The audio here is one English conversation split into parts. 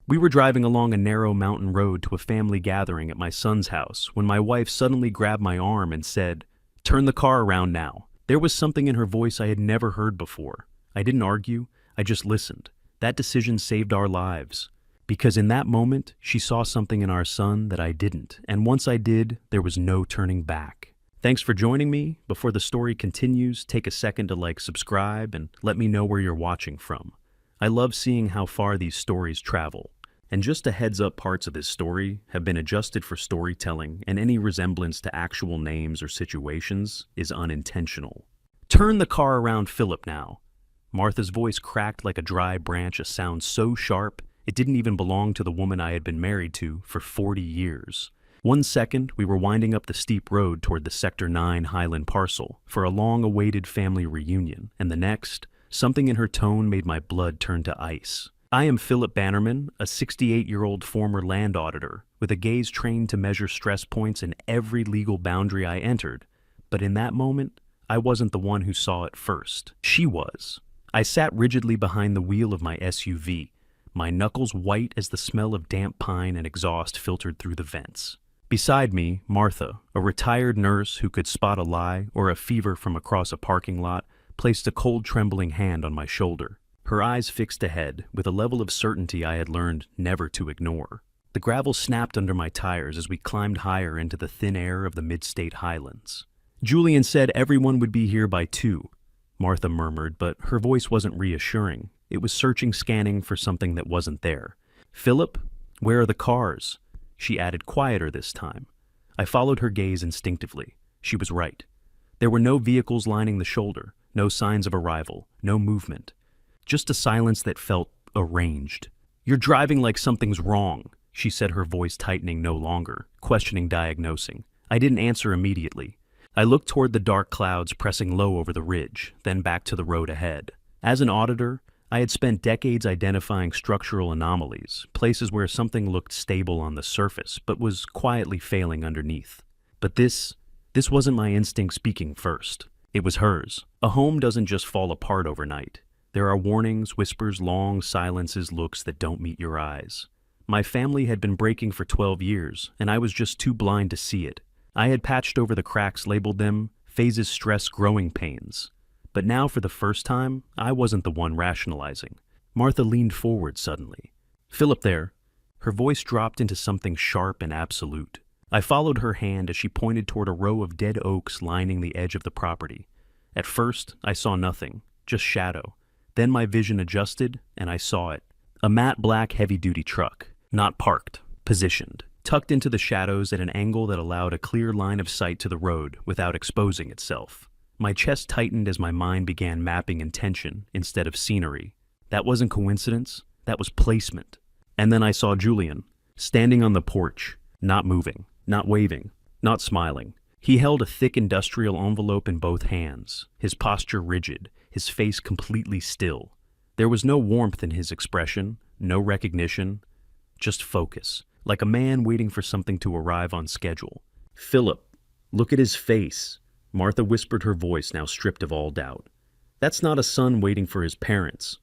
We were driving along a narrow mountain road to a family gathering at my son's house when my wife suddenly grabbed my arm and said, "Turn the car around now." There was something in her voice I had never heard before. I didn't argue, I just listened. That decision saved our lives. Because in that moment, she saw something in our son that I didn't, and once I did, there was no turning back. Thanks for joining me. Before the story continues, take a second to subscribe, and let me know where you're watching from. I love seeing how far these stories travel. And just a heads up, parts of this story have been adjusted for storytelling, and any resemblance to actual names or situations is unintentional. Turn the car around, Philip, now. Martha's voice cracked like a dry branch, a sound so sharp it didn't even belong to the woman I had been married to for 40 years. 1 second, we were winding up the steep road toward the Sector 9 Highland parcel for a long-awaited family reunion, and the next, something in her tone made my blood turn to ice. I am Philip Bannerman, a 68-year-old former land auditor, with a gaze trained to measure stress points in every legal boundary I entered. But in that moment, I wasn't the one who saw it first. She was. I sat rigidly behind the wheel of my SUV, my knuckles white as the smell of damp pine and exhaust filtered through the vents. Beside me, Martha, a retired nurse who could spot a lie or a fever from across a parking lot, placed a cold, trembling hand on my shoulder. Her eyes fixed ahead, with a level of certainty I had learned never to ignore. The gravel snapped under my tires as we climbed higher into the thin air of the mid-state highlands. "Julian said everyone would be here by 2, Martha murmured, but her voice wasn't reassuring. It was searching, scanning for something that wasn't there. "Philip, where are the cars?" She added, quieter this time. I followed her gaze instinctively. She was right. There were no vehicles lining the shoulder, no signs of arrival, no movement. Just a silence that felt arranged. "You're driving like something's wrong," she said, her voice tightening no longer, questioning, diagnosing. I didn't answer immediately. I looked toward the dark clouds pressing low over the ridge, then back to the road ahead. As an auditor, I had spent decades identifying structural anomalies, places where something looked stable on the surface, but was quietly failing underneath. But this wasn't my instinct speaking first. It was hers. A home doesn't just fall apart overnight. There are warnings, whispers, long silences, looks that don't meet your eyes. My family had been breaking for 12 years, and I was just too blind to see it. I had patched over the cracks, labeled them phases, stress, growing pains. But now, for the first time, I wasn't the one rationalizing. Martha leaned forward suddenly. "Philip there." Her voice dropped into something sharp and absolute. I followed her hand as she pointed toward a row of dead oaks lining the edge of the property. At first, I saw nothing, just shadow. Then my vision adjusted, and I saw it. A matte black heavy-duty truck, not parked, positioned, tucked into the shadows at an angle that allowed a clear line of sight to the road without exposing itself. My chest tightened as my mind began mapping intention instead of scenery. That wasn't coincidence, that was placement. And then I saw Julian, standing on the porch, not moving, not waving, not smiling. He held a thick industrial envelope in both hands, his posture rigid, his face completely still. There was no warmth in his expression, no recognition, just focus, like a man waiting for something to arrive on schedule. "Philip, look at his face," Martha whispered, her voice now stripped of all doubt. "That's not a son waiting for his parents."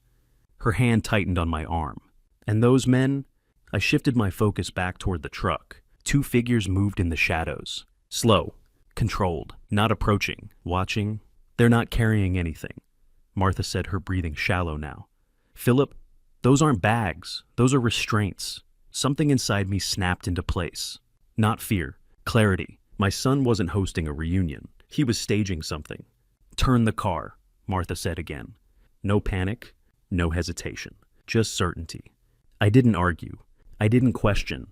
Her hand tightened on my arm. "And those men?" I shifted my focus back toward the truck. 2 figures moved in the shadows. Slow, controlled, not approaching, watching. "They're not carrying anything," Martha said, her breathing shallow now. "Philip, those aren't bags. Those are restraints." Something inside me snapped into place. Not fear, clarity. My son wasn't hosting a reunion. He was staging something. "Turn the car," Martha said again. No panic, no hesitation, just certainty. I didn't argue. I didn't question.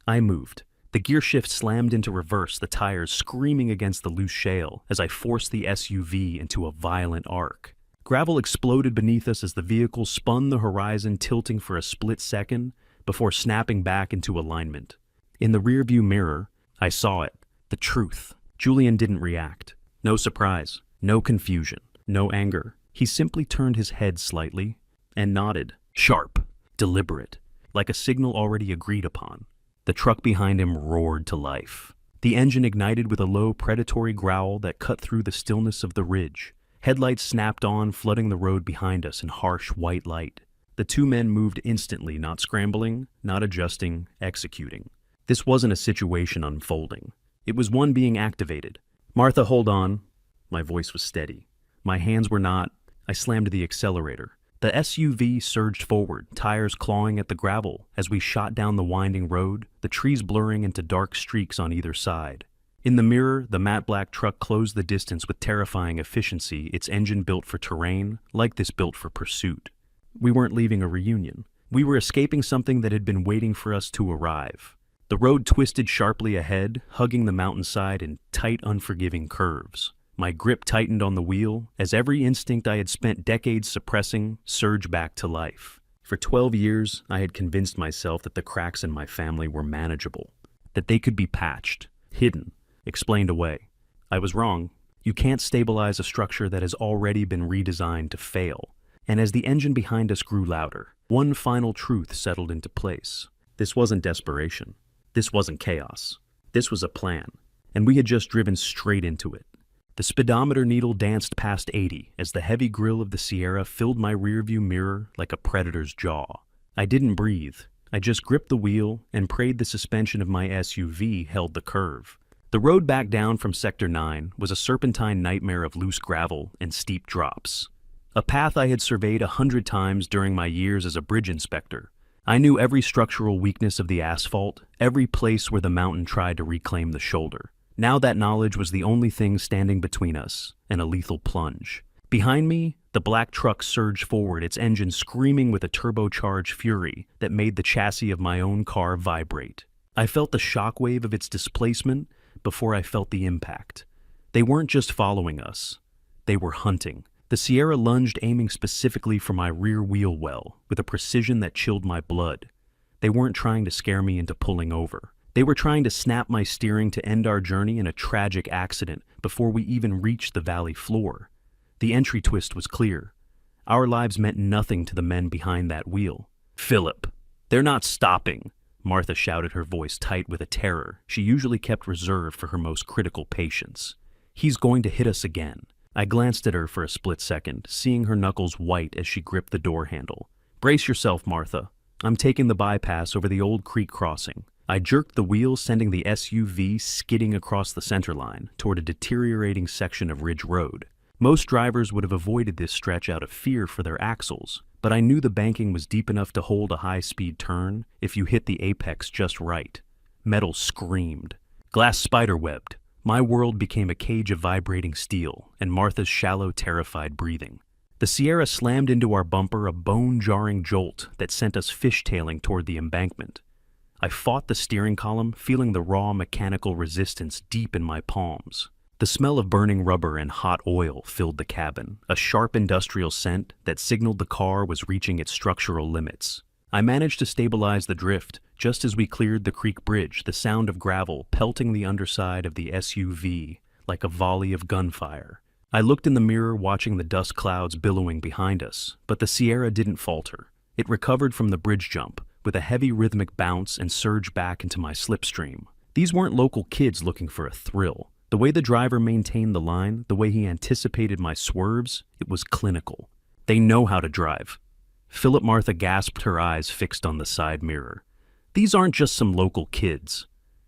I moved. The gear shift slammed into reverse, the tires screaming against the loose shale as I forced the SUV into a violent arc. Gravel exploded beneath us as the vehicle spun the horizon, tilting for a split second before snapping back into alignment. In the rearview mirror, I saw it. The truth. Julian didn't react. No surprise, no confusion, no anger. He simply turned his head slightly and nodded. Sharp, deliberate, like a signal already agreed upon. The truck behind him roared to life. The engine ignited with a low, predatory growl that cut through the stillness of the ridge. Headlights snapped on, flooding the road behind us in harsh white light. The two men moved instantly, not scrambling, not adjusting, executing. This wasn't a situation unfolding. It was one being activated. "Martha, hold on." My voice was steady. My hands were not. I slammed the accelerator. The SUV surged forward, tires clawing at the gravel as we shot down the winding road, the trees blurring into dark streaks on either side. In the mirror, the matte black truck closed the distance with terrifying efficiency, its engine built for terrain, like this built for pursuit. We weren't leaving a reunion. We were escaping something that had been waiting for us to arrive. The road twisted sharply ahead, hugging the mountainside in tight, unforgiving curves. My grip tightened on the wheel as every instinct I had spent decades suppressing surged back to life. For 12 years, I had convinced myself that the cracks in my family were manageable, that they could be patched, hidden, explained away. I was wrong. You can't stabilize a structure that has already been redesigned to fail. And as the engine behind us grew louder, one final truth settled into place. This wasn't desperation. This wasn't chaos. This was a plan, and we had just driven straight into it. The speedometer needle danced past 80 as the heavy grille of the Sierra filled my rearview mirror like a predator's jaw. I didn't breathe. I just gripped the wheel and prayed the suspension of my SUV held the curve. The road back down from Sector 9 was a serpentine nightmare of loose gravel and steep drops. A path I had surveyed 100 times during my years as a bridge inspector. I knew every structural weakness of the asphalt, every place where the mountain tried to reclaim the shoulder. Now that knowledge was the only thing standing between us, and a lethal plunge. Behind me, the black truck surged forward, its engine screaming with a turbocharged fury that made the chassis of my own car vibrate. I felt the shockwave of its displacement before I felt the impact. They weren't just following us. They were hunting. The Sierra lunged, aiming specifically for my rear wheel well, with a precision that chilled my blood. They weren't trying to scare me into pulling over. They were trying to snap my steering to end our journey in a tragic accident before we even reached the valley floor. The entry twist was clear. Our lives meant nothing to the men behind that wheel. "Philip, they're not stopping," Martha shouted, her voice tight with a terror she usually kept reserved for her most critical patients. "He's going to hit us again." I glanced at her for a split second, seeing her knuckles white as she gripped the door handle. "Brace yourself, Martha. I'm taking the bypass over the old creek crossing." I jerked the wheel, sending the SUV skidding across the center line toward a deteriorating section of Ridge Road. Most drivers would have avoided this stretch out of fear for their axles, but I knew the banking was deep enough to hold a high-speed turn if you hit the apex just right. Metal screamed. Glass spiderwebbed. My world became a cage of vibrating steel, and Martha's shallow, terrified breathing. The Sierra slammed into our bumper, a bone-jarring jolt that sent us fishtailing toward the embankment. I fought the steering column, feeling the raw mechanical resistance deep in my palms. The smell of burning rubber and hot oil filled the cabin, a sharp industrial scent that signaled the car was reaching its structural limits. I managed to stabilize the drift just as we cleared the creek bridge, the sound of gravel pelting the underside of the SUV like a volley of gunfire. I looked in the mirror, watching the dust clouds billowing behind us, but the Sierra didn't falter. It recovered from the bridge jump with a heavy rhythmic bounce and surged back into my slipstream. These weren't local kids looking for a thrill. The way the driver maintained the line, the way he anticipated my swerves, it was clinical. They know how to drive. Philip, Martha gasped, her eyes fixed on the side mirror. "These aren't just some local kids."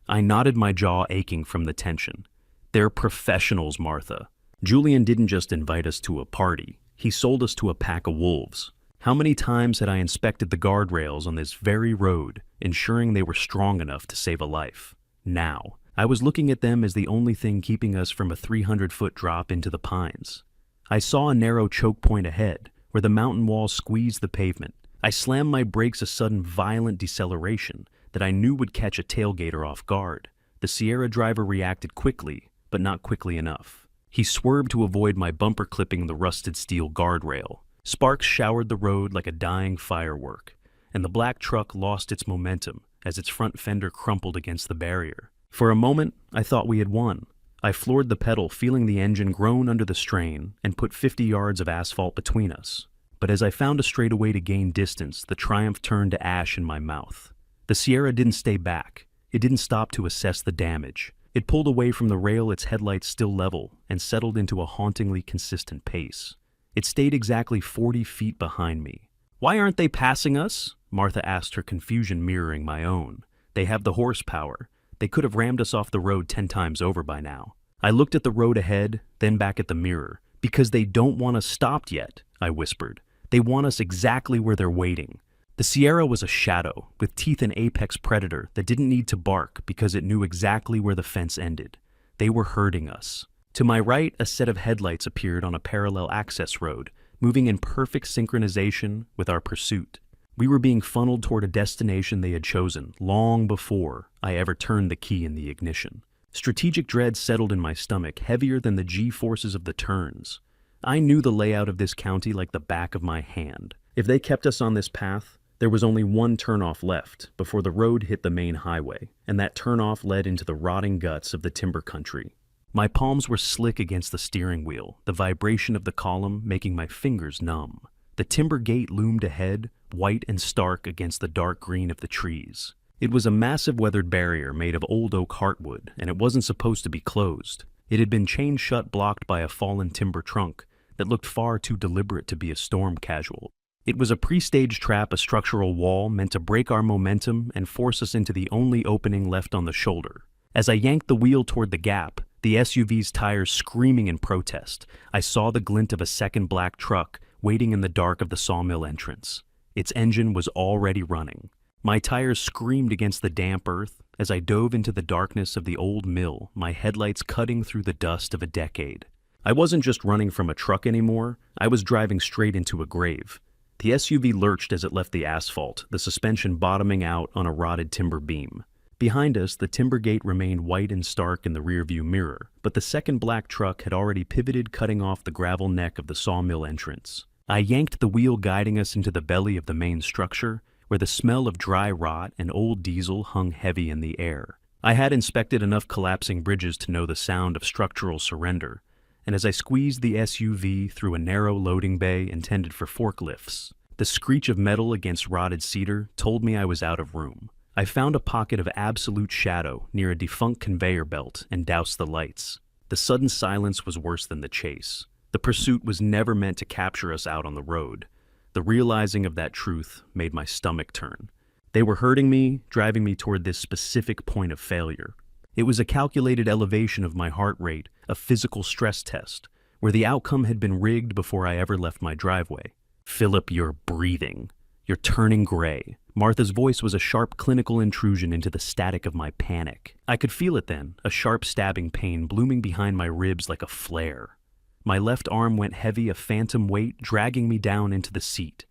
I nodded, my jaw aching from the tension. "They're professionals, Martha. Julian didn't just invite us to a party. He sold us to a pack of wolves. How many times had I inspected the guardrails on this very road, ensuring they were strong enough to save a life? Now, I was looking at them as the only thing keeping us from a 300-foot drop into the pines. I saw a narrow choke point ahead, where the mountain wall squeezed the pavement. I slammed my brakes, a sudden violent deceleration that I knew would catch a tailgater off guard. The Sierra driver reacted quickly, but not quickly enough. He swerved to avoid my bumper clipping the rusted steel guardrail. Sparks showered the road like a dying firework, and the black truck lost its momentum as its front fender crumpled against the barrier. For a moment, I thought we had won. I floored the pedal, feeling the engine groan under the strain, and put 50 yards of asphalt between us. But as I found a straightaway to gain distance, the triumph turned to ash in my mouth. The Sierra didn't stay back. It didn't stop to assess the damage. It pulled away from the rail, its headlights still level, and settled into a hauntingly consistent pace. It stayed exactly 40 feet behind me. Why aren't they passing us? Martha asked, her confusion mirroring my own. They have the horsepower. They could have rammed us off the road 10 times over by now. I looked at the road ahead, then back at the mirror. Because they don't want us stopped yet, I whispered. They want us exactly where they're waiting. The Sierra was a shadow, with teeth an apex predator that didn't need to bark because it knew exactly where the fence ended. They were herding us. To my right, a set of headlights appeared on a parallel access road, moving in perfect synchronization with our pursuit. We were being funneled toward a destination they had chosen long before I ever turned the key in the ignition. Strategic dread settled in my stomach, heavier than the G-forces of the turns. I knew the layout of this county like the back of my hand. If they kept us on this path, there was only one turnoff left before the road hit the main highway, and that turnoff led into the rotting guts of the timber country. My palms were slick against the steering wheel, the vibration of the column making my fingers numb. The timber gate loomed ahead, white and stark against the dark green of the trees. It was a massive weathered barrier made of old oak heartwood, and it wasn't supposed to be closed. It had been chained shut, blocked by a fallen timber trunk that looked far too deliberate to be a storm casual. It was a pre-staged trap, a structural wall meant to break our momentum and force us into the only opening left on the shoulder. As I yanked the wheel toward the gap, the SUV's tires screaming in protest, I saw the glint of a second black truck waiting in the dark of the sawmill entrance. Its engine was already running. My tires screamed against the damp earth as I dove into the darkness of the old mill, my headlights cutting through the dust of a decade. I wasn't just running from a truck anymore, I was driving straight into a grave. The SUV lurched as it left the asphalt, the suspension bottoming out on a rotted timber beam. Behind us, the timber gate remained white and stark in the rearview mirror, but the second black truck had already pivoted, cutting off the gravel neck of the sawmill entrance. I yanked the wheel, guiding us into the belly of the main structure, where the smell of dry rot and old diesel hung heavy in the air. I had inspected enough collapsing bridges to know the sound of structural surrender, and as I squeezed the SUV through a narrow loading bay intended for forklifts, the screech of metal against rotted cedar told me I was out of room. I found a pocket of absolute shadow near a defunct conveyor belt and doused the lights. The sudden silence was worse than the chase. The pursuit was never meant to capture us out on the road. The realizing of that truth made my stomach turn. They were hurting me, driving me toward this specific point of failure. It was a calculated elevation of my heart rate, a physical stress test, where the outcome had been rigged before I ever left my driveway. "Philip, you're breathing. You're turning gray." Martha's voice was a sharp clinical intrusion into the static of my panic. I could feel it then, a sharp stabbing pain blooming behind my ribs like a flare. My left arm went heavy, a phantom weight dragging me down into the seat.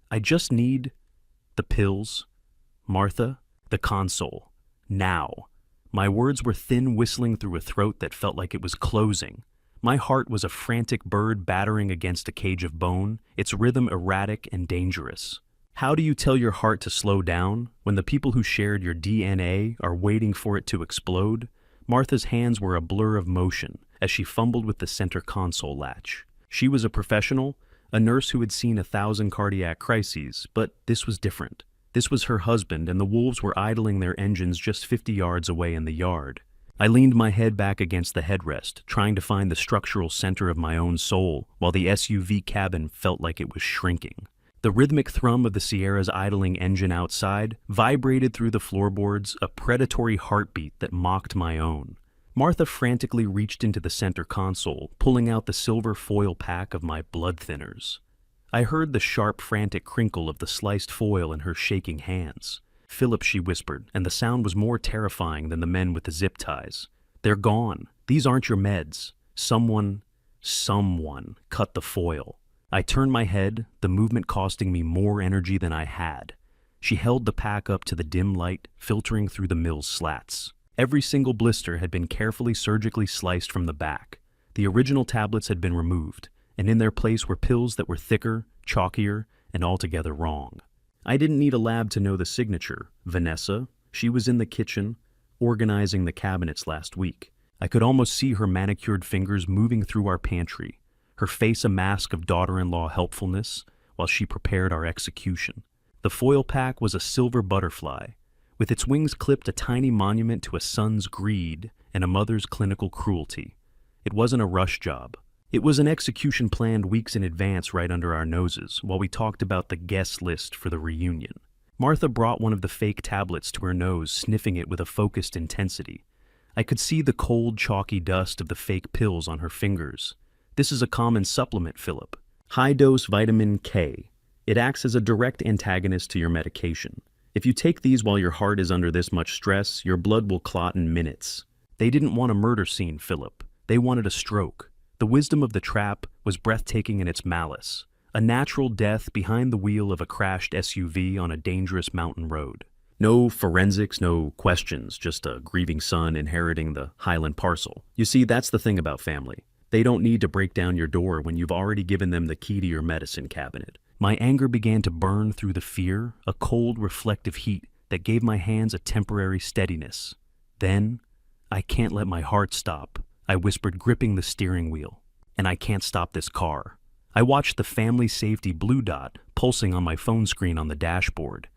I just need the pills. Martha, the console. Now. My words were thin, whistling through a throat that felt like it was closing. My heart was a frantic bird battering against a cage of bone, its rhythm erratic and dangerous. How do you tell your heart to slow down when the people who shared your DNA are waiting for it to explode? Martha's hands were a blur of motion as she fumbled with the center console latch. She was a professional, a nurse who had seen 1,000 cardiac crises, but this was different. This was her husband, and the wolves were idling their engines just 50 yards away in the yard. I leaned my head back against the headrest, trying to find the structural center of my own soul, while the SUV cabin felt like it was shrinking. The rhythmic thrum of the Sierra's idling engine outside vibrated through the floorboards, a predatory heartbeat that mocked my own. Martha frantically reached into the center console, pulling out the silver foil pack of my blood thinners. I heard the sharp, frantic crinkle of the sliced foil in her shaking hands. "Philip," she whispered, and the sound was more terrifying than the men with the zip ties. "They're gone. These aren't your meds. Someone cut the foil." I turned my head, the movement costing me more energy than I had. She held the pack up to the dim light, filtering through the mill's slats. Every single blister had been carefully surgically sliced from the back. The original tablets had been removed, and in their place were pills that were thicker, chalkier, and altogether wrong. I didn't need a lab to know the signature. Vanessa, she was in the kitchen, organizing the cabinets last week. I could almost see her manicured fingers moving through our pantry, her face a mask of daughter-in-law helpfulness while she prepared our execution. The foil pack was a silver butterfly, with its wings clipped a tiny monument to a son's greed and a mother's clinical cruelty. It wasn't a rush job. It was an execution planned weeks in advance right under our noses while we talked about the guest list for the reunion. Martha brought one of the fake tablets to her nose, sniffing it with a focused intensity. I could see the cold, chalky dust of the fake pills on her fingers. This is a common supplement, Philip. High-dose vitamin K. It acts as a direct antagonist to your medication. If you take these while your heart is under this much stress, your blood will clot in minutes. They didn't want a murder scene, Philip. They wanted a stroke. The wisdom of the trap was breathtaking in its malice. A natural death behind the wheel of a crashed SUV on a dangerous mountain road. No forensics, no questions, just a grieving son inheriting the Highland parcel. You see, that's the thing about family. They don't need to break down your door when you've already given them the key to your medicine cabinet. My anger began to burn through the fear, a cold, reflective heat that gave my hands a temporary steadiness. Then, I can't let my heart stop, I whispered, gripping the steering wheel. And I can't stop this car. I watched the family safety blue dot pulsing on my phone screen on the dashboard.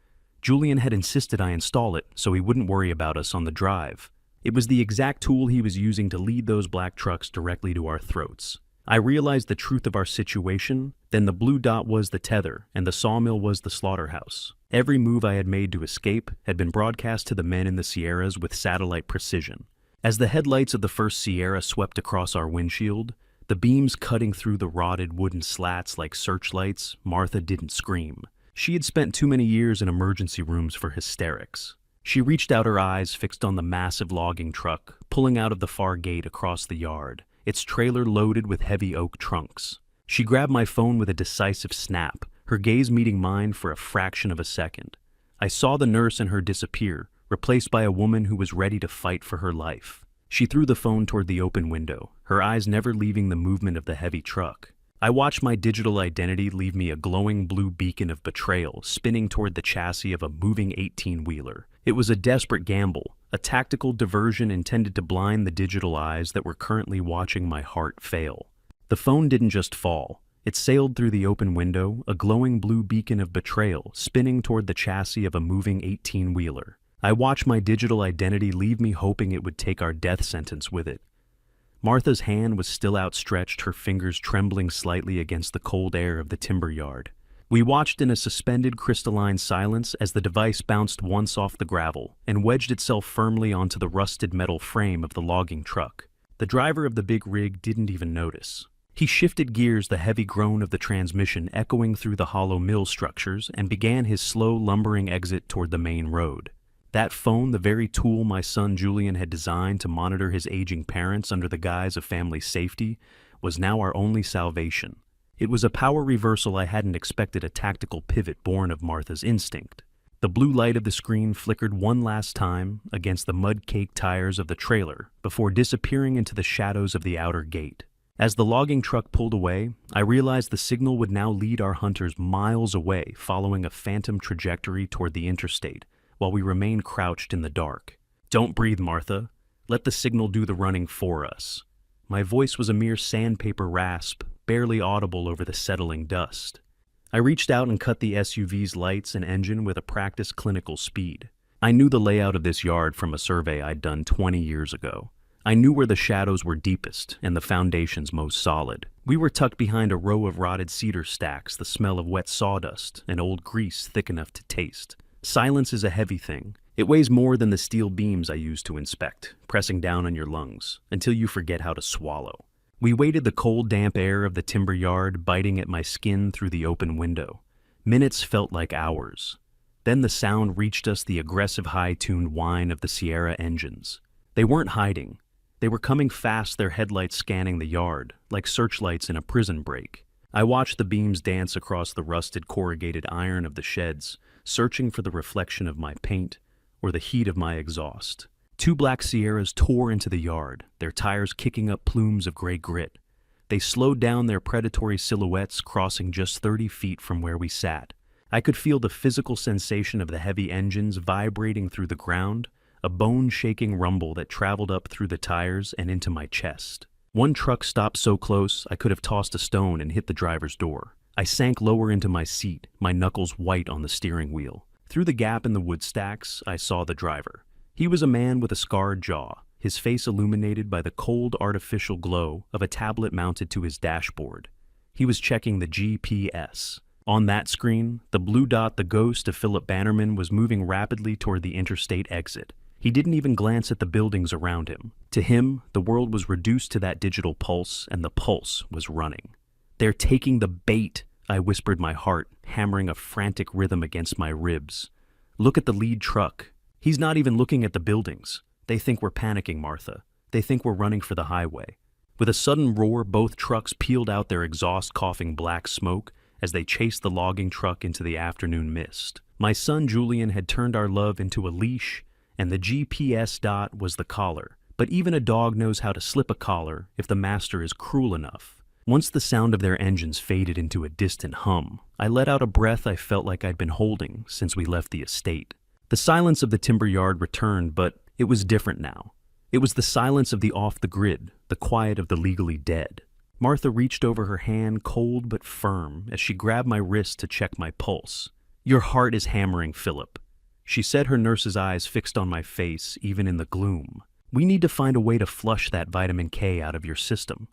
Julian had insisted I install it so he wouldn't worry about us on the drive. It was the exact tool he was using to lead those black trucks directly to our throats. I realized the truth of our situation, then the blue dot was the tether and the sawmill was the slaughterhouse. Every move I had made to escape had been broadcast to the men in the Sierras with satellite precision. As the headlights of the first Sierra swept across our windshield, the beams cutting through the rotted wooden slats like searchlights, Martha didn't scream. She had spent too many years in emergency rooms for hysterics. She reached out, her eyes fixed on the massive logging truck, pulling out of the far gate across the yard, its trailer loaded with heavy oak trunks. She grabbed my phone with a decisive snap, her gaze meeting mine for a fraction of a second. I saw the nurse and her disappear, replaced by a woman who was ready to fight for her life. She threw the phone toward the open window, her eyes never leaving the movement of the heavy truck. I watched my digital identity leave me a glowing blue beacon of betrayal spinning toward the chassis of a moving 18-wheeler. It was a desperate gamble, a tactical diversion intended to blind the digital eyes that were currently watching my heart fail. The phone didn't just fall. It sailed through the open window, a glowing blue beacon of betrayal spinning toward the chassis of a moving 18-wheeler. I watched my digital identity leave me, hoping it would take our death sentence with it. Martha's hand was still outstretched, her fingers trembling slightly against the cold air of the timber yard. We watched in a suspended crystalline silence as the device bounced once off the gravel and wedged itself firmly onto the rusted metal frame of the logging truck. The driver of the big rig didn't even notice. He shifted gears, the heavy groan of the transmission echoing through the hollow mill structures, and began his slow, lumbering exit toward the main road. That phone, the very tool my son Julian had designed to monitor his aging parents under the guise of family safety, was now our only salvation. It was a power reversal I hadn't expected, a tactical pivot born of Martha's instinct. The blue light of the screen flickered one last time against the mud-caked tires of the trailer before disappearing into the shadows of the outer gate. As the logging truck pulled away, I realized the signal would now lead our hunters miles away, following a phantom trajectory toward the interstate, while we remained crouched in the dark. "Don't breathe, Martha. Let the signal do the running for us." My voice was a mere sandpaper rasp, barely audible over the settling dust. I reached out and cut the SUV's lights and engine with a practiced clinical speed. I knew the layout of this yard from a survey I'd done 20 years ago. I knew where the shadows were deepest and the foundations most solid. We were tucked behind a row of rotted cedar stacks, the smell of wet sawdust and old grease thick enough to taste. Silence is a heavy thing. It weighs more than the steel beams I use to inspect, pressing down on your lungs, until you forget how to swallow. We waited, the cold, damp air of the timber yard biting at my skin through the open window. Minutes felt like hours. Then the sound reached us, the aggressive, high-tuned whine of the Sierra engines. They weren't hiding. They were coming fast, their headlights scanning the yard, like searchlights in a prison break. I watched the beams dance across the rusted corrugated iron of the sheds, searching for the reflection of my paint or the heat of my exhaust. Two black Sierras tore into the yard, their tires kicking up plumes of gray grit. They slowed down, their predatory silhouettes crossing just 30 feet from where we sat. I could feel the physical sensation of the heavy engines vibrating through the ground, a bone-shaking rumble that traveled up through the tires and into my chest. One truck stopped so close I could have tossed a stone and hit the driver's door. I sank lower into my seat, my knuckles white on the steering wheel. Through the gap in the wood stacks, I saw the driver. He was a man with a scarred jaw, his face illuminated by the cold artificial glow of a tablet mounted to his dashboard. He was checking the GPS. On that screen, the blue dot, the ghost of Philip Bannerman, was moving rapidly toward the interstate exit. He didn't even glance at the buildings around him. To him, the world was reduced to that digital pulse, and the pulse was running. "They're taking the bait," I whispered, my heart hammering a frantic rhythm against my ribs. "Look at the lead truck. He's not even looking at the buildings. They think we're panicking, Martha. They think we're running for the highway." With a sudden roar, both trucks peeled out their exhaust, coughing black smoke as they chased the logging truck into the afternoon mist. My son Julian had turned our love into a leash, and the GPS dot was the collar. But even a dog knows how to slip a collar if the master is cruel enough. Once the sound of their engines faded into a distant hum, I let out a breath I felt like I'd been holding since we left the estate. The silence of the timber yard returned, but it was different now. It was the silence of the off-the-grid, the quiet of the legally dead. Martha reached over her hand, cold but firm, as she grabbed my wrist to check my pulse. "Your heart is hammering, Philip," she said, her nurse's eyes fixed on my face, even in the gloom. "We need to find a way to flush that vitamin K out of your system.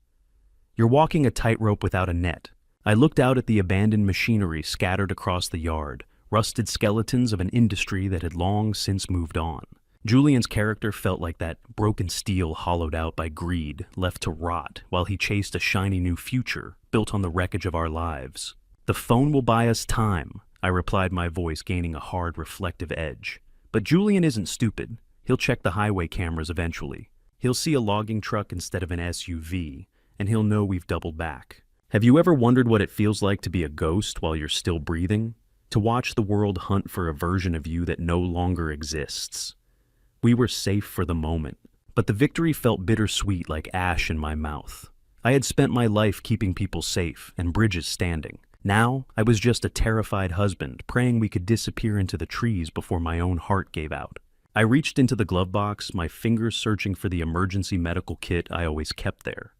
You're walking a tightrope without a net." I looked out at the abandoned machinery scattered across the yard, rusted skeletons of an industry that had long since moved on. Julian's character felt like that broken steel hollowed out by greed, left to rot while he chased a shiny new future built on the wreckage of our lives. "The phone will buy us time," I replied, my voice gaining a hard, reflective edge. "But Julian isn't stupid. He'll check the highway cameras eventually. He'll see a logging truck instead of an SUV, and he'll know we've doubled back." Have you ever wondered what it feels like to be a ghost while you're still breathing? To watch the world hunt for a version of you that no longer exists? We were safe for the moment, but the victory felt bittersweet, like ash in my mouth. I had spent my life keeping people safe and bridges standing. Now, I was just a terrified husband, praying we could disappear into the trees before my own heart gave out. I reached into the glove box, my fingers searching for the emergency medical kit I always kept there.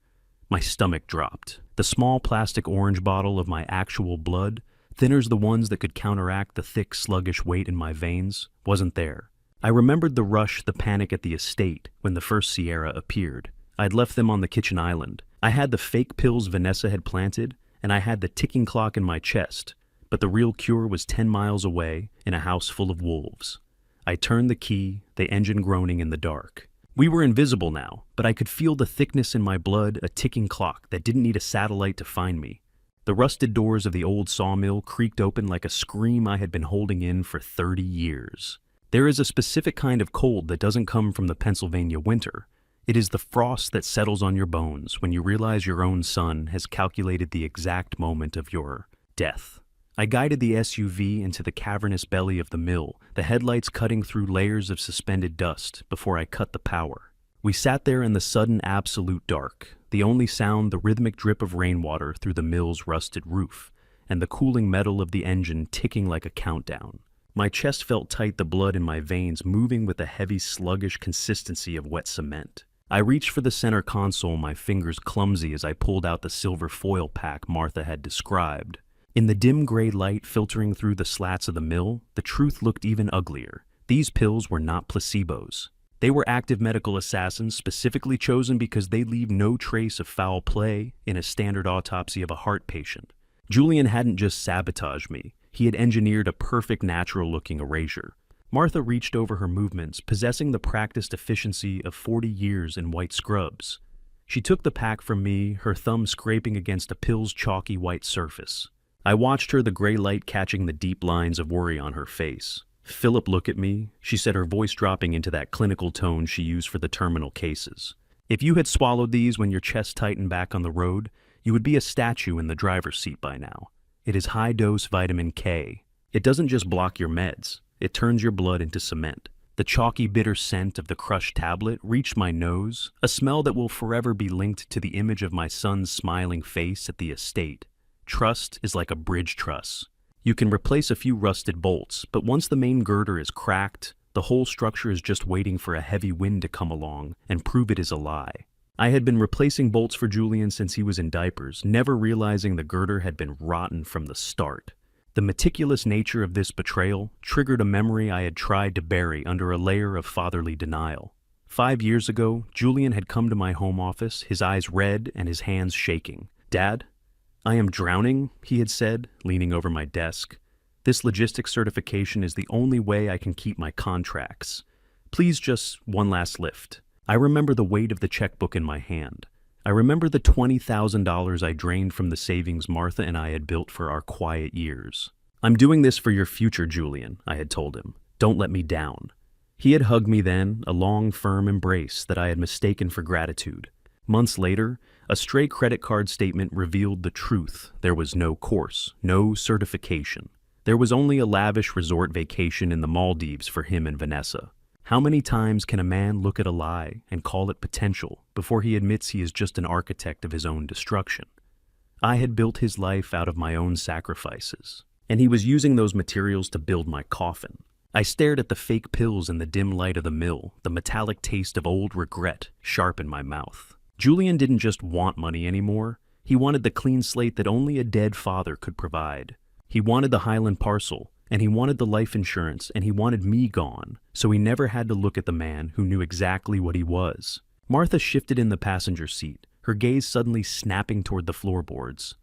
My stomach dropped. The small plastic orange bottle of my actual blood, thinner as the ones that could counteract the thick, sluggish weight in my veins, wasn't there. I remembered the rush, the panic at the estate when the first Sierra appeared. I'd left them on the kitchen island. I had the fake pills Vanessa had planted, and I had the ticking clock in my chest, but the real cure was 10 miles away in a house full of wolves. I turned the key, the engine groaning in the dark. We were invisible now, but I could feel the thickness in my blood, a ticking clock that didn't need a satellite to find me. The rusted doors of the old sawmill creaked open like a scream I had been holding in for 30 years. There is a specific kind of cold that doesn't come from the Pennsylvania winter. It is the frost that settles on your bones when you realize your own son has calculated the exact moment of your death. I guided the SUV into the cavernous belly of the mill, the headlights cutting through layers of suspended dust before I cut the power. We sat there in the sudden absolute dark, the only sound the rhythmic drip of rainwater through the mill's rusted roof, and the cooling metal of the engine ticking like a countdown. My chest felt tight, the blood in my veins moving with the heavy, sluggish consistency of wet cement. I reached for the center console, my fingers clumsy as I pulled out the silver foil pack Martha had described. In the dim gray light filtering through the slats of the mill, the truth looked even uglier. These pills were not placebos. They were active medical assassins specifically chosen because they leave no trace of foul play in a standard autopsy of a heart patient. Julian hadn't just sabotaged me. He had engineered a perfect natural-looking erasure. Martha reached over her movements, possessing the practiced efficiency of 40 years in white scrubs. She took the pack from me, her thumb scraping against a pill's chalky white surface. I watched her, the gray light catching the deep lines of worry on her face. "Philip, look at me," she said, her voice dropping into that clinical tone she used for the terminal cases. "If you had swallowed these when your chest tightened back on the road, you would be a statue in the driver's seat by now. It is high-dose vitamin K. It doesn't just block your meds, it turns your blood into cement." The chalky, bitter scent of the crushed tablet reached my nose, a smell that will forever be linked to the image of my son's smiling face at the estate. Trust is like a bridge truss. You can replace a few rusted bolts, but once the main girder is cracked, the whole structure is just waiting for a heavy wind to come along and prove it is a lie. I had been replacing bolts for Julian since he was in diapers, never realizing the girder had been rotten from the start. The meticulous nature of this betrayal triggered a memory I had tried to bury under a layer of fatherly denial. 5 years ago, Julian had come to my home office, his eyes red and his hands shaking. "Dad, I am drowning," he had said, leaning over my desk. "This logistics certification is the only way I can keep my contracts. Please just one last lift." I remember the weight of the checkbook in my hand. I remember the $20,000 I drained from the savings Martha and I had built for our quiet years. "I'm doing this for your future, Julian," I had told him. "Don't let me down." He had hugged me then, a long, firm embrace that I had mistaken for gratitude. Months later, a stray credit card statement revealed the truth. There was no course, no certification. There was only a lavish resort vacation in the Maldives for him and Vanessa. How many times can a man look at a lie and call it potential before he admits he is just an architect of his own destruction? I had built his life out of my own sacrifices, and he was using those materials to build my coffin. I stared at the fake pills in the dim light of the mill, the metallic taste of old regret sharp in my mouth. Julian didn't just want money anymore. He wanted the clean slate that only a dead father could provide. He wanted the Highland parcel, and he wanted the life insurance, and he wanted me gone, so he never had to look at the man who knew exactly what he was. Martha shifted in the passenger seat, her gaze suddenly snapping toward the floorboards.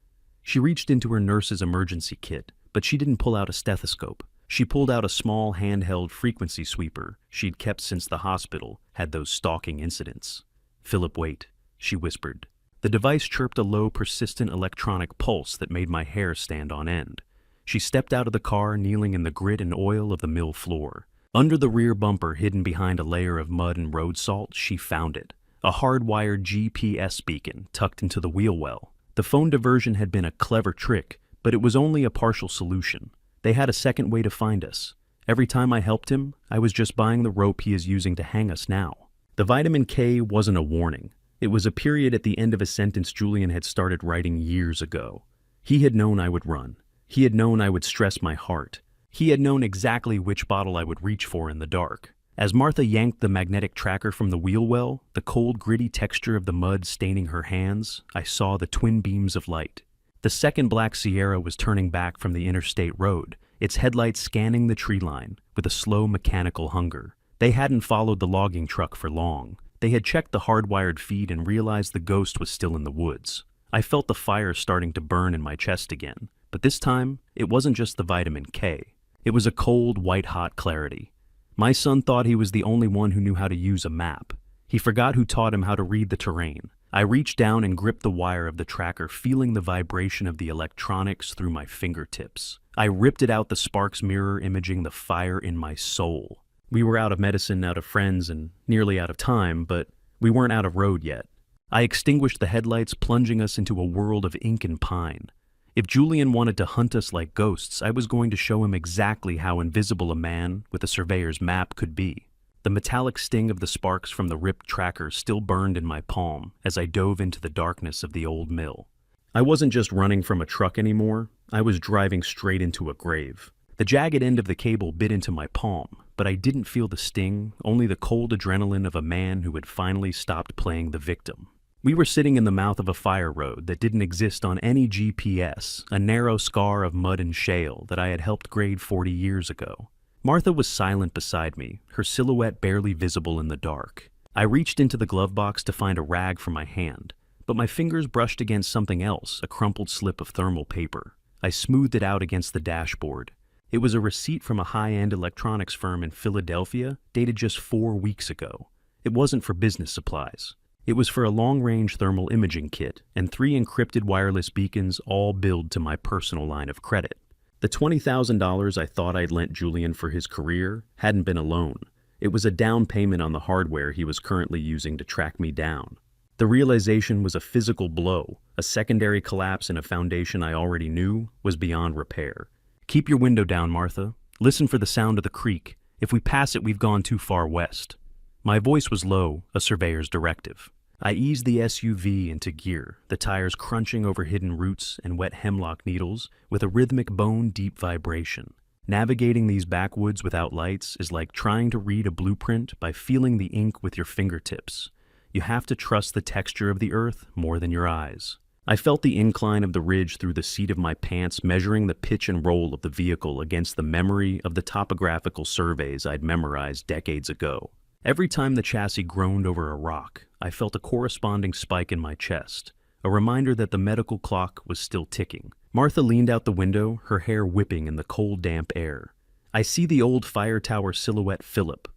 She reached into her nurse's emergency kit, but she didn't pull out a stethoscope. She pulled out a small handheld frequency sweeper she'd kept since the hospital had those stalking incidents. "Philip, wait," she whispered. The device chirped a low, persistent electronic pulse that made my hair stand on end. She stepped out of the car, kneeling in the grit and oil of the mill floor. Under the rear bumper, hidden behind a layer of mud and road salt, she found it. A hardwired GPS beacon tucked into the wheel well. The phone diversion had been a clever trick, but it was only a partial solution. They had a second way to find us. Every time I helped him, I was just buying the rope he is using to hang us now. The vitamin K wasn't a warning. It was a period at the end of a sentence Julian had started writing years ago. He had known I would run. He had known I would stress my heart. He had known exactly which bottle I would reach for in the dark. As Martha yanked the magnetic tracker from the wheel well, the cold, gritty texture of the mud staining her hands, I saw the twin beams of light. The second black Sierra was turning back from the interstate road, its headlights scanning the tree line with a slow mechanical hunger. They hadn't followed the logging truck for long. They had checked the hardwired feed and realized the ghost was still in the woods. I felt the fire starting to burn in my chest again, but this time, it wasn't just the vitamin K. It was a cold, white-hot clarity. My son thought he was the only one who knew how to use a map. He forgot who taught him how to read the terrain. I reached down and gripped the wire of the tracker, feeling the vibration of the electronics through my fingertips. I ripped it out, the sparks mirror imaging the fire in my soul. We were out of medicine, out of friends, and nearly out of time, but we weren't out of road yet. I extinguished the headlights, plunging us into a world of ink and pine. If Julian wanted to hunt us like ghosts, I was going to show him exactly how invisible a man with a surveyor's map could be. The metallic sting of the sparks from the ripped tracker still burned in my palm as I dove into the darkness of the old mill. I wasn't just running from a truck anymore, I was driving straight into a grave. The jagged end of the cable bit into my palm, but I didn't feel the sting, only the cold adrenaline of a man who had finally stopped playing the victim. We were sitting in the mouth of a fire road that didn't exist on any GPS, a narrow scar of mud and shale that I had helped grade 40 years ago. Martha was silent beside me, her silhouette barely visible in the dark. I reached into the glove box to find a rag for my hand, but my fingers brushed against something else, a crumpled slip of thermal paper. I smoothed it out against the dashboard. It was a receipt from a high-end electronics firm in Philadelphia, dated just 4 weeks ago. It wasn't for business supplies. It was for a long-range thermal imaging kit and 3 encrypted wireless beacons, all billed to my personal line of credit. The $20,000 I thought I'd lent Julian for his career hadn't been a loan. It was a down payment on the hardware he was currently using to track me down. The realization was a physical blow. A secondary collapse in a foundation I already knew was beyond repair. "Keep your window down, Martha. Listen for the sound of the creek. If we pass it, we've gone too far west." My voice was low, a surveyor's directive. I eased the SUV into gear, the tires crunching over hidden roots and wet hemlock needles with a rhythmic bone-deep vibration. Navigating these backwoods without lights is like trying to read a blueprint by feeling the ink with your fingertips. You have to trust the texture of the earth more than your eyes. I felt the incline of the ridge through the seat of my pants, measuring the pitch and roll of the vehicle against the memory of the topographical surveys I'd memorized decades ago. Every time the chassis groaned over a rock, I felt a corresponding spike in my chest, a reminder that the medical clock was still ticking. Martha leaned out the window, her hair whipping in the cold, damp air. I see the old fire tower silhouette. Philip.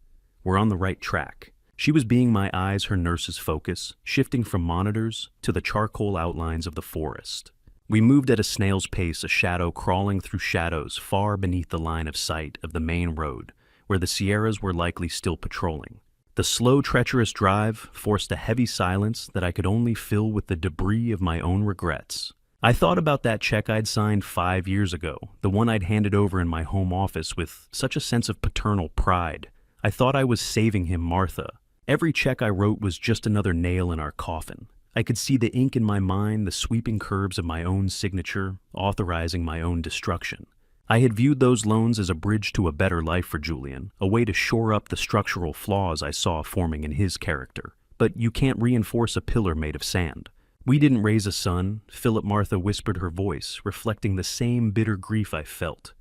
We're on the right track. She was being my eyes her nurse's focus, shifting from monitors to the charcoal outlines of the forest. We moved at a snail's pace, a shadow crawling through shadows far beneath the line of sight of the main road, where the Sierras were likely still patrolling. The slow, treacherous drive forced a heavy silence that I could only fill with the debris of my own regrets. I thought about that check I'd signed 5 years ago, the one I'd handed over in my home office with such a sense of paternal pride. I thought I was saving him, Martha. Every check I wrote was just another nail in our coffin. I could see the ink in my mind, the sweeping curves of my own signature, authorizing my own destruction. I had viewed those loans as a bridge to a better life for Julian, a way to shore up the structural flaws I saw forming in his character. But you can't reinforce a pillar made of sand. We didn't raise a son, Philip. Martha whispered, her voice reflecting the same bitter grief I felt.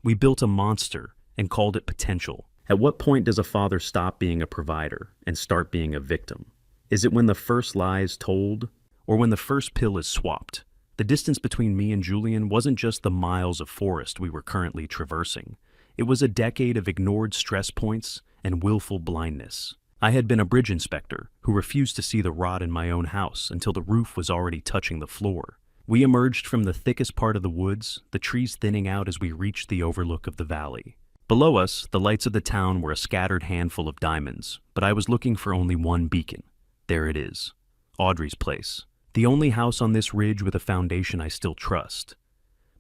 We built a monster and called it potential. At what point does a father stop being a provider and start being a victim? Is it when the first lie is told, or when the first pill is swapped? The distance between me and Julian wasn't just the miles of forest we were currently traversing. It was a decade of ignored stress points and willful blindness. I had been a bridge inspector who refused to see the rot in my own house until the roof was already touching the floor. We emerged from the thickest part of the woods, the trees thinning out as we reached the overlook of the valley. Below us, the lights of the town were a scattered handful of diamonds, but I was looking for only one beacon. There it is. Audrey's place. The only house on this ridge with a foundation I still trust.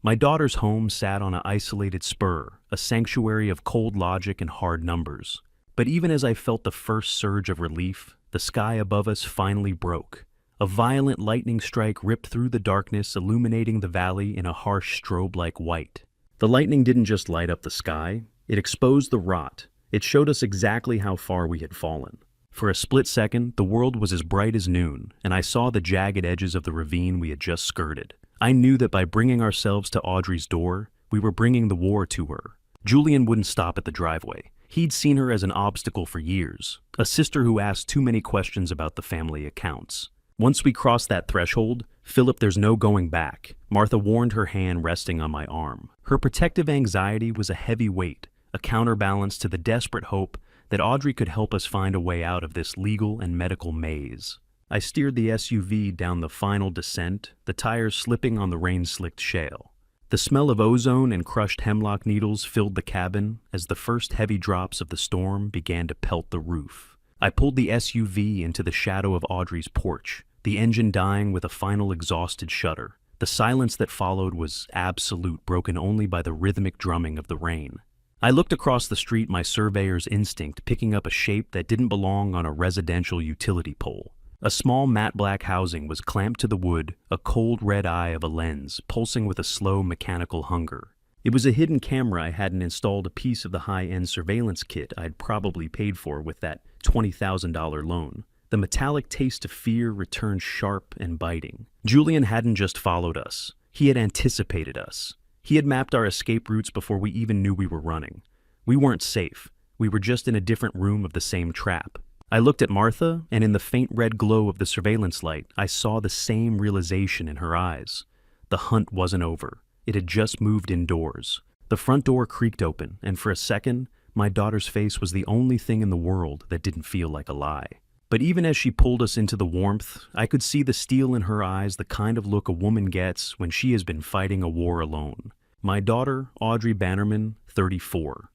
My daughter's home sat on an isolated spur, a sanctuary of cold logic and hard numbers. But even as I felt the first surge of relief, the sky above us finally broke. A violent lightning strike ripped through the darkness, illuminating the valley in a harsh strobe-like white. The lightning didn't just light up the sky, it exposed the rot. It showed us exactly how far we had fallen. For a split second, the world was as bright as noon, and I saw the jagged edges of the ravine we had just skirted. I knew that by bringing ourselves to Audrey's door, we were bringing the war to her. Julian wouldn't stop at the driveway. He'd seen her as an obstacle for years, a sister who asked too many questions about the family accounts. Once we crossed that threshold, Philip, there's no going back. Martha warned, her hand resting on my arm. Her protective anxiety was a heavy weight, a counterbalance to the desperate hope that Audrey could help us find a way out of this legal and medical maze. I steered the SUV down the final descent, the tires slipping on the rain-slicked shale. The smell of ozone and crushed hemlock needles filled the cabin as the first heavy drops of the storm began to pelt the roof. I pulled the SUV into the shadow of Audrey's porch, the engine dying with a final exhausted shudder. The silence that followed was absolute, broken only by the rhythmic drumming of the rain. I looked across the street, my surveyor's instinct picking up a shape that didn't belong on a residential utility pole. A small matte black housing was clamped to the wood, a cold red eye of a lens pulsing with a slow mechanical hunger. It was a hidden camera I hadn't installed, a piece of the high-end surveillance kit I'd probably paid for with that $20,000 loan. The metallic taste of fear returned sharp and biting. Julian hadn't just followed us. He had anticipated us. He had mapped our escape routes before we even knew we were running. We weren't safe. We were just in a different room of the same trap. I looked at Martha, and in the faint red glow of the surveillance light, I saw the same realization in her eyes. The hunt wasn't over. It had just moved indoors. The front door creaked open, and for a second, my daughter's face was the only thing in the world that didn't feel like a lie. But even as she pulled us into the warmth, I could see the steel in her eyes, the kind of look a woman gets when she has been fighting a war alone. My daughter, Audrey Bannerman, 34.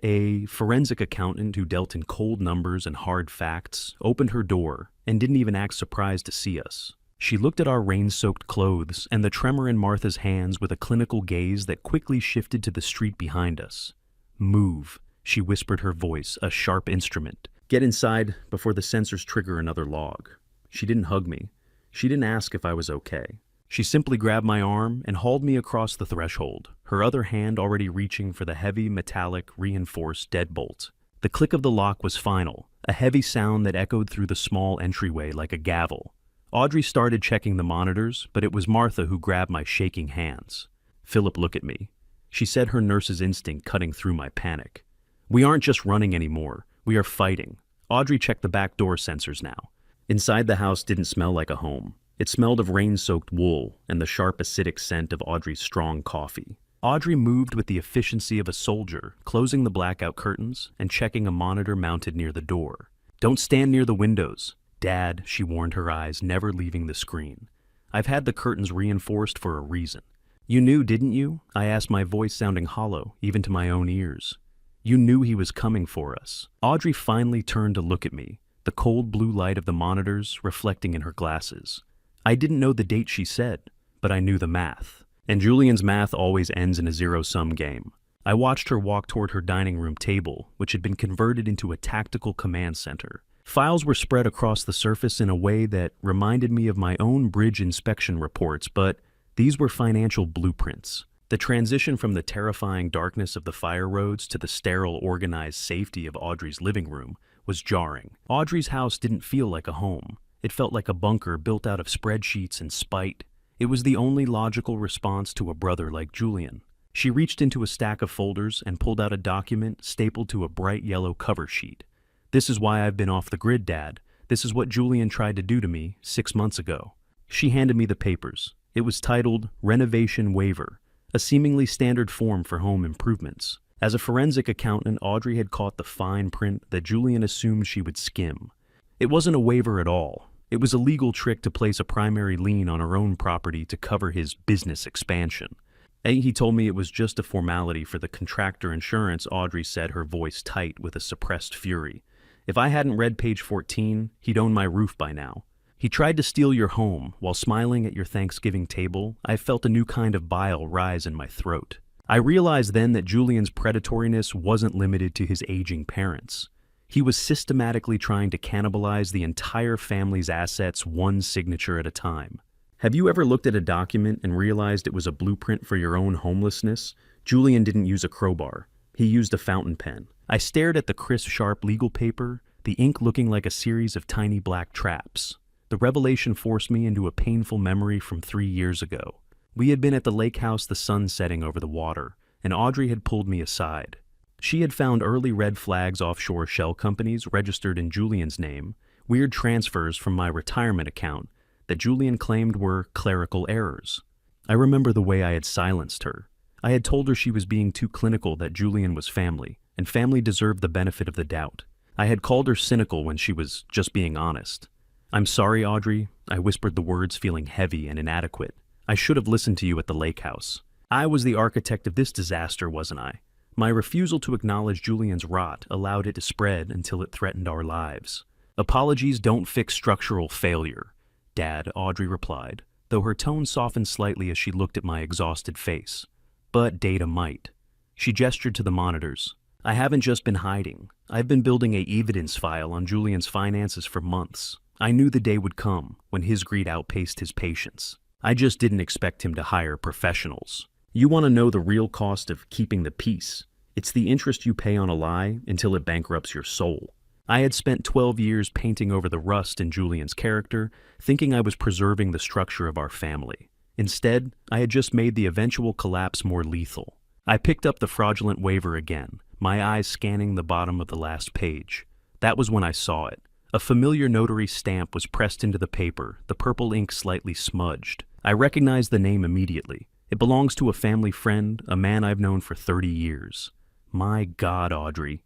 A forensic accountant who dealt in cold numbers and hard facts, opened her door and didn't even act surprised to see us. She looked at our rain-soaked clothes and the tremor in Martha's hands with a clinical gaze that quickly shifted to the street behind us. "Move," she whispered, her voice a sharp instrument. "Get inside before the sensors trigger another log." She didn't hug me. She didn't ask if I was okay. She simply grabbed my arm and hauled me across the threshold, her other hand already reaching for the heavy, metallic, reinforced deadbolt. The click of the lock was final, a heavy sound that echoed through the small entryway like a gavel. Audrey started checking the monitors, but it was Martha who grabbed my shaking hands. "Philip, look at me," she said, her nurse's instinct cutting through my panic. "We aren't just running anymore. We are fighting. Audrey checked the back door sensors now. Inside the house didn't smell like a home. It smelled of rain-soaked wool and the sharp acidic scent of Audrey's strong coffee. Audrey moved with the efficiency of a soldier, closing the blackout curtains and checking a monitor mounted near the door. "Don't stand near the windows, Dad," she warned, her eyes never leaving the screen. "I've had the curtains reinforced for a reason." "You knew, didn't you?" I asked, my voice sounding hollow, even to my own ears. "You knew he was coming for us." Audrey finally turned to look at me, the cold blue light of the monitors reflecting in her glasses. I didn't know the date she said, but I knew the math. And Julian's math always ends in a zero-sum game. I watched her walk toward her dining room table, which had been converted into a tactical command center. Files were spread across the surface in a way that reminded me of my own bridge inspection reports, but these were financial blueprints. The transition from the terrifying darkness of the fire roads to the sterile, organized safety of Audrey's living room was jarring. Audrey's house didn't feel like a home. It felt like a bunker built out of spreadsheets and spite. It was the only logical response to a brother like Julian. She reached into a stack of folders and pulled out a document stapled to a bright yellow cover sheet. "This is why I've been off the grid, Dad. This is what Julian tried to do to me 6 months ago." She handed me the papers. It was titled Renovation Waiver, a seemingly standard form for home improvements. As a forensic accountant, Audrey had caught the fine print that Julian assumed she would skim. It wasn't a waiver at all. It was a legal trick to place a primary lien on her own property to cover his business expansion. He told me it was just a formality for the contractor insurance. Audrey said, her voice tight with a suppressed fury. "If I hadn't read page 14, he'd own my roof by now. He tried to steal your home while smiling at your Thanksgiving table. I felt a new kind of bile rise in my throat. I realized then that Julian's predatoriness wasn't limited to his aging parents. He was systematically trying to cannibalize the entire family's assets one signature at a time. Have you ever looked at a document and realized it was a blueprint for your own homelessness? Julian didn't use a crowbar. He used a fountain pen. I stared at the crisp, sharp legal paper, the ink looking like a series of tiny black traps. The revelation forced me into a painful memory from 3 years ago. We had been at the lake house, the sun setting over the water, and Audrey had pulled me aside. She had found early red flags offshore shell companies registered in Julian's name, weird transfers from my retirement account that Julian claimed were clerical errors. I remember the way I had silenced her. I had told her she was being too clinical, that Julian was family, and family deserved the benefit of the doubt. I had called her cynical when she was just being honest. "I'm sorry, Audrey," I whispered the words, feeling heavy and inadequate. "I should have listened to you at the lake house. I was the architect of this disaster, wasn't I?" My refusal to acknowledge Julian's rot allowed it to spread until it threatened our lives. "Apologies don't fix structural failure, Dad," Audrey replied, though her tone softened slightly as she looked at my exhausted face. "But data might." She gestured to the monitors. "I haven't just been hiding. I've been building a evidence file on Julian's finances for months. I knew the day would come when his greed outpaced his patience. I just didn't expect him to hire professionals. You want to know the real cost of keeping the peace? It's the interest you pay on a lie until it bankrupts your soul." I had spent 12 years painting over the rust in Julian's character, thinking I was preserving the structure of our family. Instead, I had just made the eventual collapse more lethal. I picked up the fraudulent waiver again, my eyes scanning the bottom of the last page. That was when I saw it. A familiar notary stamp was pressed into the paper, the purple ink slightly smudged. I recognized the name immediately. It belongs to a family friend, a man I've known for 30 years. My God, Audrey.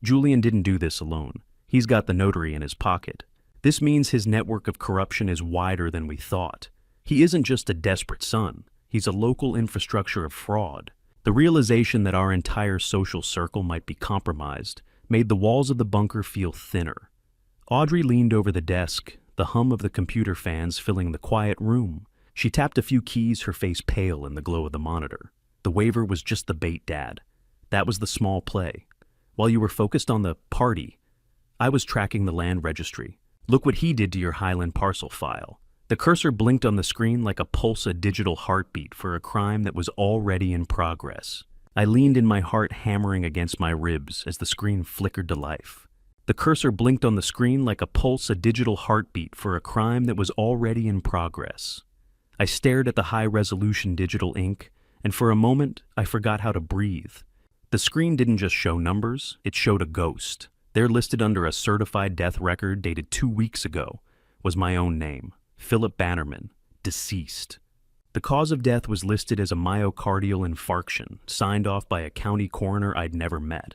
Julian didn't do this alone. He's got the notary in his pocket. This means his network of corruption is wider than we thought. He isn't just a desperate son. He's a local infrastructure of fraud. The realization that our entire social circle might be compromised made the walls of the bunker feel thinner. Audrey leaned over the desk, the hum of the computer fans filling the quiet room. She tapped a few keys, her face pale in the glow of the monitor. "The waiver was just the bait, Dad. That was the small play. While you were focused on the party, I was tracking the land registry. Look what he did to your Highland parcel file." The cursor blinked on the screen like a pulse, a digital heartbeat for a crime that was already in progress. I leaned in, my heart hammering against my ribs as the screen flickered to life. The cursor blinked on the screen like a pulse, a digital heartbeat for a crime that was already in progress. I stared at the high-resolution digital ink, and for a moment, I forgot how to breathe. The screen didn't just show numbers, it showed a ghost. There, listed under a certified death record dated 2 weeks ago, was my own name, Philip Bannerman, deceased. The cause of death was listed as a myocardial infarction, signed off by a county coroner I'd never met.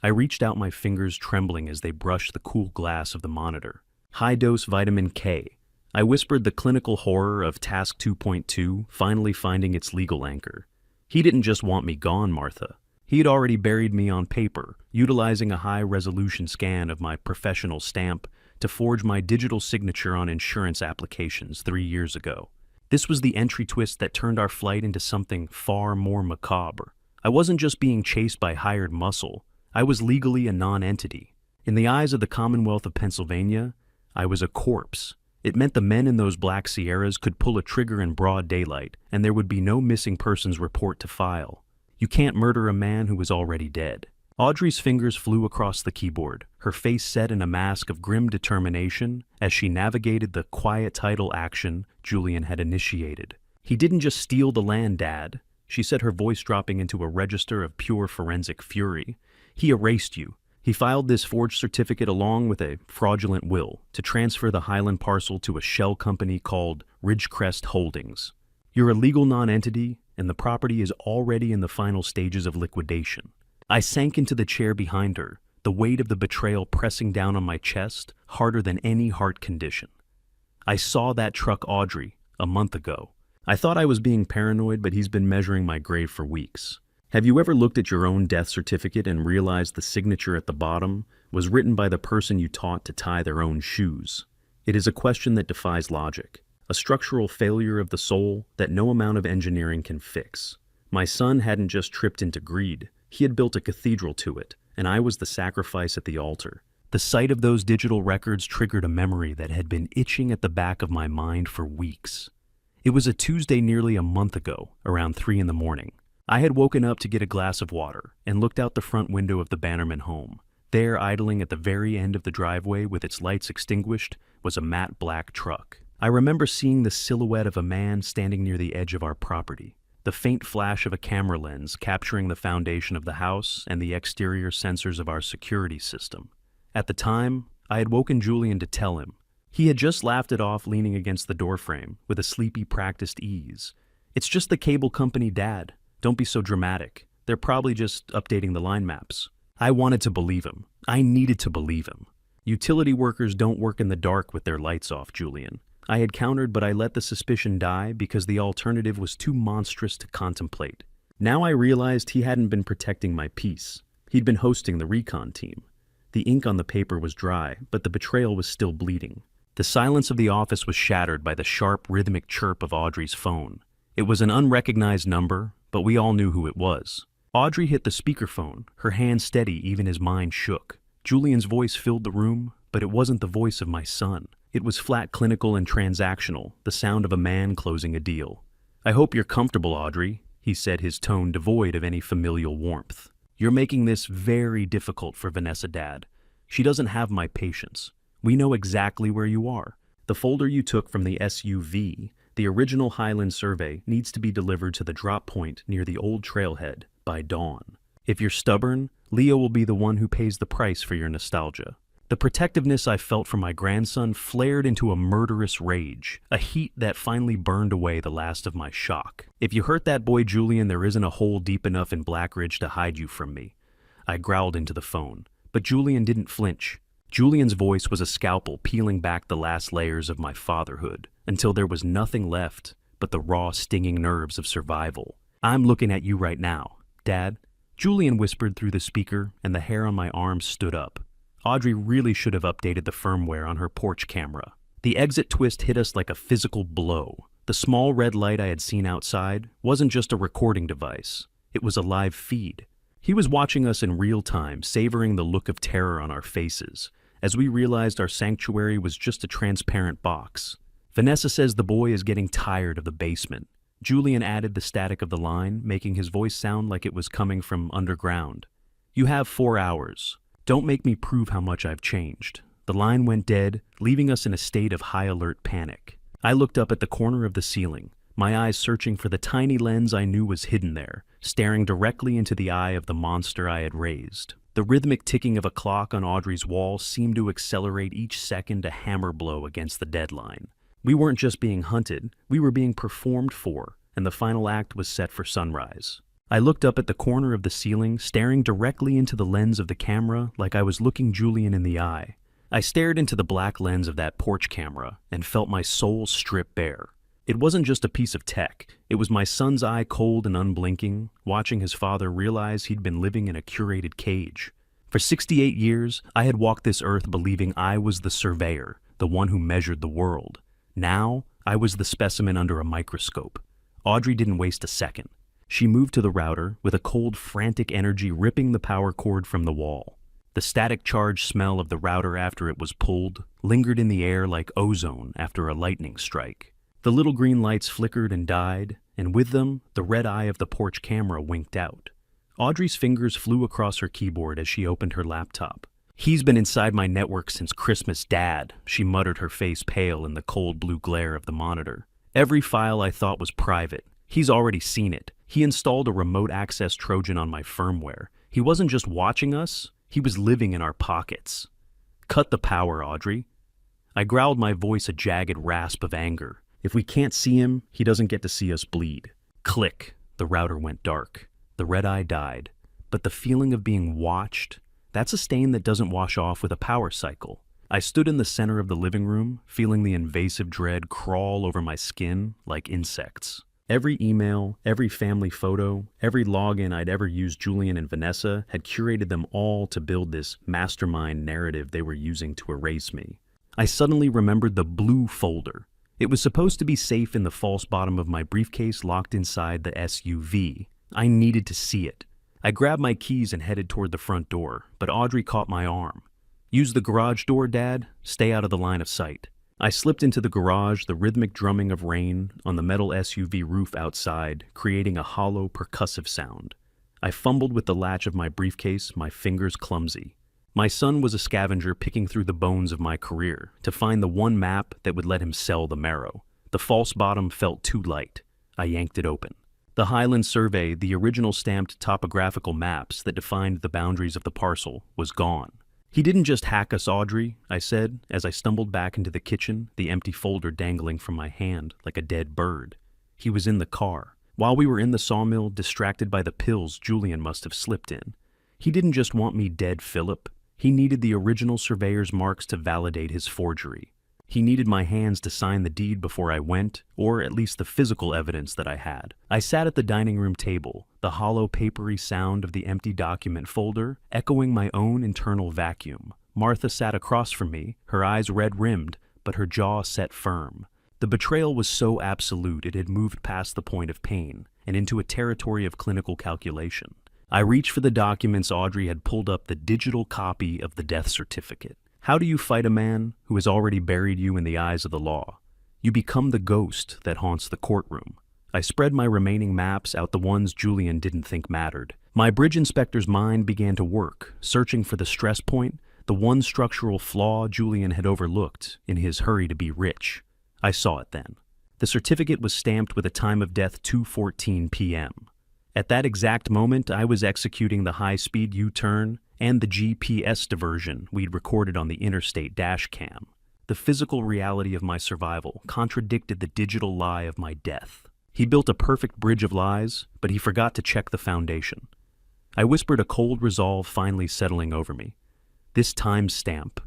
I reached out, my fingers trembling as they brushed the cool glass of the monitor. High-dose vitamin K. I whispered the clinical horror of Task 2.2 finally finding its legal anchor. He didn't just want me gone, Martha. He had already buried me on paper, utilizing a high-resolution scan of my professional stamp to forge my digital signature on insurance applications 3 years ago. This was the entry twist that turned our flight into something far more macabre. I wasn't just being chased by hired muscle. I was legally a non-entity. In the eyes of the Commonwealth of Pennsylvania, I was a corpse. It meant the men in those Black Sierras could pull a trigger in broad daylight, and there would be no missing persons report to file. You can't murder a man who is already dead. Audrey's fingers flew across the keyboard, her face set in a mask of grim determination as she navigated the quiet title action Julian had initiated. He didn't just steal the land, Dad, she said, her voice dropping into a register of pure forensic fury. He erased you. He filed this forged certificate along with a fraudulent will to transfer the Highland parcel to a shell company called Ridgecrest Holdings. You're a legal non-entity, and the property is already in the final stages of liquidation. I sank into the chair behind her, the weight of the betrayal pressing down on my chest harder than any heart condition. I saw that truck Audrey a month ago. I thought I was being paranoid, but he's been measuring my grave for weeks. Have you ever looked at your own death certificate and realized the signature at the bottom was written by the person you taught to tie their own shoes? It is a question that defies logic, a structural failure of the soul that no amount of engineering can fix. My son hadn't just tripped into greed, he had built a cathedral to it, and I was the sacrifice at the altar. The sight of those digital records triggered a memory that had been itching at the back of my mind for weeks. It was a Tuesday nearly a month ago, around 3 a.m. I had woken up to get a glass of water and looked out the front window of the Bannerman home. There, idling at the very end of the driveway with its lights extinguished, was a matte black truck. I remember seeing the silhouette of a man standing near the edge of our property, the faint flash of a camera lens capturing the foundation of the house and the exterior sensors of our security system. At the time, I had woken Julian to tell him. He had just laughed it off, leaning against the doorframe with a sleepy, practiced ease. "It's just the cable company, Dad. Don't be so dramatic. They're probably just updating the line maps." I wanted to believe him. I needed to believe him. Utility workers don't work in the dark with their lights off, Julian. I had countered, but I let the suspicion die because the alternative was too monstrous to contemplate. Now I realized he hadn't been protecting my peace. He'd been hosting the recon team. The ink on the paper was dry, but the betrayal was still bleeding. The silence of the office was shattered by the sharp, rhythmic chirp of Audrey's phone. It was an unrecognized number, but we all knew who it was. Audrey hit the speakerphone, her hand steady even as mine shook. Julian's voice filled the room, but it wasn't the voice of my son. It was flat, clinical, and transactional, the sound of a man closing a deal. "I hope you're comfortable, Audrey," he said, his tone devoid of any familial warmth. "You're making this very difficult for Vanessa, Dad. She doesn't have my patience. We know exactly where you are. The folder you took from the SUV, the original Highland survey, needs to be delivered to the drop point near the old trailhead by dawn. If you're stubborn, Leo will be the one who pays the price for your nostalgia." The protectiveness I felt for my grandson flared into a murderous rage, a heat that finally burned away the last of my shock. "If you hurt that boy, Julian, there isn't a hole deep enough in Blackridge to hide you from me," I growled into the phone. But Julian didn't flinch. Julian's voice was a scalpel peeling back the last layers of my fatherhood, until there was nothing left but the raw, stinging nerves of survival. "I'm looking at you right now, Dad," Julian whispered through the speaker, and the hair on my arm stood up. Audrey really should have updated the firmware on her porch camera. The exit twist hit us like a physical blow. The small red light I had seen outside wasn't just a recording device. It was a live feed. He was watching us in real time, savoring the look of terror on our faces, as we realized our sanctuary was just a transparent box. "Vanessa says the boy is getting tired of the basement." Julian added the static of the line, making his voice sound like it was coming from underground. "You have 4 hours. Don't make me prove how much I've changed." The line went dead, leaving us in a state of high alert panic. I looked up at the corner of the ceiling. my eyes searching for the tiny lens I knew was hidden there, staring directly into the eye of the monster I had raised. The rhythmic ticking of a clock on Audrey's wall seemed to accelerate each second a hammer blow against the deadline. We weren't just being hunted, we were being performed for, and the final act was set for sunrise. I looked up at the corner of the ceiling, staring directly into the lens of the camera like I was looking Julian in the eye. I stared into the black lens of that porch camera and felt my soul strip bare. It wasn't just a piece of tech, it was my son's eye cold and unblinking, watching his father realize he'd been living in a curated cage. For 68 years, I had walked this earth believing I was the surveyor, the one who measured the world. Now, I was the specimen under a microscope. Audrey didn't waste a second. She moved to the router, with a cold, frantic energy ripping the power cord from the wall. The static charge smell of the router after it was pulled lingered in the air like ozone after a lightning strike. The little green lights flickered and died, and with them, the red eye of the porch camera winked out. Audrey's fingers flew across her keyboard as she opened her laptop. "He's been inside my network since Christmas, Dad," she muttered, her face pale in the cold blue glare of the monitor. "Every file I thought was private. He's already seen it. He installed a remote access Trojan on my firmware. He wasn't just watching us, he was living in our pockets." "Cut the power, Audrey." I growled, my voice a jagged rasp of anger. "If we can't see him, he doesn't get to see us bleed." Click. The router went dark. The red eye died. But the feeling of being watched, that's a stain that doesn't wash off with a power cycle. I stood in the center of the living room, feeling the invasive dread crawl over my skin like insects. Every email, every family photo, every login I'd ever used Julian and Vanessa had curated them all to build this mastermind narrative they were using to erase me. I suddenly remembered the blue folder. It was supposed to be safe in the false bottom of my briefcase locked inside the SUV. I needed to see it. I grabbed my keys and headed toward the front door, but Audrey caught my arm. "Use the garage door, Dad. Stay out of the line of sight." I slipped into the garage, the rhythmic drumming of rain on the metal SUV roof outside, creating a hollow, percussive sound. I fumbled with the latch of my briefcase, my fingers clumsy. My son was a scavenger picking through the bones of my career to find the one map that would let him sell the marrow. The false bottom felt too light. I yanked it open. The Highland Survey, the original stamped topographical maps that defined the boundaries of the parcel, was gone. "He didn't just hack us, Audrey," I said, as I stumbled back into the kitchen, the empty folder dangling from my hand like a dead bird. "He was in the car. While we were in the sawmill, distracted by the pills Julian must have slipped in. He didn't just want me dead, Philip. He needed the original surveyor's marks to validate his forgery. He needed my hands to sign the deed before I went, or at least the physical evidence that I had. I sat at the dining room table, the hollow, papery sound of the empty document folder echoing my own internal vacuum. Martha sat across from me, her eyes red-rimmed, but her jaw set firm. The betrayal was so absolute it had moved past the point of pain and into a territory of clinical calculation. I reached for the documents. Audrey had pulled up the digital copy of the death certificate. How do you fight a man who has already buried you in the eyes of the law? You become the ghost that haunts the courtroom. I spread my remaining maps out, the ones Julian didn't think mattered. My bridge inspector's mind began to work, searching for the stress point, the one structural flaw Julian had overlooked in his hurry to be rich. I saw it then. The certificate was stamped with a time of death 2:14 p.m. At that exact moment, I was executing the high-speed U-turn and the GPS diversion we'd recorded on the interstate dash cam. The physical reality of my survival contradicted the digital lie of my death. He built a perfect bridge of lies, but he forgot to check the foundation. I whispered, a cold resolve finally settling over me. This time stamp.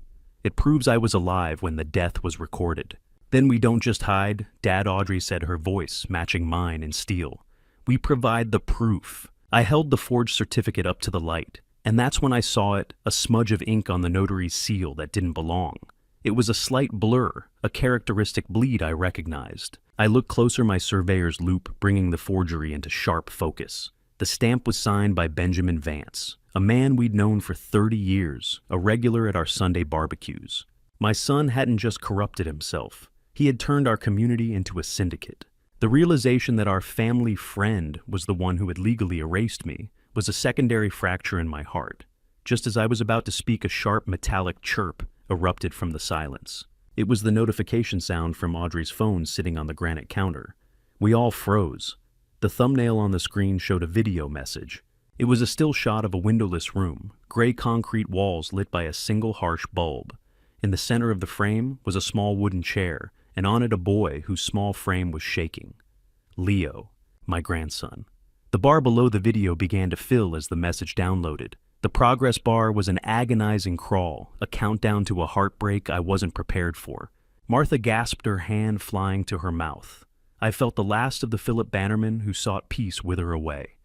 It proves I was alive when the death was recorded. "Then we don't just hide," Dad, Audrey said, her voice matching mine in steel. "We provide the proof." I held the forged certificate up to the light. And that's when I saw it, a smudge of ink on the notary's seal that didn't belong. It was a slight blur, a characteristic bleed I recognized. I looked closer, my surveyor's loop bringing the forgery into sharp focus. The stamp was signed by Benjamin Vance, a man we'd known for 30 years, a regular at our Sunday barbecues. My son hadn't just corrupted himself, he had turned our community into a syndicate. The realization that our family friend was the one who had legally erased me was a secondary fracture in my heart. Just as I was about to speak, a sharp metallic chirp erupted from the silence. It was the notification sound from Audrey's phone sitting on the granite counter. We all froze. The thumbnail on the screen showed a video message. It was a still shot of a windowless room, gray concrete walls lit by a single harsh bulb. In the center of the frame was a small wooden chair, and on it a boy whose small frame was shaking. Leo, my grandson. The bar below the video began to fill as the message downloaded. The progress bar was an agonizing crawl, a countdown to a heartbreak I wasn't prepared for. Martha gasped, her hand flying to her mouth. I felt the last of the Philip Bannerman who sought peace wither away.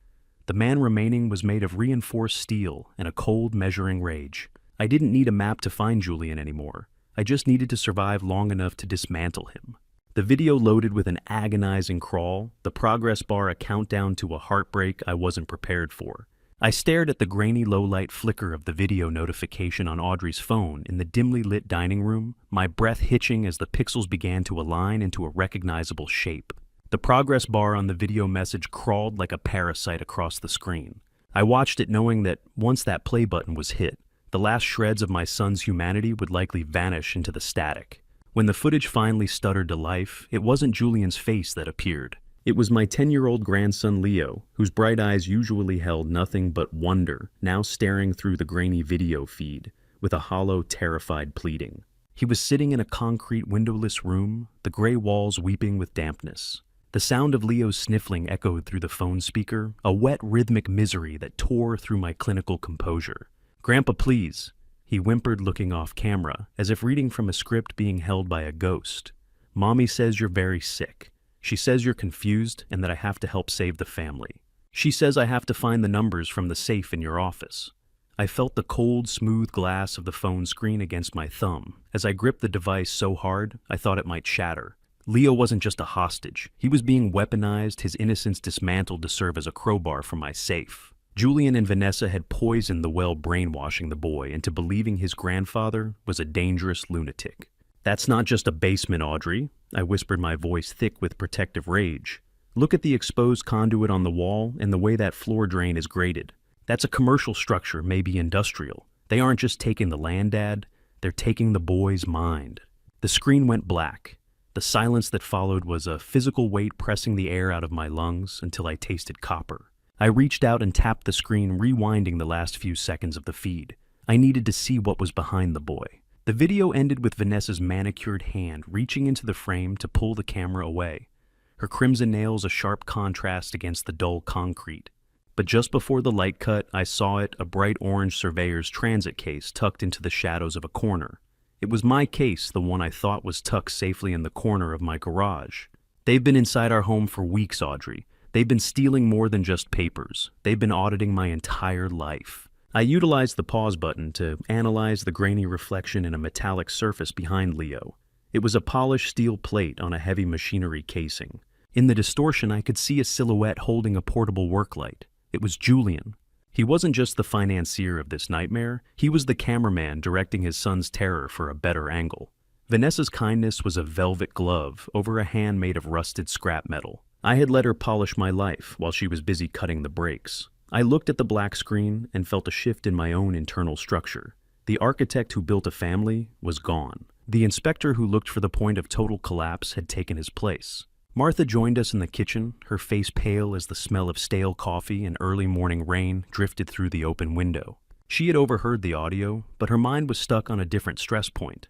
The man remaining was made of reinforced steel and a cold, measuring rage. I didn't need a map to find Julian anymore. I just needed to survive long enough to dismantle him. The video loaded with an agonizing crawl, the progress bar a countdown to a heartbreak I wasn't prepared for. I stared at the grainy low-light flicker of the video notification on Audrey's phone in the dimly lit dining room, my breath hitching as the pixels began to align into a recognizable shape. The progress bar on the video message crawled like a parasite across the screen. I watched it knowing that once that play button was hit, the last shreds of my son's humanity would likely vanish into the static. When the footage finally stuttered to life, it wasn't Julian's face that appeared. It was my 10-year-old grandson Leo, whose bright eyes usually held nothing but wonder, now staring through the grainy video feed, with a hollow, terrified pleading. He was sitting in a concrete windowless room, the gray walls weeping with dampness. The sound of Leo's sniffling echoed through the phone speaker, a wet, rhythmic misery that tore through my clinical composure. "Grandpa, please," he whimpered, looking off camera, as if reading from a script being held by a ghost. "Mommy says you're very sick. She says you're confused and that I have to help save the family. She says I have to find the numbers from the safe in your office." I felt the cold, smooth glass of the phone screen against my thumb as I gripped the device so hard I thought it might shatter. Leo wasn't just a hostage. He was being weaponized, his innocence dismantled to serve as a crowbar for my safe. Julian and Vanessa had poisoned the well, brainwashing the boy into believing his grandfather was a dangerous lunatic. "That's not just a basement, Audrey," I whispered, my voice thick with protective rage. "Look at the exposed conduit on the wall and the way that floor drain is graded. That's a commercial structure, maybe industrial. They aren't just taking the land, Dad. They're taking the boy's mind." The screen went black. The silence that followed was a physical weight pressing the air out of my lungs until I tasted copper. I reached out and tapped the screen, rewinding the last few seconds of the feed. I needed to see what was behind the boy. The video ended with Vanessa's manicured hand reaching into the frame to pull the camera away, her crimson nails a sharp contrast against the dull concrete. But just before the light cut, I saw it, a bright orange surveyor's transit case tucked into the shadows of a corner. It was my case, the one I thought was tucked safely in the corner of my garage. "They've been inside our home for weeks, Audrey. They've been stealing more than just papers. They've been auditing my entire life." I utilized the pause button to analyze the grainy reflection in a metallic surface behind Leo. It was a polished steel plate on a heavy machinery casing. In the distortion, I could see a silhouette holding a portable work light. It was Julian. He wasn't just the financier of this nightmare, he was the cameraman directing his son's terror for a better angle. Vanessa's kindness was a velvet glove over a hand made of rusted scrap metal. I had let her polish my life while she was busy cutting the brakes. I looked at the black screen and felt a shift in my own internal structure. The architect who built a family was gone. The inspector who looked for the point of total collapse had taken his place. Martha joined us in the kitchen, her face pale as the smell of stale coffee and early morning rain drifted through the open window. She had overheard the audio, but her mind was stuck on a different stress point.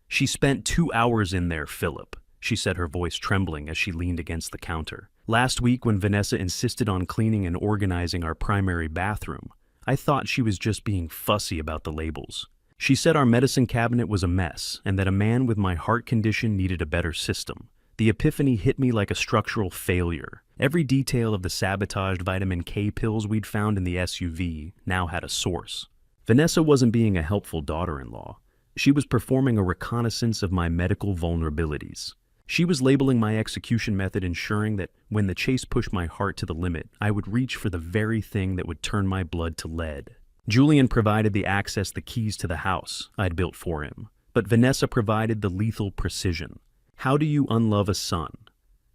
"She spent 2 hours in there, Philip," she said, her voice trembling as she leaned against the counter. "Last week when Vanessa insisted on cleaning and organizing our primary bathroom, I thought she was just being fussy about the labels. She said our medicine cabinet was a mess and that a man with my heart condition needed a better system. The epiphany hit me like a structural failure. Every detail of the sabotaged vitamin K pills we'd found in the SUV now had a source. Vanessa wasn't being a helpful daughter-in-law. She was performing a reconnaissance of my medical vulnerabilities. She was labeling my execution method, ensuring that when the chase pushed my heart to the limit, I would reach for the very thing that would turn my blood to lead. Julian provided the access, the keys to the house I'd built for him, but Vanessa provided the lethal precision. How do you unlove a son?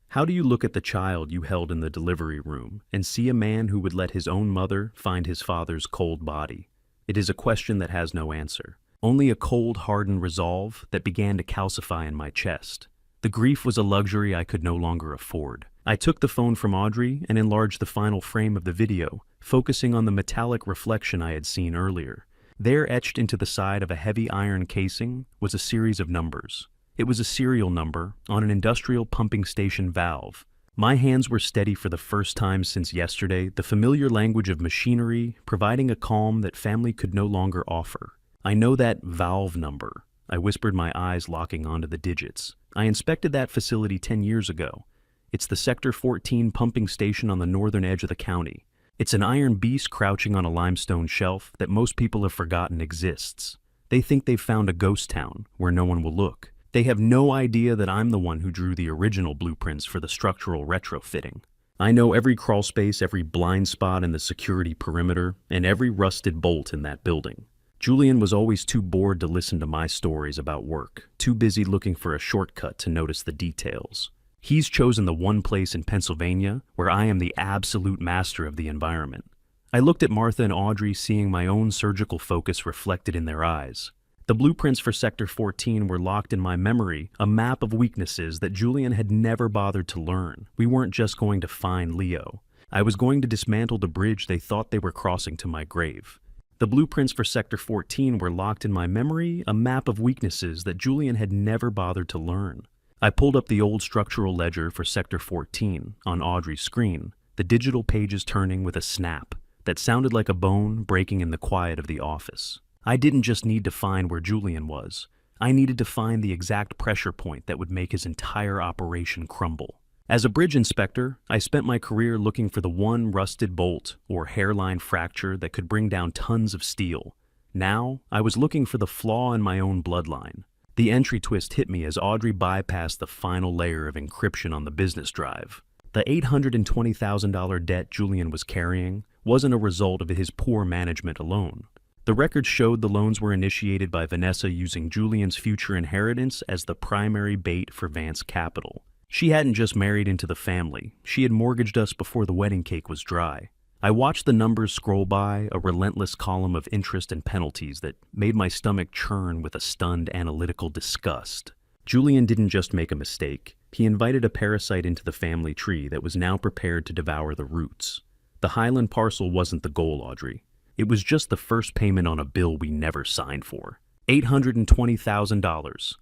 How do you look at the child you held in the delivery room and see a man who would let his own mother find his father's cold body? It is a question that has no answer. Only a cold, hardened resolve that began to calcify in my chest. The grief was a luxury I could no longer afford. I took the phone from Audrey and enlarged the final frame of the video, focusing on the metallic reflection I had seen earlier. There, etched into the side of a heavy iron casing, was a series of numbers. It was a serial number on an industrial pumping station valve. My hands were steady for the first time since yesterday, the familiar language of machinery providing a calm that family could no longer offer. I know that valve number. I whispered, my eyes locking onto the digits. I inspected that facility 10 years ago. It's the Sector 14 pumping station on the northern edge of the county. It's an iron beast crouching on a limestone shelf that most people have forgotten exists. They think they've found a ghost town where no one will look. They have no idea that I'm the one who drew the original blueprints for the structural retrofitting. I know every crawl space, every blind spot in the security perimeter, and every rusted bolt in that building. Julian was always too bored to listen to my stories about work, too busy looking for a shortcut to notice the details. He's chosen the one place in Pennsylvania where I am the absolute master of the environment. I looked at Martha and Audrey, seeing my own surgical focus reflected in their eyes. The blueprints for Sector 14 were locked in my memory, a map of weaknesses that Julian had never bothered to learn. We weren't just going to find Leo. I was going to dismantle the bridge they thought they were crossing to my grave. The blueprints for Sector 14 were locked in my memory, a map of weaknesses that Julian had never bothered to learn. I pulled up the old structural ledger for Sector 14 on Audrey's screen, the digital pages turning with a snap that sounded like a bone breaking in the quiet of the office. I didn't just need to find where Julian was. I needed to find the exact pressure point that would make his entire operation crumble. As a bridge inspector, I spent my career looking for the one rusted bolt or hairline fracture that could bring down tons of steel. Now, I was looking for the flaw in my own bloodline. The entry twist hit me as Audrey bypassed the final layer of encryption on the business drive. The $820,000 debt Julian was carrying wasn't a result of his poor management alone. The records showed the loans were initiated by Vanessa using Julian's future inheritance as the primary bait for Vance Capital. She hadn't just married into the family, she had mortgaged us before the wedding cake was dry. I watched the numbers scroll by, a relentless column of interest and penalties that made my stomach churn with a stunned analytical disgust. Julian didn't just make a mistake. He invited a parasite into the family tree that was now prepared to devour the roots. The Highland parcel wasn't the goal, Audrey. It was just the first payment on a bill we never signed for. $820,000.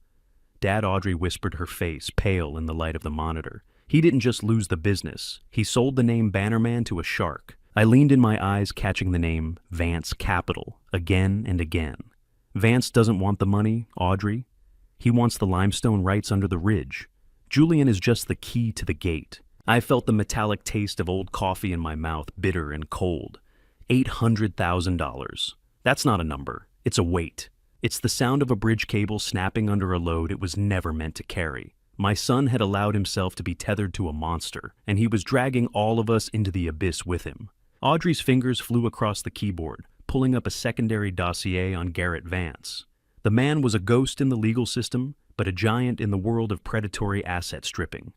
Dad, Audrey whispered, her face pale in the light of the monitor. He didn't just lose the business. He sold the name Bannerman to a shark. I leaned in, my eyes catching the name Vance Capital again and again. Vance doesn't want the money, Audrey. He wants the limestone rights under the ridge. Julian is just the key to the gate. I felt the metallic taste of old coffee in my mouth, bitter and cold. $800,000. That's not a number. It's a weight. It's the sound of a bridge cable snapping under a load it was never meant to carry. My son had allowed himself to be tethered to a monster, and he was dragging all of us into the abyss with him. Audrey's fingers flew across the keyboard, pulling up a secondary dossier on Garrett Vance. The man was a ghost in the legal system, but a giant in the world of predatory asset stripping.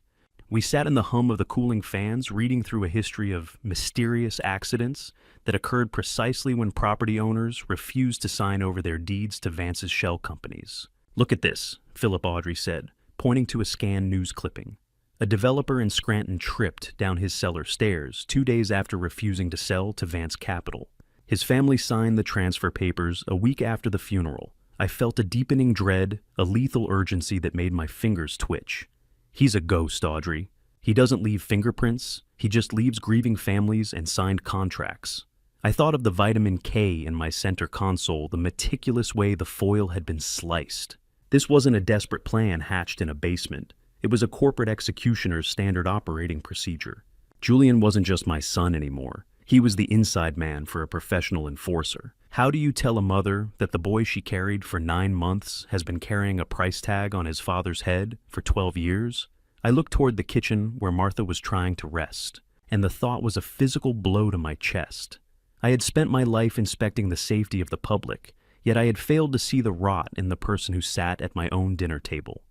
We sat in the hum of the cooling fans, reading through a history of mysterious accidents that occurred precisely when property owners refused to sign over their deeds to Vance's shell companies. "Look at this," Philip Audrey said, pointing to a scanned news clipping. A developer in Scranton tripped down his cellar stairs 2 days after refusing to sell to Vance Capital. His family signed the transfer papers a week after the funeral. I felt a deepening dread, a lethal urgency that made my fingers twitch. He's a ghost, Audrey. He doesn't leave fingerprints. He just leaves grieving families and signed contracts. I thought of the vitamin K in my center console, the meticulous way the foil had been sliced. This wasn't a desperate plan hatched in a basement. It was a corporate executioner's standard operating procedure. Julian wasn't just my son anymore. He was the inside man for a professional enforcer. How do you tell a mother that the boy she carried for 9 months has been carrying a price tag on his father's head for 12 years? I looked toward the kitchen where Martha was trying to rest, and the thought was a physical blow to my chest. I had spent my life inspecting the safety of the public, yet I had failed to see the rot in the person who sat at my own dinner table.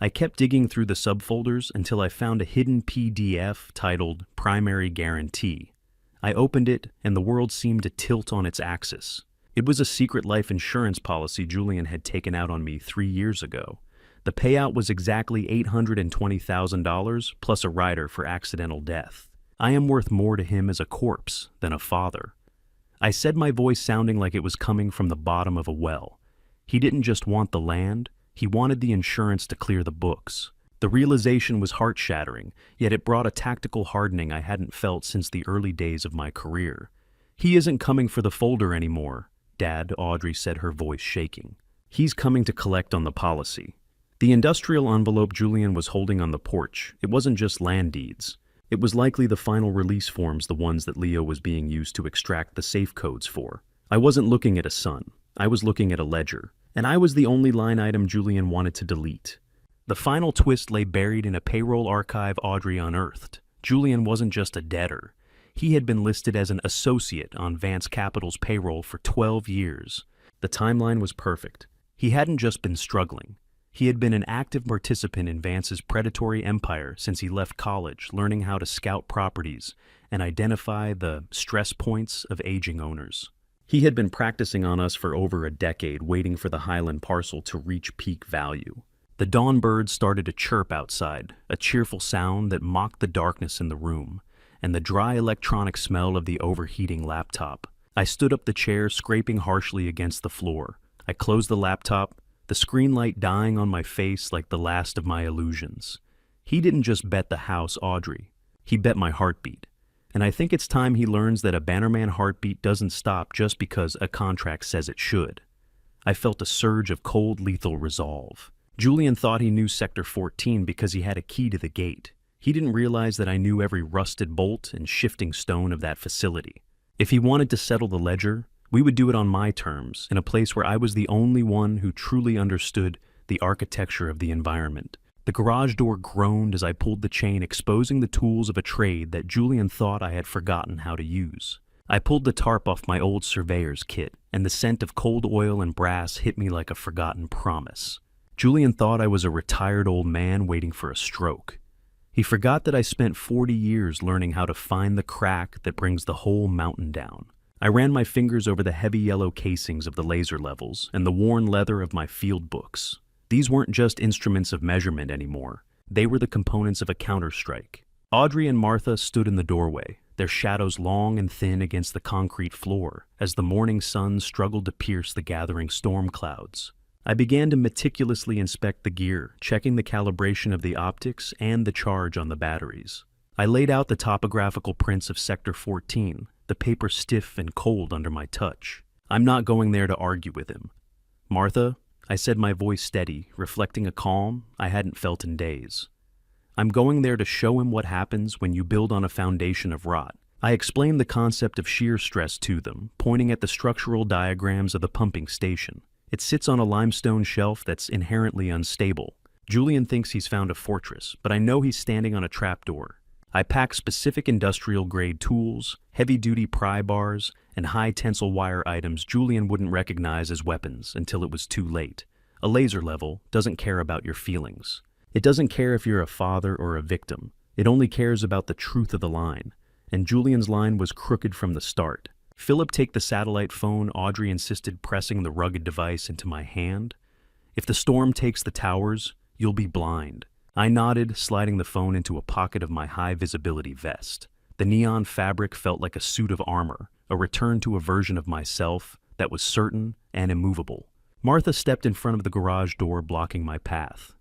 I kept digging through the subfolders until I found a hidden PDF titled Primary Guarantee. I opened it, and the world seemed to tilt on its axis. It was a secret life insurance policy Julian had taken out on me 3 years ago. The payout was exactly $820,000 plus a rider for accidental death. I am worth more to him as a corpse than a father. I said, my voice sounding like it was coming from the bottom of a well. He didn't just want the land, he wanted the insurance to clear the books. The realization was heart-shattering, yet it brought a tactical hardening I hadn't felt since the early days of my career. He isn't coming for the folder anymore, Dad, Audrey said, her voice shaking. He's coming to collect on the policy. The industrial envelope Julian was holding on the porch, it wasn't just land deeds. It was likely the final release forms, the ones that Leo was being used to extract the safe codes for. I wasn't looking at a son. I was looking at a ledger. And I was the only line item Julian wanted to delete. The final twist lay buried in a payroll archive Audrey unearthed. Julian wasn't just a debtor. He had been listed as an associate on Vance Capital's payroll for 12 years. The timeline was perfect. He hadn't just been struggling. He had been an active participant in Vance's predatory empire since he left college, learning how to scout properties and identify the stress points of aging owners. He had been practicing on us for over a decade, waiting for the Highland parcel to reach peak value. The dawn birds started to chirp outside, a cheerful sound that mocked the darkness in the room, and the dry electronic smell of the overheating laptop. I stood up the chair, scraping harshly against the floor. I closed the laptop, the screen light dying on my face like the last of my illusions. He didn't just bet the house, Audrey. He bet my heartbeat. And I think it's time he learns that a Bannerman heartbeat doesn't stop just because a contract says it should. I felt a surge of cold, lethal resolve. Julian thought he knew Sector 14 because he had a key to the gate. He didn't realize that I knew every rusted bolt and shifting stone of that facility. If he wanted to settle the ledger, we would do it on my terms, in a place where I was the only one who truly understood the architecture of the environment. The garage door groaned as I pulled the chain, exposing the tools of a trade that Julian thought I had forgotten how to use. I pulled the tarp off my old surveyor's kit, and the scent of cold oil and brass hit me like a forgotten promise. Julian thought I was a retired old man waiting for a stroke. He forgot that I spent 40 years learning how to find the crack that brings the whole mountain down. I ran my fingers over the heavy yellow casings of the laser levels and the worn leather of my field books. These weren't just instruments of measurement anymore. They were the components of a counterstrike. Audrey and Martha stood in the doorway, their shadows long and thin against the concrete floor, as the morning sun struggled to pierce the gathering storm clouds. I began to meticulously inspect the gear, checking the calibration of the optics and the charge on the batteries. I laid out the topographical prints of Sector 14, the paper stiff and cold under my touch. I'm not going there to argue with him. Martha, I said, my voice steady, reflecting a calm I hadn't felt in days. I'm going there to show him what happens when you build on a foundation of rot. I explained the concept of shear stress to them, pointing at the structural diagrams of the pumping station. It sits on a limestone shelf that's inherently unstable. Julian thinks he's found a fortress, but I know he's standing on a trapdoor. I packed specific industrial-grade tools, heavy-duty pry bars, and high-tensile wire items Julian wouldn't recognize as weapons until it was too late. A laser level doesn't care about your feelings. It doesn't care if you're a father or a victim. It only cares about the truth of the line. And Julian's line was crooked from the start. Philip, take the satellite phone, Audrey insisted, pressing the rugged device into my hand. If the storm takes the towers, you'll be blind. I nodded, sliding the phone into a pocket of my high-visibility vest. The neon fabric felt like a suit of armor, a return to a version of myself that was certain and immovable. Martha stepped in front of the garage door, blocking my path.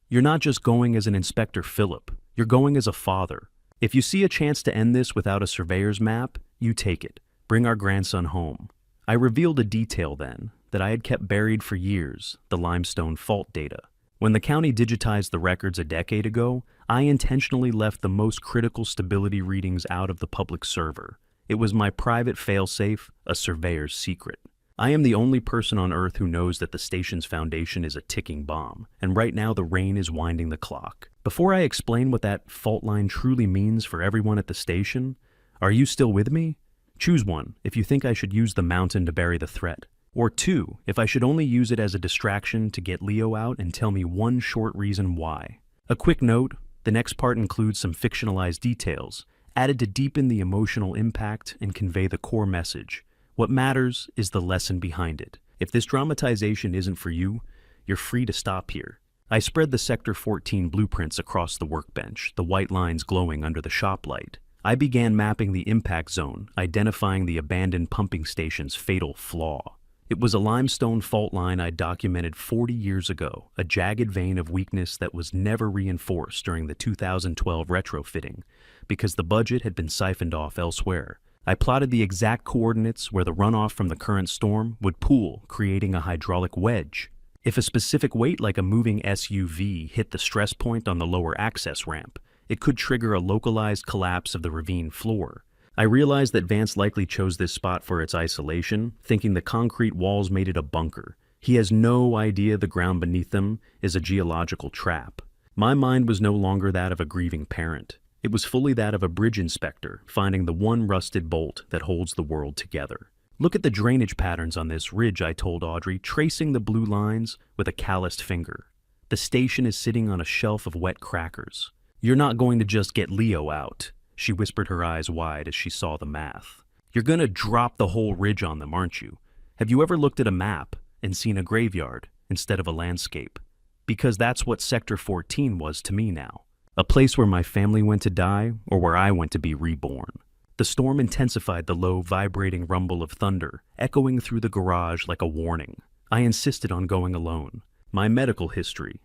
You're not just going as an Inspector Philip. You're going as a father. If you see a chance to end this without a surveyor's map, you take it. Bring our grandson home. I revealed a detail then that I had kept buried for years, the limestone fault data. When the county digitized the records a decade ago, I intentionally left the most critical stability readings out of the public server. It was my private failsafe, a surveyor's secret. I am the only person on Earth who knows that the station's foundation is a ticking bomb, and right now the rain is winding the clock. Before I explain what that fault line truly means for everyone at the station, are you still with me? Choose one if you think I should use the mountain to bury the threat. Or two, if I should only use it as a distraction to get Leo out and tell me one short reason why. A quick note, the next part includes some fictionalized details, added to deepen the emotional impact and convey the core message. What matters is the lesson behind it. If this dramatization isn't for you, you're free to stop here. I spread the Sector 14 blueprints across the workbench, the white lines glowing under the shop light. I began mapping the impact zone, identifying the abandoned pumping station's fatal flaw. It was a limestone fault line I documented 40 years ago, a jagged vein of weakness that was never reinforced during the 2012 retrofitting, because the budget had been siphoned off elsewhere. I plotted the exact coordinates where the runoff from the current storm would pool, creating a hydraulic wedge. If a specific weight like a moving SUV hit the stress point on the lower access ramp, it could trigger a localized collapse of the ravine floor. I realized that Vance likely chose this spot for its isolation, thinking the concrete walls made it a bunker. He has no idea the ground beneath them is a geological trap. My mind was no longer that of a grieving parent. It was fully that of a bridge inspector, finding the one rusted bolt that holds the world together. Look at the drainage patterns on this ridge, I told Audrey, tracing the blue lines with a calloused finger. The station is sitting on a shelf of wet crackers. You're not going to just get Leo out, she whispered, her eyes wide as she saw the math. You're going to drop the whole ridge on them, aren't you? Have you ever looked at a map and seen a graveyard instead of a landscape? Because that's what Sector 14 was to me now. A place where my family went to die, or where I went to be reborn. The storm intensified the low, vibrating rumble of thunder, echoing through the garage like a warning. I insisted on going alone. My medical history,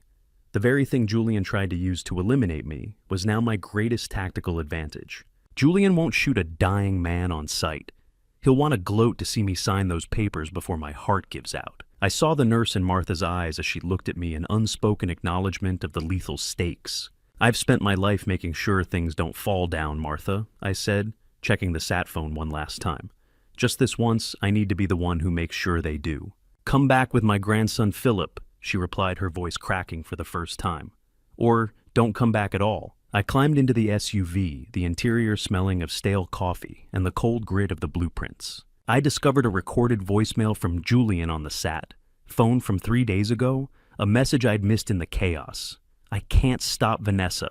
the very thing Julian tried to use to eliminate me, was now my greatest tactical advantage. Julian won't shoot a dying man on sight. He'll want to gloat to see me sign those papers before my heart gives out. I saw the nurse in Martha's eyes as she looked at me in unspoken acknowledgement of the lethal stakes. I've spent my life making sure things don't fall down, Martha, I said, checking the sat phone one last time. Just this once, I need to be the one who makes sure they do. Come back with my grandson Philip, she replied, her voice cracking for the first time. Or don't come back at all. I climbed into the SUV, the interior smelling of stale coffee and the cold grit of the blueprints. I discovered a recorded voicemail from Julian on the sat. Phone from 3 days ago, a message I'd missed in the chaos. I can't stop Vanessa.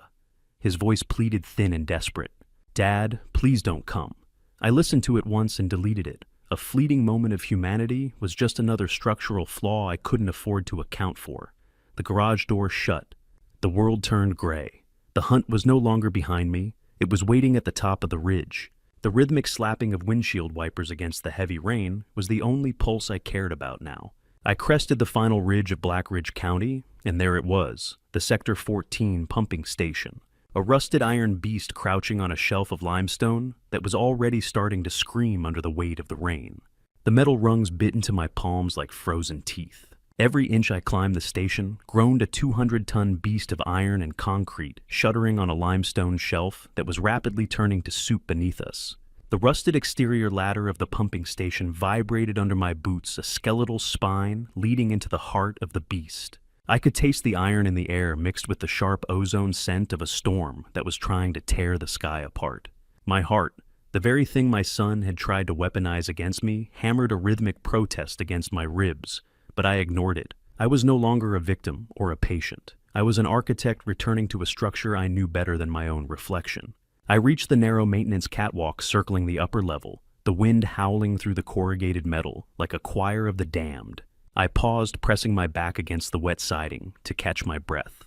His voice pleaded thin and desperate. Dad, please don't come. I listened to it once and deleted it. A fleeting moment of humanity was just another structural flaw I couldn't afford to account for. The garage door shut. The world turned gray. The hunt was no longer behind me. It was waiting at the top of the ridge. The rhythmic slapping of windshield wipers against the heavy rain was the only pulse I cared about now. I crested the final ridge of Black Ridge County, and there it was, the Sector 14 pumping station. A rusted iron beast crouching on a shelf of limestone that was already starting to scream under the weight of the rain. The metal rungs bit into my palms like frozen teeth. Every inch I climbed the station groaned a 200-ton beast of iron and concrete, shuddering on a limestone shelf that was rapidly turning to soup beneath us. The rusted exterior ladder of the pumping station vibrated under my boots, a skeletal spine leading into the heart of the beast. I could taste the iron in the air mixed with the sharp ozone scent of a storm that was trying to tear the sky apart. My heart, the very thing my son had tried to weaponize against me, hammered a rhythmic protest against my ribs, but I ignored it. I was no longer a victim or a patient. I was an architect returning to a structure I knew better than my own reflection. I reached the narrow maintenance catwalk circling the upper level, the wind howling through the corrugated metal like a choir of the damned. I paused, pressing my back against the wet siding to catch my breath.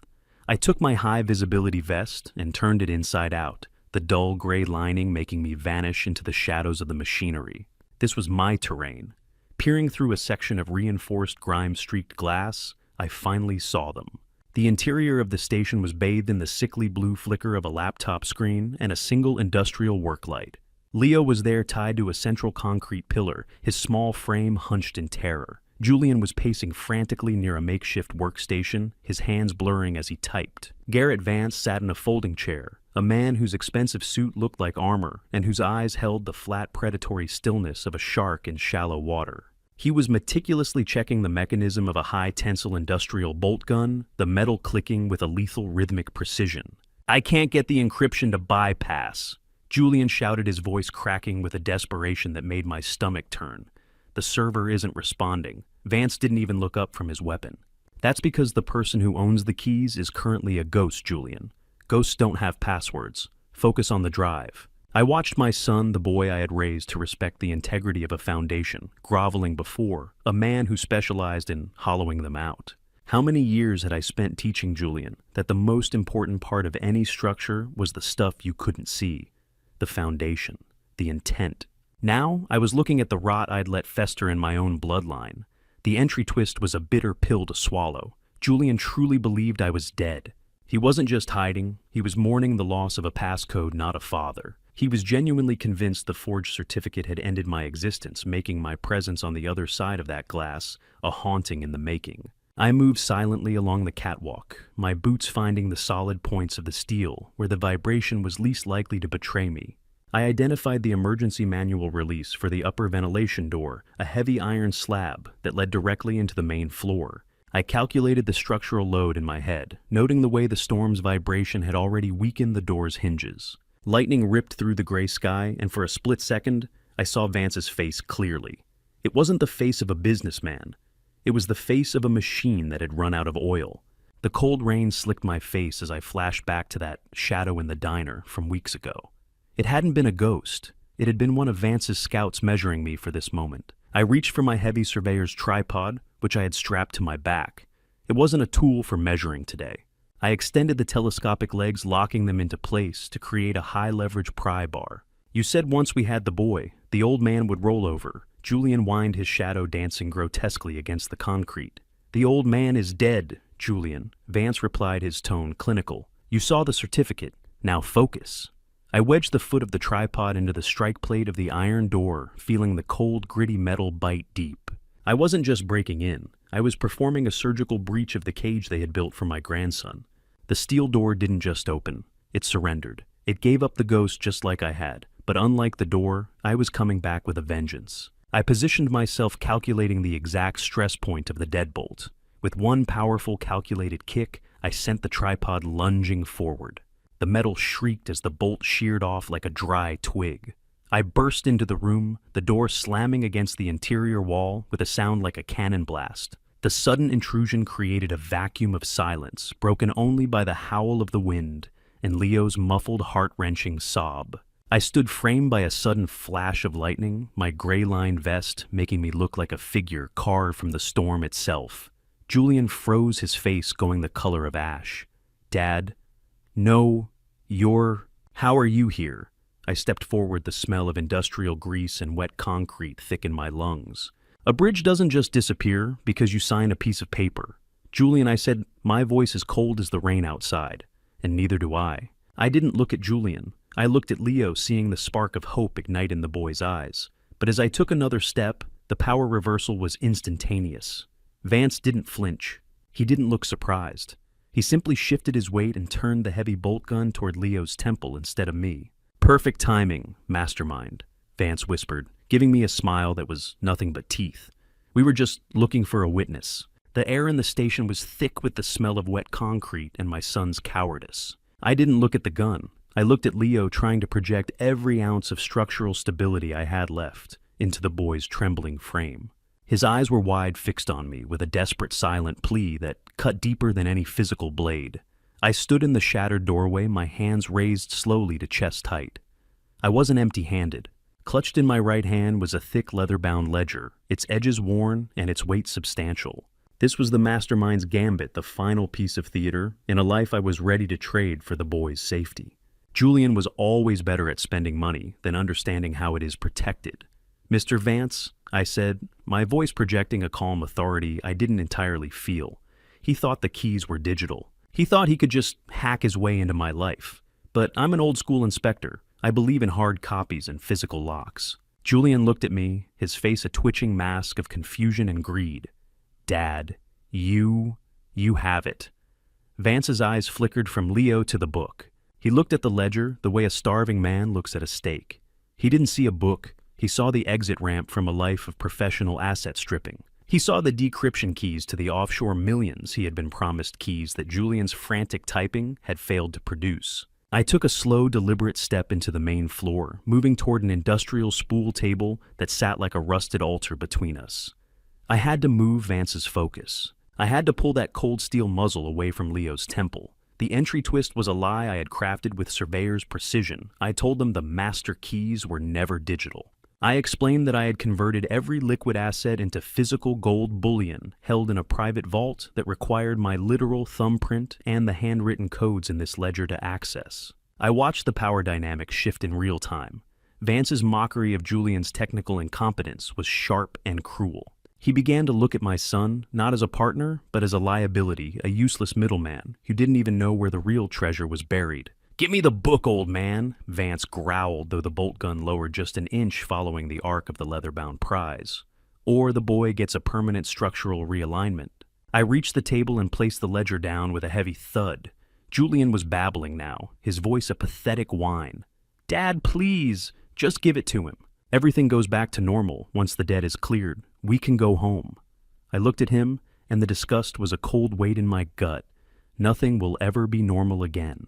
I took my high-visibility vest and turned it inside out, the dull gray lining making me vanish into the shadows of the machinery. This was my terrain. Peering through a section of reinforced grime-streaked glass, I finally saw them. The interior of the station was bathed in the sickly blue flicker of a laptop screen and a single industrial work light. Leo was there tied to a central concrete pillar, his small frame hunched in terror. Julian was pacing frantically near a makeshift workstation, his hands blurring as he typed. Garrett Vance sat in a folding chair, a man whose expensive suit looked like armor and whose eyes held the flat predatory stillness of a shark in shallow water. He was meticulously checking the mechanism of a high-tensile industrial bolt gun, the metal clicking with a lethal rhythmic precision. "I can't get the encryption to bypass," Julian shouted, his voice cracking with a desperation that made my stomach turn. "The server isn't responding." Vance didn't even look up from his weapon. "That's because the person who owns the keys is currently a ghost, Julian. Ghosts don't have passwords. Focus on the drive." I watched my son, the boy I had raised to respect the integrity of a foundation, groveling before, a man who specialized in hollowing them out. How many years had I spent teaching Julian that the most important part of any structure was the stuff you couldn't see, the foundation, the intent. Now I was looking at the rot I'd let fester in my own bloodline. The entry twist was a bitter pill to swallow. Julian truly believed I was dead. He wasn't just hiding, he was mourning the loss of a passcode, not a father. He was genuinely convinced the forged certificate had ended my existence, making my presence on the other side of that glass a haunting in the making. I moved silently along the catwalk, my boots finding the solid points of the steel where the vibration was least likely to betray me. I identified the emergency manual release for the upper ventilation door, a heavy iron slab that led directly into the main floor. I calculated the structural load in my head, noting the way the storm's vibration had already weakened the door's hinges. Lightning ripped through the gray sky, and for a split second, I saw Vance's face clearly. It wasn't the face of a businessman. It was the face of a machine that had run out of oil. The cold rain slicked my face as I flashed back to that shadow in the diner from weeks ago. It hadn't been a ghost. It had been one of Vance's scouts measuring me for this moment. I reached for my heavy surveyor's tripod, which I had strapped to my back. It wasn't a tool for measuring today. I extended the telescopic legs, locking them into place to create a high-leverage pry bar. You said once we had the boy, the old man would roll over. Julian whined, his shadow dancing grotesquely against the concrete. The old man is dead, Julian. Vance replied, his tone clinical. You saw the certificate. Now focus. I wedged the foot of the tripod into the strike plate of the iron door, feeling the cold, gritty metal bite deep. I wasn't just breaking in. I was performing a surgical breach of the cage they had built for my grandson. The steel door didn't just open. It surrendered. It gave up the ghost just like I had. But unlike the door, I was coming back with a vengeance. I positioned myself, calculating the exact stress point of the deadbolt. With one powerful, calculated kick, I sent the tripod lunging forward. The metal shrieked as the bolt sheared off like a dry twig. I burst into the room, the door slamming against the interior wall with a sound like a cannon blast. The sudden intrusion created a vacuum of silence, broken only by the howl of the wind and Leo's muffled, heart-wrenching sob. I stood framed by a sudden flash of lightning, my gray-lined vest making me look like a figure carved from the storm itself. Julian froze, his face going the color of ash. Dad, no, how are you here? I stepped forward, the smell of industrial grease and wet concrete thick in my lungs. A bridge doesn't just disappear because you sign a piece of paper. Julian, I said, my voice is cold as the rain outside, and neither do I. I didn't look at Julian. I looked at Leo, seeing the spark of hope ignite in the boy's eyes. But as I took another step, the power reversal was instantaneous. Vance didn't flinch. He didn't look surprised. He simply shifted his weight and turned the heavy bolt gun toward Leo's temple instead of me. Perfect timing, mastermind, Vance whispered, giving me a smile that was nothing but teeth. We were just looking for a witness. The air in the station was thick with the smell of wet concrete and my son's cowardice. I didn't look at the gun. I looked at Leo, trying to project every ounce of structural stability I had left into the boy's trembling frame. His eyes were wide, fixed on me with a desperate, silent plea that cut deeper than any physical blade. I stood in the shattered doorway, my hands raised slowly to chest height. I wasn't empty-handed. Clutched in my right hand was a thick leather-bound ledger, its edges worn and its weight substantial. This was the mastermind's gambit, the final piece of theater in a life I was ready to trade for the boy's safety. Julian was always better at spending money than understanding how it is protected. Mr. Vance, I said, my voice projecting a calm authority I didn't entirely feel. He thought the keys were digital. He thought he could just hack his way into my life. But I'm an old-school inspector. I believe in hard copies and physical locks. Julian looked at me, his face a twitching mask of confusion and greed. Dad, you have it. Vance's eyes flickered from Leo to the book. He looked at the ledger the way a starving man looks at a steak. He didn't see a book. He saw the exit ramp from a life of professional asset stripping. He saw the decryption keys to the offshore millions he had been promised, keys that Julian's frantic typing had failed to produce. I took a slow, deliberate step into the main floor, moving toward an industrial spool table that sat like a rusted altar between us. I had to move Vance's focus. I had to pull that cold steel muzzle away from Leo's temple. The entry twist was a lie I had crafted with surveyor's precision. I told them the master keys were never digital. I explained that I had converted every liquid asset into physical gold bullion held in a private vault that required my literal thumbprint and the handwritten codes in this ledger to access. I watched the power dynamics shift in real time. Vance's mockery of Julian's technical incompetence was sharp and cruel. He began to look at my son, not as a partner, but as a liability, a useless middleman who didn't even know where the real treasure was buried. "Give me the book, old man," Vance growled, though the bolt gun lowered just an inch following the arc of the leather-bound prize. "Or the boy gets a permanent structural realignment." I reached the table and placed the ledger down with a heavy thud. Julian was babbling now, his voice a pathetic whine. "Dad, please, just give it to him. Everything goes back to normal once the debt is cleared. We can go home." I looked at him, and the disgust was a cold weight in my gut. Nothing will ever be normal again.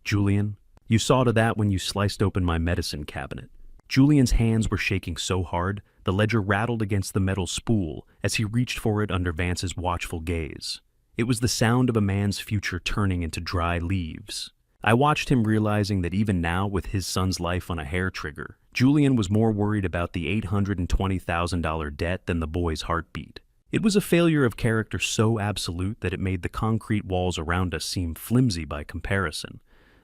"Julian, you saw to that when you sliced open my medicine cabinet." Julian's hands were shaking so hard, the ledger rattled against the metal spool as he reached for it under Vance's watchful gaze. It was the sound of a man's future turning into dry leaves. I watched him, realizing that even now, with his son's life on a hair trigger, Julian was more worried about the $820,000 debt than the boy's heartbeat. It was a failure of character so absolute that it made the concrete walls around us seem flimsy by comparison.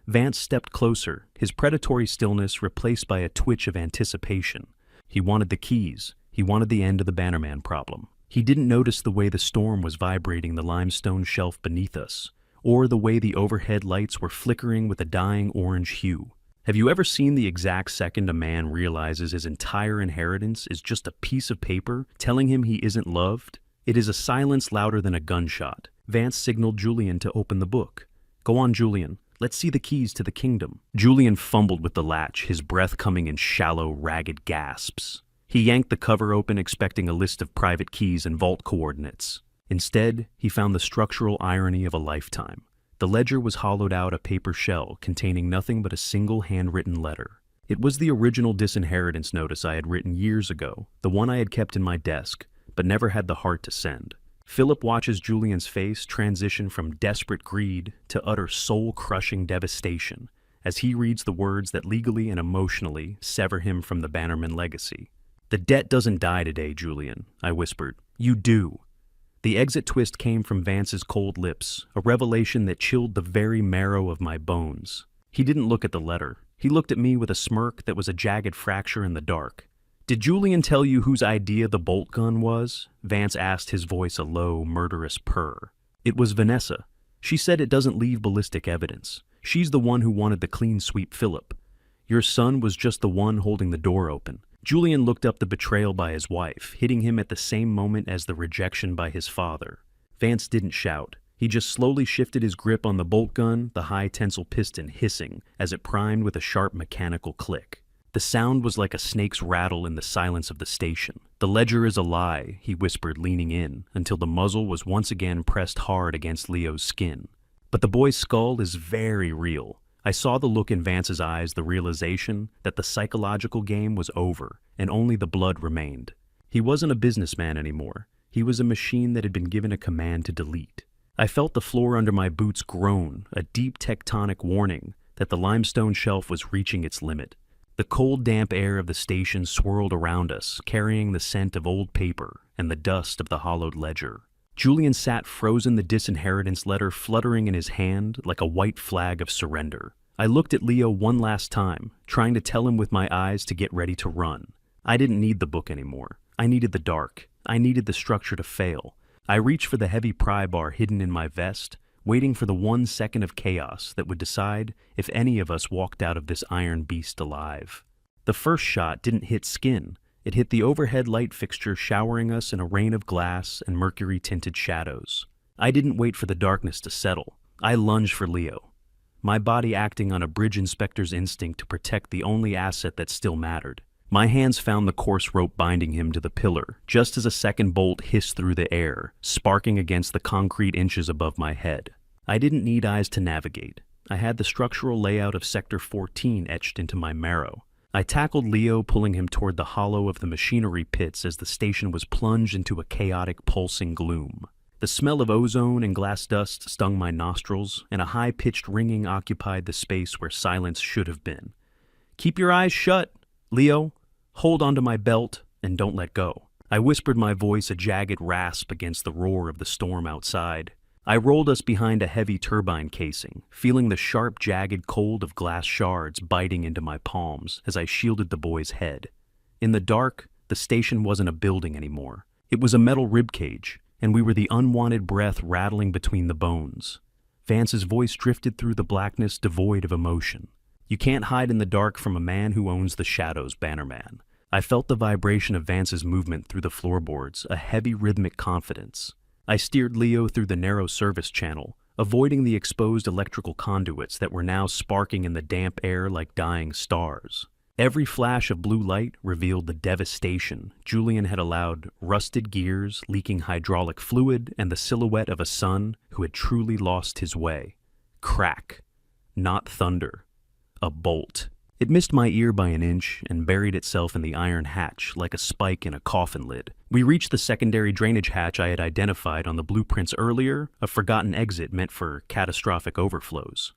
Vance stepped closer, his predatory stillness replaced by a twitch of anticipation. He wanted the keys. He wanted the end of the Bannerman problem. He didn't notice the way the storm was vibrating the limestone shelf beneath us, or the way the overhead lights were flickering with a dying orange hue. Have you ever seen the exact second a man realizes his entire inheritance is just a piece of paper telling him he isn't loved? It is a silence louder than a gunshot. Vance signaled Julian to open the book. "Go on, Julian. Let's see the keys to the kingdom." Julian fumbled with the latch, his breath coming in shallow, ragged gasps. He yanked the cover open, expecting a list of private keys and vault coordinates. Instead, he found the structural irony of a lifetime. The ledger was hollowed out a paper shell containing nothing but a single handwritten letter. It was the original disinheritance notice I had written years ago, the one I had kept in my desk, but never had the heart to send. Philip watches Julian's face transition from desperate greed to utter soul-crushing devastation as he reads the words that legally and emotionally sever him from the Bannerman legacy. "The debt doesn't die today, Julian," I whispered. "You do." The exit twist came from Vance's cold lips, a revelation that chilled the very marrow of my bones. He didn't look at the letter. He looked at me with a smirk that was a jagged fracture in the dark. "Did Julian tell you whose idea the bolt gun was?" Vance asked, his voice a low, murderous purr. "It was Vanessa. She said it doesn't leave ballistic evidence. She's the one who wanted the clean sweep Philip. Your son was just the one holding the door open." Julian looked up the betrayal by his wife, hitting him at the same moment as the rejection by his father. Vance didn't shout. He just slowly shifted his grip on the bolt gun, the high tensile piston hissing as it primed with a sharp mechanical click. The sound was like a snake's rattle in the silence of the station. "The ledger is a lie," he whispered, leaning in, until the muzzle was once again pressed hard against Leo's skin. "But the boy's skull is very real." I saw the look in Vance's eyes, the realization that the psychological game was over, and only the blood remained. He wasn't a businessman anymore. He was a machine that had been given a command to delete. I felt the floor under my boots groan, a deep tectonic warning that the limestone shelf was reaching its limit. The cold, damp air of the station swirled around us, carrying the scent of old paper and the dust of the hollowed ledger. Julian sat frozen, the disinheritance letter fluttering in his hand like a white flag of surrender. I looked at Leo one last time, trying to tell him with my eyes to get ready to run. I didn't need the book anymore. I needed the dark. I needed the structure to fail. I reached for the heavy pry bar hidden in my vest, waiting for the 1 second of chaos that would decide if any of us walked out of this iron beast alive. The first shot didn't hit skin. It hit the overhead light fixture, showering us in a rain of glass and mercury-tinted shadows. I didn't wait for the darkness to settle. I lunged for Leo, my body acting on a bridge inspector's instinct to protect the only asset that still mattered. My hands found the coarse rope binding him to the pillar, just as a second bolt hissed through the air, sparking against the concrete inches above my head. I didn't need eyes to navigate. I had the structural layout of Sector 14 etched into my marrow. I tackled Leo, pulling him toward the hollow of the machinery pits as the station was plunged into a chaotic, pulsing gloom. The smell of ozone and glass dust stung my nostrils, and a high-pitched ringing occupied the space where silence should have been. "Keep your eyes shut, Leo. Hold onto my belt and don't let go. I whispered, my voice a jagged rasp against the roar of the storm outside. I rolled us behind a heavy turbine casing, feeling the sharp, jagged cold of glass shards biting into my palms as I shielded the boy's head. In the dark, the station wasn't a building anymore. It was a metal ribcage, and we were the unwanted breath rattling between the bones. Vance's voice drifted through the blackness, devoid of emotion. You can't hide in the dark from a man who owns the shadows, Bannerman. I felt the vibration of Vance's movement through the floorboards, a heavy rhythmic confidence. I steered Leo through the narrow service channel, avoiding the exposed electrical conduits that were now sparking in the damp air like dying stars. Every flash of blue light revealed the devastation Julian had allowed: rusted gears, leaking hydraulic fluid, and the silhouette of a son who had truly lost his way. Crack. Not thunder. A bolt. It missed my ear by an inch and buried itself in the iron hatch like a spike in a coffin lid. We reached the secondary drainage hatch I had identified on the blueprints earlier, a forgotten exit meant for catastrophic overflows.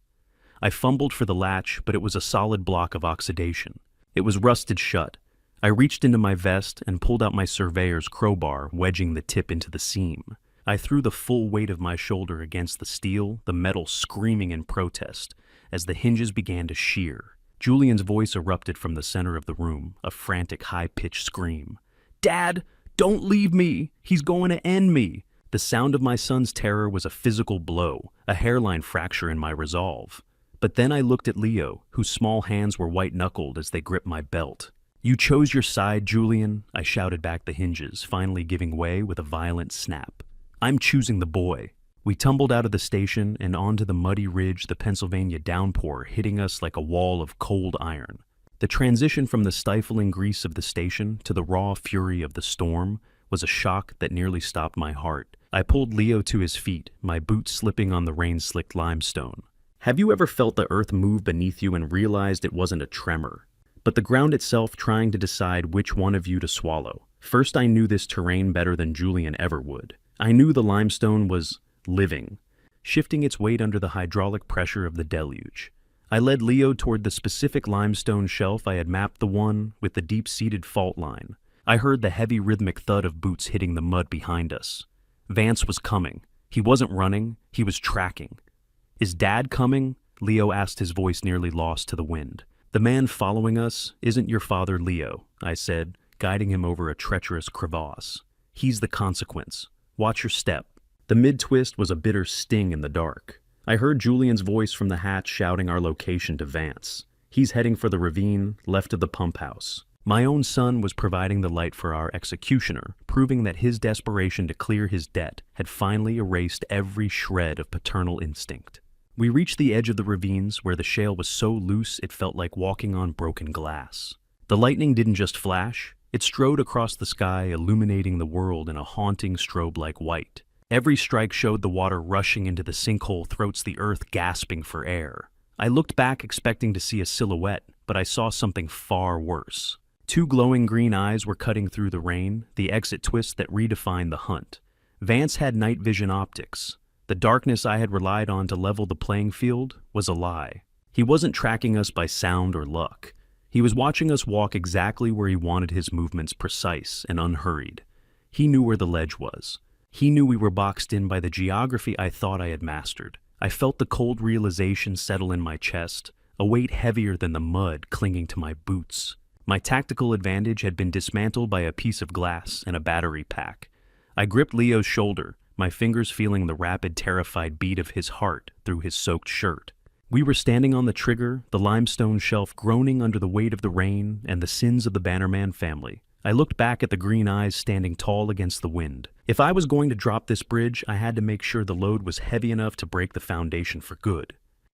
I fumbled for the latch, but it was a solid block of oxidation. It was rusted shut. I reached into my vest and pulled out my surveyor's crowbar, wedging the tip into the seam. I threw the full weight of my shoulder against the steel, the metal screaming in protest, as the hinges began to shear. Julian's voice erupted from the center of the room, a frantic, high-pitched scream. "Dad, don't leave me! He's going to end me!" The sound of my son's terror was a physical blow, a hairline fracture in my resolve. But then I looked at Leo, whose small hands were white-knuckled as they gripped my belt. "You chose your side, Julian," I shouted back, the hinges finally giving way with a violent snap. "I'm choosing the boy." We tumbled out of the station and onto the muddy ridge, the Pennsylvania downpour hitting us like a wall of cold iron. The transition from the stifling grease of the station to the raw fury of the storm was a shock that nearly stopped my heart. I pulled Leo to his feet, my boots slipping on the rain-slicked limestone. Have you ever felt the earth move beneath you and realized it wasn't a tremor, but the ground itself trying to decide which one of you to swallow? First, I knew this terrain better than Julian ever would. I knew the limestone was living, shifting its weight under the hydraulic pressure of the deluge. I led Leo toward the specific limestone shelf I had mapped, the one with the deep-seated fault line. I heard the heavy rhythmic thud of boots hitting the mud behind us. Vance was coming. He wasn't running, he was tracking. "Is Dad coming?" Leo asked, his voice nearly lost to the wind. "The man following us isn't your father, Leo," I said, guiding him over a treacherous crevasse. "He's the consequence. Watch your step." The mid-twist was a bitter sting in the dark. I heard Julian's voice from the hatch shouting our location to Vance. "He's heading for the ravine, left of the pump house." My own son was providing the light for our executioner, proving that his desperation to clear his debt had finally erased every shred of paternal instinct. We reached the edge of the ravines where the shale was so loose it felt like walking on broken glass. The lightning didn't just flash, it strode across the sky, illuminating the world in a haunting strobe-like white. Every strike showed the water rushing into the sinkhole throats, the earth gasping for air. I looked back expecting to see a silhouette, but I saw something far worse. Two glowing green eyes were cutting through the rain, the exit twist that redefined the hunt. Vance had night vision optics. The darkness I had relied on to level the playing field was a lie. He wasn't tracking us by sound or luck. He was watching us walk exactly where he wanted, his movements precise and unhurried. He knew where the ledge was. He knew we were boxed in by the geography I thought I had mastered. I felt the cold realization settle in my chest, a weight heavier than the mud clinging to my boots. My tactical advantage had been dismantled by a piece of glass and a battery pack. I gripped Leo's shoulder, my fingers feeling the rapid, terrified beat of his heart through his soaked shirt. We were standing on the trigger, the limestone shelf groaning under the weight of the rain and the sins of the Bannerman family. I looked back at the green eyes standing tall against the wind. If I was going to drop this bridge, I had to make sure the load was heavy enough to break the foundation for good.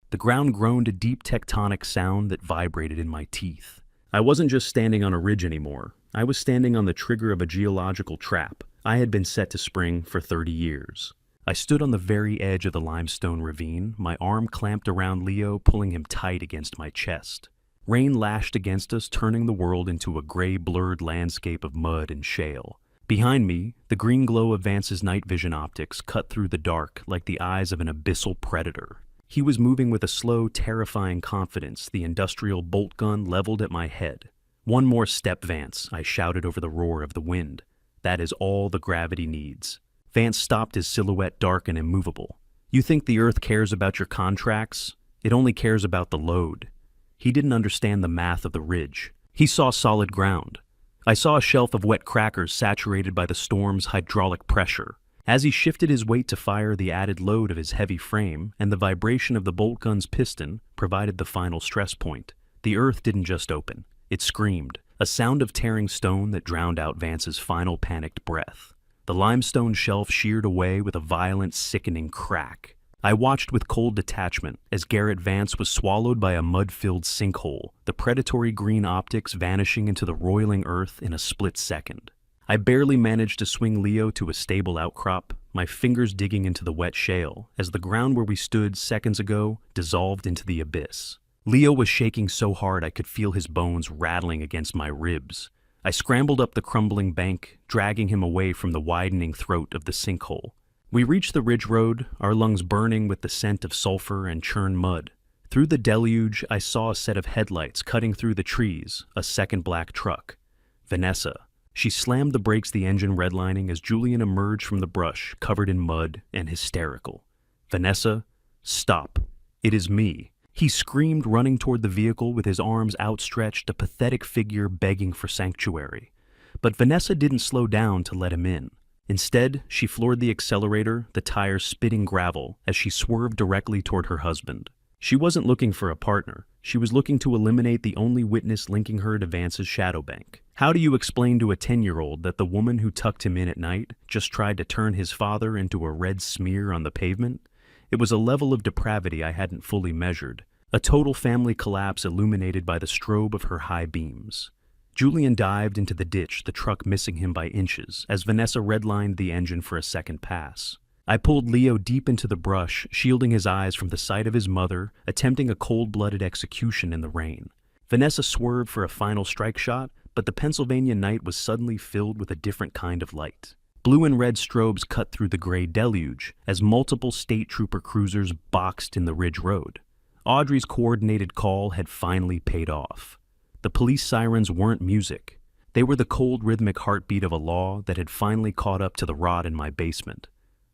The ground groaned, a deep tectonic sound that vibrated in my teeth. I wasn't just standing on a ridge anymore. I was standing on the trigger of a geological trap I had been set to spring for 30 years. I stood on the very edge of the limestone ravine, my arm clamped around Leo, pulling him tight against my chest. Rain lashed against us, turning the world into a gray, blurred landscape of mud and shale. Behind me, the green glow of Vance's night vision optics cut through the dark like the eyes of an abyssal predator. He was moving with a slow, terrifying confidence, the industrial bolt gun leveled at my head. "One more step, Vance," I shouted over the roar of the wind. "That is all the gravity needs." Vance stopped, his silhouette dark and immovable. "You think the Earth cares about your contracts? It only cares about the load." He didn't understand the math of the ridge. He saw solid ground. I saw a shelf of wet crackers saturated by the storm's hydraulic pressure. As he shifted his weight to fire, the added load of his heavy frame and the vibration of the bolt gun's piston provided the final stress point. The Earth didn't just open. It screamed, a sound of tearing stone that drowned out Vance's final panicked breath. The limestone shelf sheared away with a violent, sickening crack. I watched with cold detachment as Garrett Vance was swallowed by a mud-filled sinkhole, the predatory green optics vanishing into the roiling earth in a split second. I barely managed to swing Leo to a stable outcrop, my fingers digging into the wet shale, as the ground where we stood seconds ago dissolved into the abyss. Leo was shaking so hard I could feel his bones rattling against my ribs. I scrambled up the crumbling bank, dragging him away from the widening throat of the sinkhole. We reached the ridge road, our lungs burning with the scent of sulfur and churned mud. Through the deluge, I saw a set of headlights cutting through the trees, a second black truck. Vanessa. She slammed the brakes, the engine redlining as Julian emerged from the brush, covered in mud and hysterical. "Vanessa, stop. It is me." He screamed, running toward the vehicle with his arms outstretched, a pathetic figure begging for sanctuary. But Vanessa didn't slow down to let him in. Instead, she floored the accelerator, the tires spitting gravel, as she swerved directly toward her husband. She wasn't looking for a partner. She was looking to eliminate the only witness linking her to Vance's shadow bank. How do you explain to a 10-year-old that the woman who tucked him in at night just tried to turn his father into a red smear on the pavement? It was a level of depravity I hadn't fully measured, a total family collapse illuminated by the strobe of her high beams. Julian dived into the ditch, the truck missing him by inches, as Vanessa redlined the engine for a second pass. I pulled Leo deep into the brush, shielding his eyes from the sight of his mother, attempting a cold-blooded execution in the rain. Vanessa swerved for a final strike shot, but the Pennsylvania night was suddenly filled with a different kind of light. Blue and red strobes cut through the gray deluge as multiple state trooper cruisers boxed in the ridge road. Audrey's coordinated call had finally paid off. The police sirens weren't music. They were the cold, rhythmic heartbeat of a law that had finally caught up to the rot in my basement.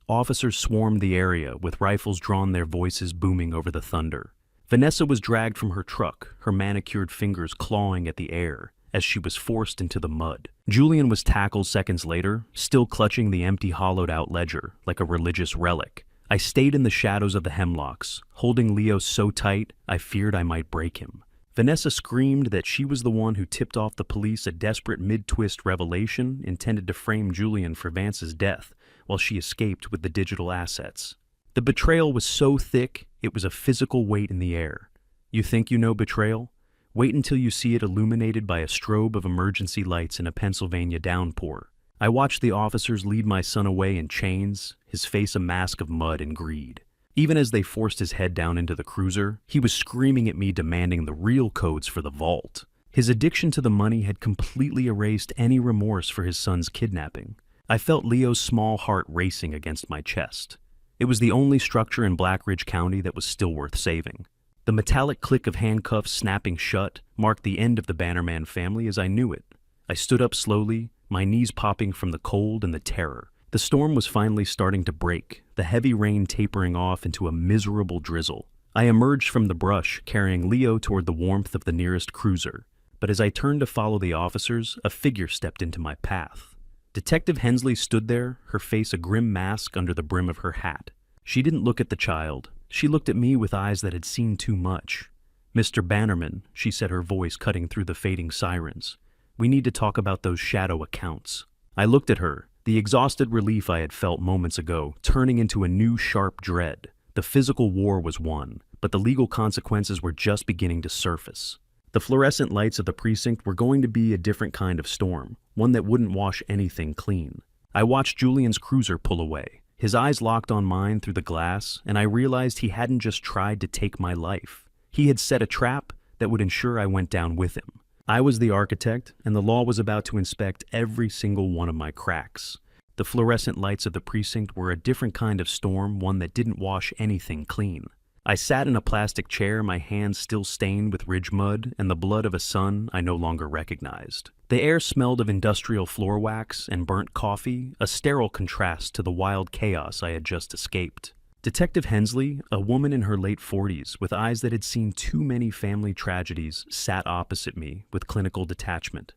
Officers swarmed the area, with rifles drawn, their voices booming over the thunder. Vanessa was dragged from her truck, her manicured fingers clawing at the air, as she was forced into the mud. Julian was tackled seconds later, still clutching the empty, hollowed-out ledger like a religious relic. I stayed in the shadows of the hemlocks, holding Leo so tight I feared I might break him. Vanessa screamed that she was the one who tipped off the police a desperate mid-twist revelation intended to frame Julian for Vance's death, while she escaped with the digital assets. The betrayal was so thick, it was a physical weight in the air. You think you know betrayal? Wait until you see it illuminated by a strobe of emergency lights in a Pennsylvania downpour. I watched the officers lead my son away in chains, his face a mask of mud and greed. Even as they forced his head down into the cruiser, he was screaming at me, demanding the real codes for the vault. His addiction to the money had completely erased any remorse for his son's kidnapping. I felt Leo's small heart racing against my chest. It was the only structure in Black Ridge County that was still worth saving. The metallic click of handcuffs snapping shut marked the end of the Bannerman family as I knew it. I stood up slowly, my knees popping from the cold and the terror. The storm was finally starting to break, the heavy rain tapering off into a miserable drizzle. I emerged from the brush, carrying Leo toward the warmth of the nearest cruiser. But as I turned to follow the officers, a figure stepped into my path. Detective Hensley stood there, her face a grim mask under the brim of her hat. She didn't look at the child. She looked at me with eyes that had seen too much. "Mr. Bannerman," she said, her voice cutting through the fading sirens. "We need to talk about those shadow accounts." I looked at her, the exhausted relief I had felt moments ago turning into a new sharp dread. The physical war was won, but the legal consequences were just beginning to surface. The fluorescent lights of the precinct were going to be a different kind of storm, one that wouldn't wash anything clean. I watched Julian's cruiser pull away. His eyes locked on mine through the glass, and I realized he hadn't just tried to take my life. He had set a trap that would ensure I went down with him. I was the architect, and the law was about to inspect every single one of my cracks. The fluorescent lights of the precinct were a different kind of storm, one that didn't wash anything clean. I sat in a plastic chair, my hands still stained with ridge mud and the blood of a son I no longer recognized. The air smelled of industrial floor wax and burnt coffee, a sterile contrast to the wild chaos I had just escaped. Detective Hensley, a woman in her late 40s with eyes that had seen too many family tragedies, sat opposite me with clinical detachment.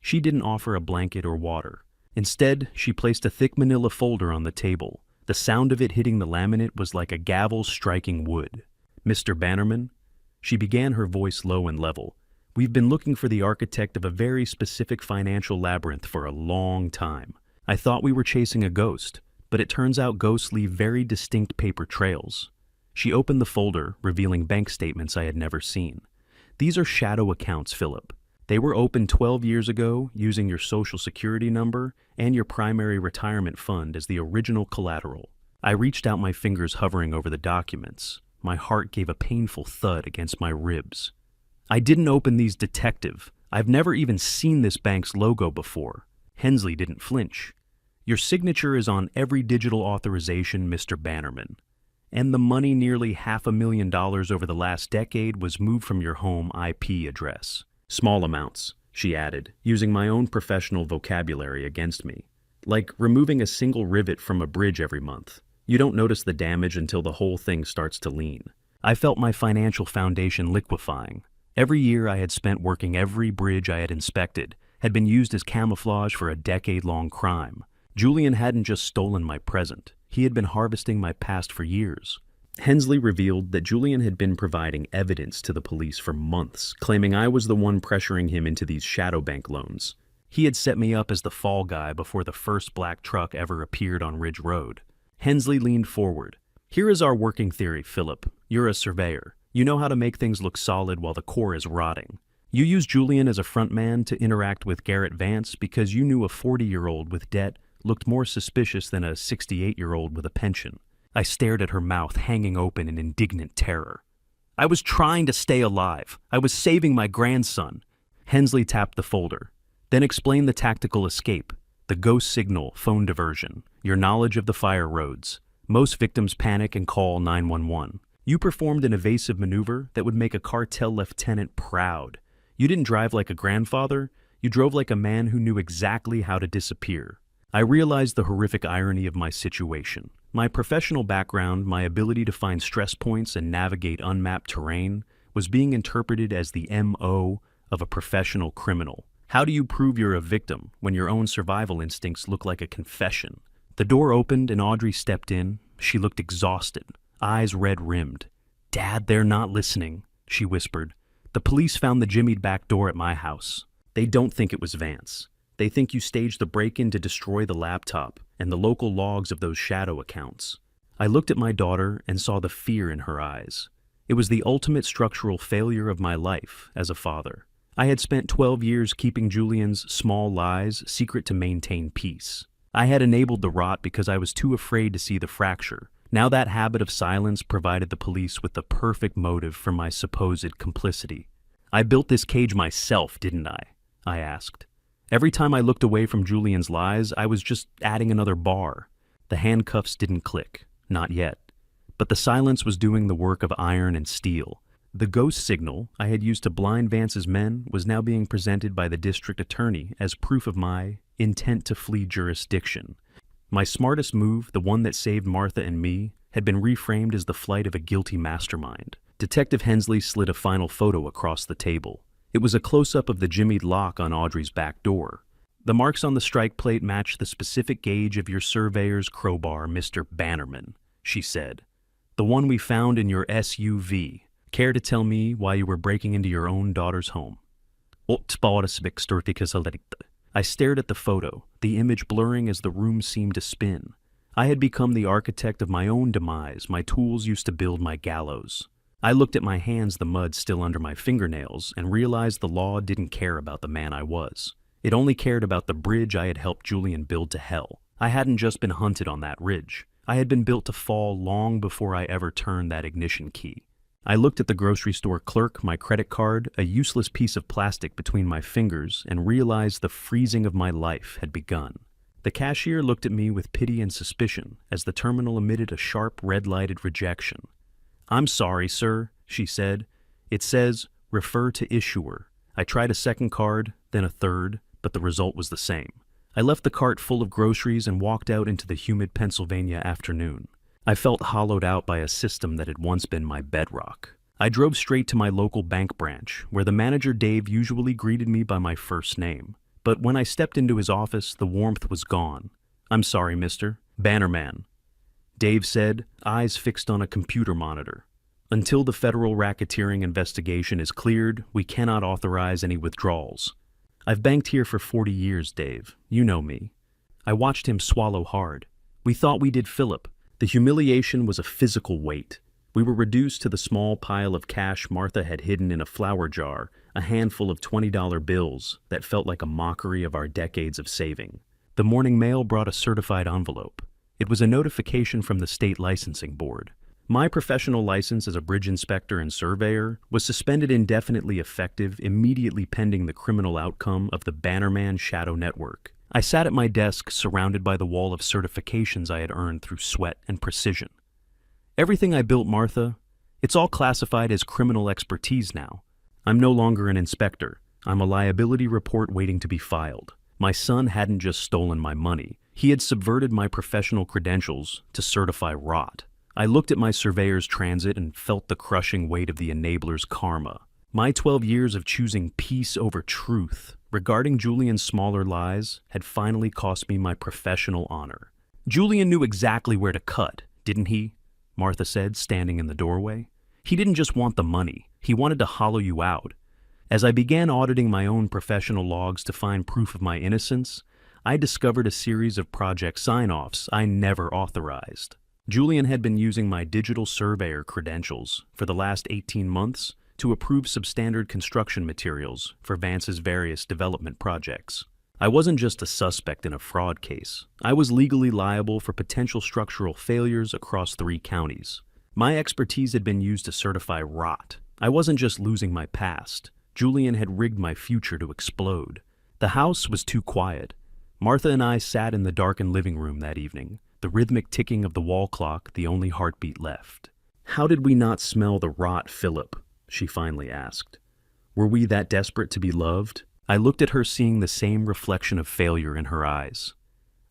She didn't offer a blanket or water. Instead, she placed a thick manila folder on the table. The sound of it hitting the laminate was like a gavel striking wood. "Mr. Bannerman," she began, her voice low and level, "we've been looking for the architect of a very specific financial labyrinth for a long time. I thought we were chasing a ghost, but it turns out ghosts leave very distinct paper trails." She opened the folder, revealing bank statements I had never seen. "These are shadow accounts, Philip. They were opened 12 years ago using your social security number and your primary retirement fund as the original collateral." I reached out, my fingers hovering over the documents. My heart gave a painful thud against my ribs. "I didn't open these, detective. I've never even seen this bank's logo before." Hensley didn't flinch. "Your signature is on every digital authorization, Mr. Bannerman. And the money, nearly $500,000 over the last decade, was moved from your home IP address." "Small amounts," she added, using my own professional vocabulary against me. "Like removing a single rivet from a bridge every month. You don't notice the damage until the whole thing starts to lean." I felt my financial foundation liquefying. Every year I had spent working every bridge I had inspected had been used as camouflage for a decade-long crime. Julian hadn't just stolen my present. He had been harvesting my past for years. Hensley revealed that Julian had been providing evidence to the police for months, claiming I was the one pressuring him into these shadow bank loans. He had set me up as the fall guy before the first black truck ever appeared on Ridge Road. Hensley leaned forward. "Here is our working theory, Philip. You're a surveyor. You know how to make things look solid while the core is rotting. You used Julian as a front man to interact with Garrett Vance because you knew a 40-year-old with debt looked more suspicious than a 68-year-old with a pension." I stared at her mouth hanging open in indignant terror. "I was trying to stay alive. I was saving my grandson." Hensley tapped the folder. "Then explain the tactical escape, the ghost signal, phone diversion, your knowledge of the fire roads. Most victims panic and call 911. You performed an evasive maneuver that would make a cartel lieutenant proud. You didn't drive like a grandfather. You drove like a man who knew exactly how to disappear." I realized the horrific irony of my situation. My professional background, my ability to find stress points and navigate unmapped terrain, was being interpreted as the MO of a professional criminal. How do you prove you're a victim when your own survival instincts look like a confession? The door opened and Audrey stepped in. She looked exhausted, eyes red-rimmed. "Dad, they're not listening," she whispered. "The police found the jimmied back door at my house. They don't think it was Vance. They think you staged the break-in to destroy the laptop and the local logs of those shadow accounts." I looked at my daughter and saw the fear in her eyes. It was the ultimate structural failure of my life as a father. I had spent 12 years keeping Julian's small lies secret to maintain peace. I had enabled the rot because I was too afraid to see the fracture. Now that habit of silence provided the police with the perfect motive for my supposed complicity. "I built this cage myself, didn't I?" I asked. Every time I looked away from Julian's lies, I was just adding another bar. The handcuffs didn't click, not yet. But the silence was doing the work of iron and steel. The ghost signal I had used to blind Vance's men was now being presented by the district attorney as proof of my intent to flee jurisdiction. My smartest move, the one that saved Martha and me, had been reframed as the flight of a guilty mastermind. Detective Hensley slid a final photo across the table. It was a close-up of the jimmied lock on Audrey's back door. "The marks on the strike plate match the specific gauge of your surveyor's crowbar, Mr. Bannerman," she said. "The one we found in your SUV. Care to tell me why you were breaking into your own daughter's home?" I stared at the photo, the image blurring as the room seemed to spin. I had become the architect of my own demise. My tools used to build my gallows. I looked at my hands, the mud still under my fingernails, and realized the law didn't care about the man I was. It only cared about the bridge I had helped Julian build to hell. I hadn't just been hunted on that ridge. I had been built to fall long before I ever turned that ignition key. I looked at the grocery store clerk, my credit card, a useless piece of plastic between my fingers, and realized the freezing of my life had begun. The cashier looked at me with pity and suspicion as the terminal emitted a sharp red-lighted rejection. "I'm sorry, sir," she said. "It says, refer to issuer." I tried a second card, then a third, but the result was the same. I left the cart full of groceries and walked out into the humid Pennsylvania afternoon. I felt hollowed out by a system that had once been my bedrock. I drove straight to my local bank branch, where the manager Dave usually greeted me by my first name. But when I stepped into his office, the warmth was gone. "I'm sorry, mister. Bannerman," Dave said, eyes fixed on a computer monitor. "Until the federal racketeering investigation is cleared, we cannot authorize any withdrawals. I've banked here for 40 years, Dave. You know me." I watched him swallow hard. We thought we did Philip. The humiliation was a physical weight. We were reduced to the small pile of cash Martha had hidden in a flour jar, a handful of $20 bills that felt like a mockery of our decades of saving. The morning mail brought a certified envelope. It was a notification from the state licensing board. My professional license as a bridge inspector and surveyor was suspended indefinitely effective immediately pending the criminal outcome of the Bannerman Shadow Network. I sat at my desk surrounded by the wall of certifications I had earned through sweat and precision. Everything I built, Martha, it's all classified as criminal expertise now. I'm no longer an inspector. I'm a liability report waiting to be filed. My son hadn't just stolen my money. He had subverted my professional credentials to certify rot. I looked at my surveyor's transit and felt the crushing weight of the enabler's karma. My 12 years of choosing peace over truth regarding Julian's smaller lies had finally cost me my professional honor. "Julian knew exactly where to cut, didn't he?" Martha said, standing in the doorway. "He didn't just want the money. He wanted to hollow you out." As I began auditing my own professional logs to find proof of my innocence, I discovered a series of project sign-offs I never authorized. Julian had been using my digital surveyor credentials for the last 18 months to approve substandard construction materials for Vance's various development projects. I wasn't just a suspect in a fraud case. I was legally liable for potential structural failures across 3 counties. My expertise had been used to certify rot. I wasn't just losing my past. Julian had rigged my future to explode. The house was too quiet. Martha and I sat in the darkened living room that evening, the rhythmic ticking of the wall clock the only heartbeat left. "How did we not smell the rot, Philip?" she finally asked. "Were we that desperate to be loved?" I looked at her, seeing the same reflection of failure in her eyes.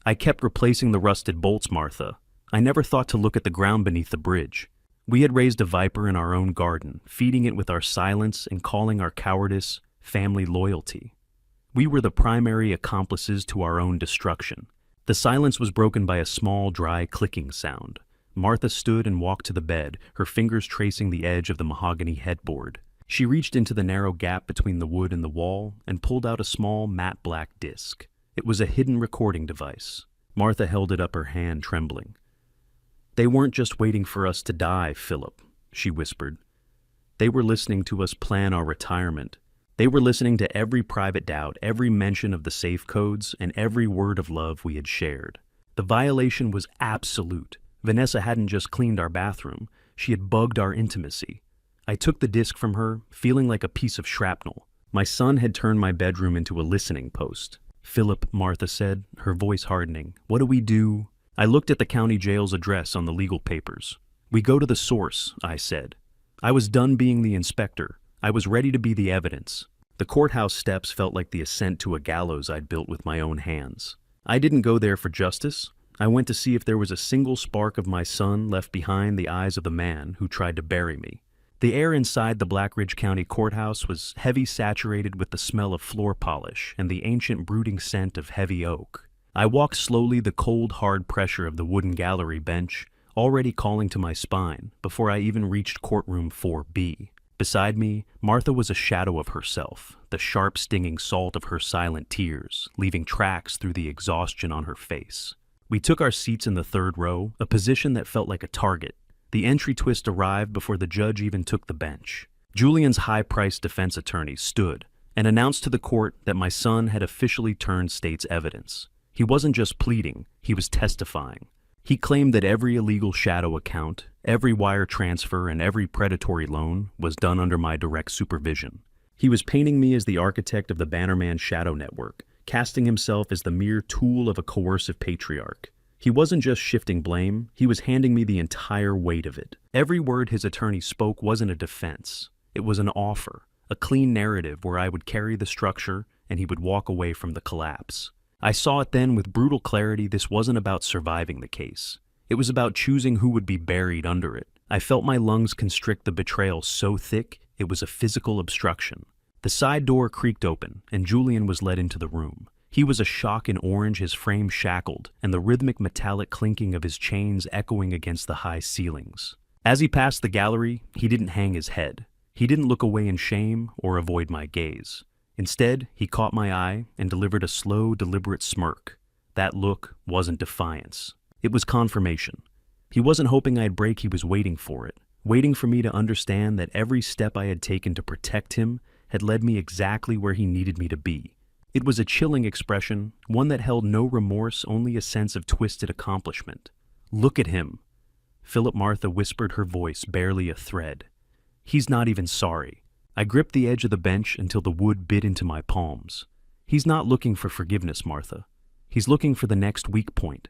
"I kept replacing the rusted bolts, Martha. I never thought to look at the ground beneath the bridge. We had raised a viper in our own garden, feeding it with our silence and calling our cowardice family loyalty. We were the primary accomplices to our own destruction." The silence was broken by a small, dry clicking sound. Martha stood and walked to the bed, her fingers tracing the edge of the mahogany headboard. She reached into the narrow gap between the wood and the wall and pulled out a small matte black disc. It was a hidden recording device. Martha held it up, her hand trembling. "They weren't just waiting for us to die, Philip," she whispered. "They were listening to us plan our retirement. They were listening to every private doubt, every mention of the safe codes, and every word of love we had shared. The violation was absolute. Vanessa hadn't just cleaned our bathroom. She had bugged our intimacy. I took the disc from her, feeling like a piece of shrapnel. My son had turned my bedroom into a listening post. "Philip," Martha said, her voice hardening, "what do we do?" I looked at the county jail's address on the legal papers. "We go to the source," I said. I was done being the inspector. I was ready to be the evidence. The courthouse steps felt like the ascent to a gallows I'd built with my own hands. I didn't go there for justice. I went to see if there was a single spark of my son left behind the eyes of the man who tried to bury me. The air inside the Blackridge County Courthouse was heavy, saturated with the smell of floor polish and the ancient brooding scent of heavy oak. I walked slowly, the cold, hard pressure of the wooden gallery bench already calling to my spine before I even reached courtroom 4B. Beside me, Martha was a shadow of herself, the sharp, stinging salt of her silent tears, leaving tracks through the exhaustion on her face. We took our seats in the 3rd row, a position that felt like a target. The entry twist arrived before the judge even took the bench. Julian's high-priced defense attorney stood and announced to the court that my son had officially turned state's evidence. He wasn't just pleading, he was testifying. He claimed that every illegal shadow account, every wire transfer, and every predatory loan was done under my direct supervision. He was painting me as the architect of the Bannerman Shadow Network, casting himself as the mere tool of a coercive patriarch. He wasn't just shifting blame, he was handing me the entire weight of it. Every word his attorney spoke wasn't a defense. It was an offer, a clean narrative where I would carry the structure and he would walk away from the collapse. I saw it then with brutal clarity. This wasn't about surviving the case. It was about choosing who would be buried under it. I felt my lungs constrict, the betrayal so thick, it was a physical obstruction. The side door creaked open, and Julian was led into the room. He was a shock in orange, his frame shackled, and the rhythmic metallic clinking of his chains echoing against the high ceilings. As he passed the gallery, he didn't hang his head. He didn't look away in shame or avoid my gaze. Instead, he caught my eye and delivered a slow, deliberate smirk. That look wasn't defiance. It was confirmation. He wasn't hoping I'd break, he was waiting for it, waiting for me to understand that every step I had taken to protect him had led me exactly where he needed me to be. It was a chilling expression, one that held no remorse, only a sense of twisted accomplishment. "Look at him," Philip Martha whispered, her voice barely a thread. "He's not even sorry." I gripped the edge of the bench until the wood bit into my palms. "He's not looking for forgiveness, Martha. He's looking for the next weak point.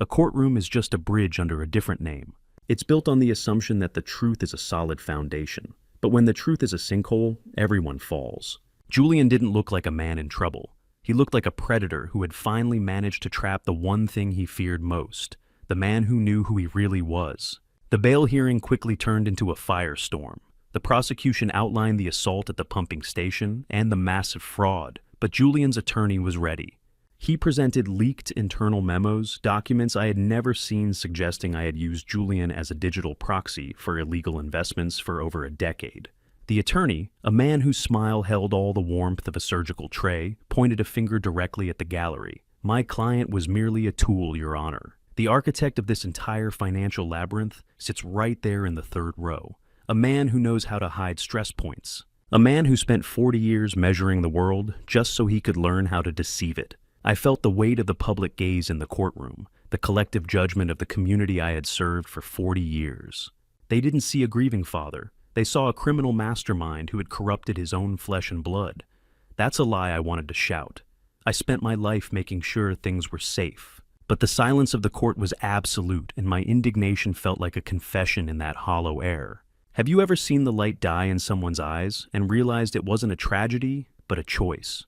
A courtroom is just a bridge under a different name. It's built on the assumption that the truth is a solid foundation. But when the truth is a sinkhole, everyone falls." Julian didn't look like a man in trouble. He looked like a predator who had finally managed to trap the one thing he feared most, the man who knew who he really was. The bail hearing quickly turned into a firestorm. The prosecution outlined the assault at the pumping station and the massive fraud, but Julian's attorney was ready. He presented leaked internal memos, documents I had never seen, suggesting I had used Julian as a digital proxy for illegal investments for over a decade. The attorney, a man whose smile held all the warmth of a surgical tray, pointed a finger directly at the gallery. "My client was merely a tool, Your Honor. The architect of this entire financial labyrinth sits right there in the third row. A man who knows how to hide stress points. A man who spent 40 years measuring the world just so he could learn how to deceive it." I felt the weight of the public gaze in the courtroom, the collective judgment of the community I had served for 40 years. They didn't see a grieving father. They saw a criminal mastermind who had corrupted his own flesh and blood. That's a lie I wanted to shout. I spent my life making sure things were safe. But the silence of the court was absolute, and my indignation felt like a confession in that hollow air. Have you ever seen the light die in someone's eyes and realized it wasn't a tragedy, but a choice?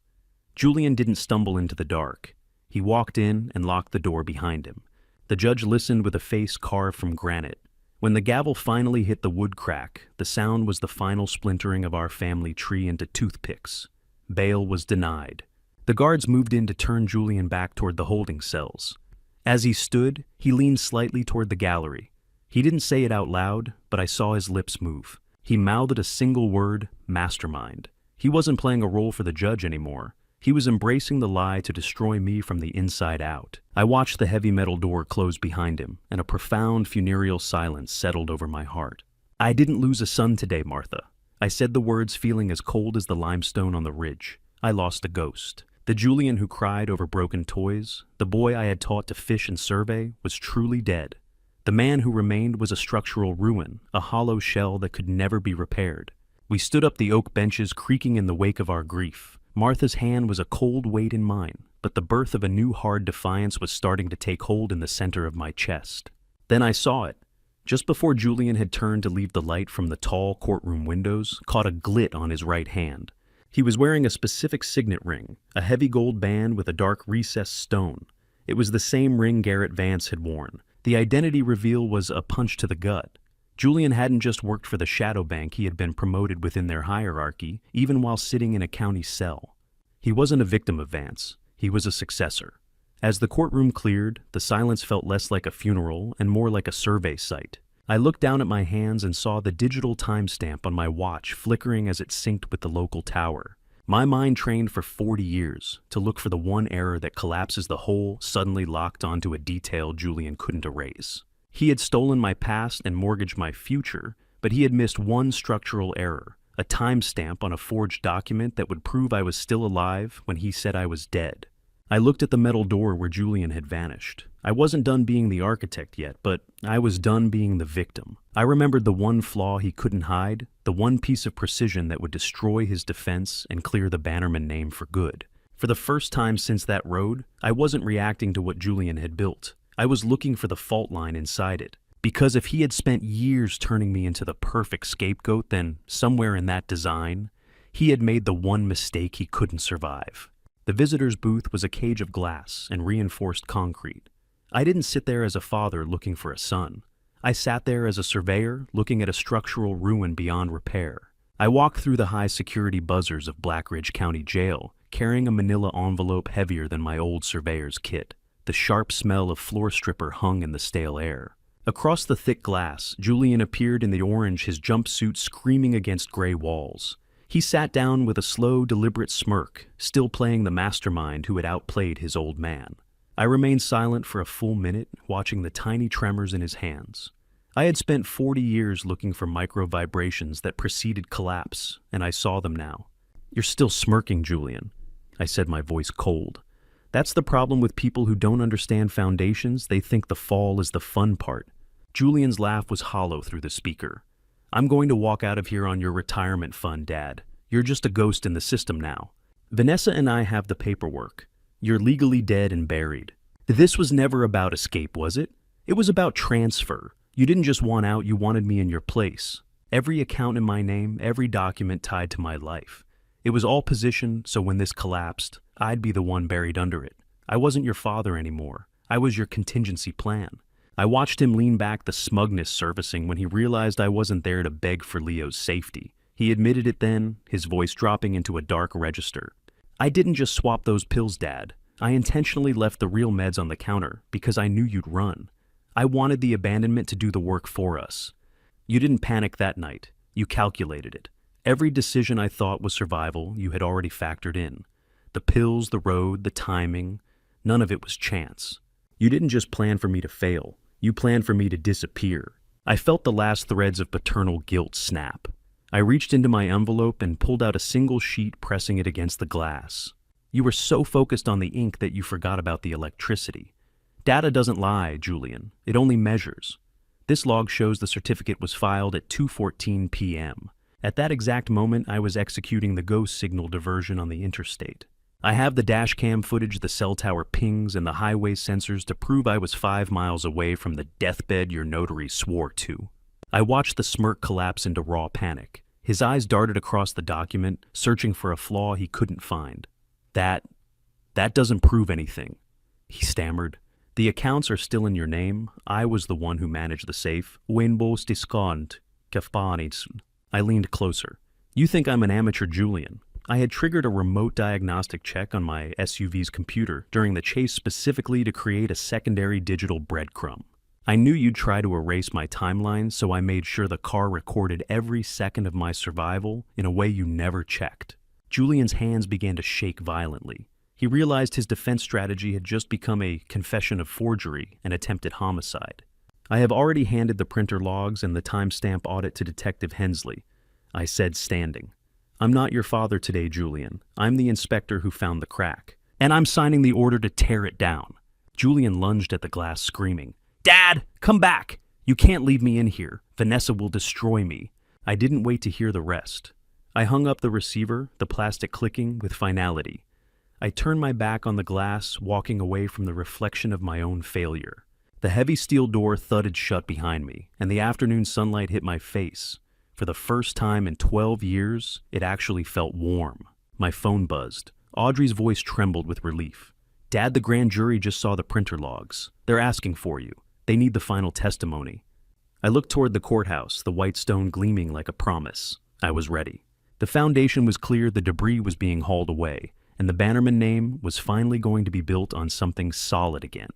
Julian didn't stumble into the dark. He walked in and locked the door behind him. The judge listened with a face carved from granite. When the gavel finally hit the wood crack, the sound was the final splintering of our family tree into toothpicks. Bail was denied. The guards moved in to turn Julian back toward the holding cells. As he stood, he leaned slightly toward the gallery. He didn't say it out loud, but I saw his lips move. He mouthed a single word: mastermind. He wasn't playing a role for the judge anymore. He was embracing the lie to destroy me from the inside out. I watched the heavy metal door close behind him, and a profound funereal silence settled over my heart. "I didn't lose a son today, Martha." I said the words feeling as cold as the limestone on the ridge. I lost a ghost. The Julian who cried over broken toys, the boy I had taught to fish and survey, was truly dead. The man who remained was a structural ruin, a hollow shell that could never be repaired. We stood up, the oak benches creaking in the wake of our grief. Martha's hand was a cold weight in mine, but the birth of a new hard defiance was starting to take hold in the center of my chest. Then I saw it. Just before Julian had turned to leave, the light from the tall courtroom windows caught a glit on his right hand. He was wearing a specific signet ring, a heavy gold band with a dark recessed stone. It was the same ring Garrett Vance had worn. The identity reveal was a punch to the gut. Julian hadn't just worked for the shadow bank, he had been promoted within their hierarchy, even while sitting in a county cell. He wasn't a victim of Vance, he was a successor. As the courtroom cleared, the silence felt less like a funeral and more like a survey site. I looked down at my hands and saw the digital timestamp on my watch flickering as it synced with the local tower. My mind trained for 40 years to look for the one error that collapses the whole, suddenly locked onto a detail Julian couldn't erase. He had stolen my past and mortgaged my future, but he had missed one structural error, a timestamp on a forged document that would prove I was still alive when he said I was dead. I looked at the metal door where Julian had vanished. I wasn't done being the architect yet, but I was done being the victim. I remembered the one flaw he couldn't hide, the one piece of precision that would destroy his defense and clear the Bannerman name for good. For the first time since that road, I wasn't reacting to what Julian had built. I was looking for the fault line inside it. Because if he had spent years turning me into the perfect scapegoat, then somewhere in that design, he had made the one mistake he couldn't survive. The visitor's booth was a cage of glass and reinforced concrete. I didn't sit there as a father looking for a son. I sat there as a surveyor looking at a structural ruin beyond repair. I walked through the high-security buzzers of Blackridge County Jail, carrying a manila envelope heavier than my old surveyor's kit. The sharp smell of floor stripper hung in the stale air. Across the thick glass, Julian appeared in the orange, his jumpsuit screaming against gray walls. He sat down with a slow, deliberate smirk, still playing the mastermind who had outplayed his old man. I remained silent for a full minute, watching the tiny tremors in his hands. I had spent 40 years looking for micro-vibrations that preceded collapse, and I saw them now. "You're still smirking, Julian," I said, my voice cold. "That's the problem with people who don't understand foundations. They think the fall is the fun part." Julian's laugh was hollow through the speaker. "I'm going to walk out of here on your retirement fund, Dad. You're just a ghost in the system now. Vanessa and I have the paperwork. You're legally dead and buried." This was never about escape, was it? It was about transfer. You didn't just want out, you wanted me in your place. Every account in my name, every document tied to my life. It was all positioned so when this collapsed, I'd be the one buried under it. I wasn't your father anymore. I was your contingency plan. I watched him lean back, the smugness surfacing when he realized I wasn't there to beg for Leo's safety. He admitted it then, his voice dropping into a dark register. "I didn't just swap those pills, Dad. I intentionally left the real meds on the counter because I knew you'd run. I wanted the abandonment to do the work for us. You didn't panic that night. You calculated it. Every decision I thought was survival, you had already factored in. The pills, the road, the timing, none of it was chance. You didn't just plan for me to fail. You planned for me to disappear." I felt the last threads of paternal guilt snap. I reached into my envelope and pulled out a single sheet, pressing it against the glass. "You were so focused on the ink that you forgot about the electricity. Data doesn't lie, Julian. It only measures. This log shows the certificate was filed at 2:14 p.m. At that exact moment, I was executing the ghost signal diversion on the interstate. I have the dash cam footage, the cell tower pings, and the highway sensors to prove I was 5 miles away from the deathbed your notary swore to." I watched the smirk collapse into raw panic. His eyes darted across the document, searching for a flaw he couldn't find. That doesn't prove anything," he stammered. "The accounts are still in your name. I was the one who managed the safe. Winbos discount, Kefpanitsen." I leaned closer. "You think I'm an amateur, Julian. I had triggered a remote diagnostic check on my SUV's computer during the chase specifically to create a secondary digital breadcrumb. I knew you'd try to erase my timeline, so I made sure the car recorded every second of my survival in a way you never checked." Julian's hands began to shake violently. He realized his defense strategy had just become a confession of forgery and attempted homicide. "I have already handed the printer logs and the timestamp audit to Detective Hensley," I said, standing. "I'm not your father today, Julian. I'm the inspector who found the crack. And I'm signing the order to tear it down." Julian lunged at the glass, screaming, "Dad, come back! You can't leave me in here. Vanessa will destroy me." I didn't wait to hear the rest. I hung up the receiver, the plastic clicking with finality. I turned my back on the glass, walking away from the reflection of my own failure. The heavy steel door thudded shut behind me, and the afternoon sunlight hit my face. For the first time in 12 years, it actually felt warm. My phone buzzed. Audrey's voice trembled with relief. "Dad, the grand jury just saw the printer logs. They're asking for you. They need the final testimony." I looked toward the courthouse, the white stone gleaming like a promise. I was ready. The foundation was clear, the debris was being hauled away, and the Bannerman name was finally going to be built on something solid again.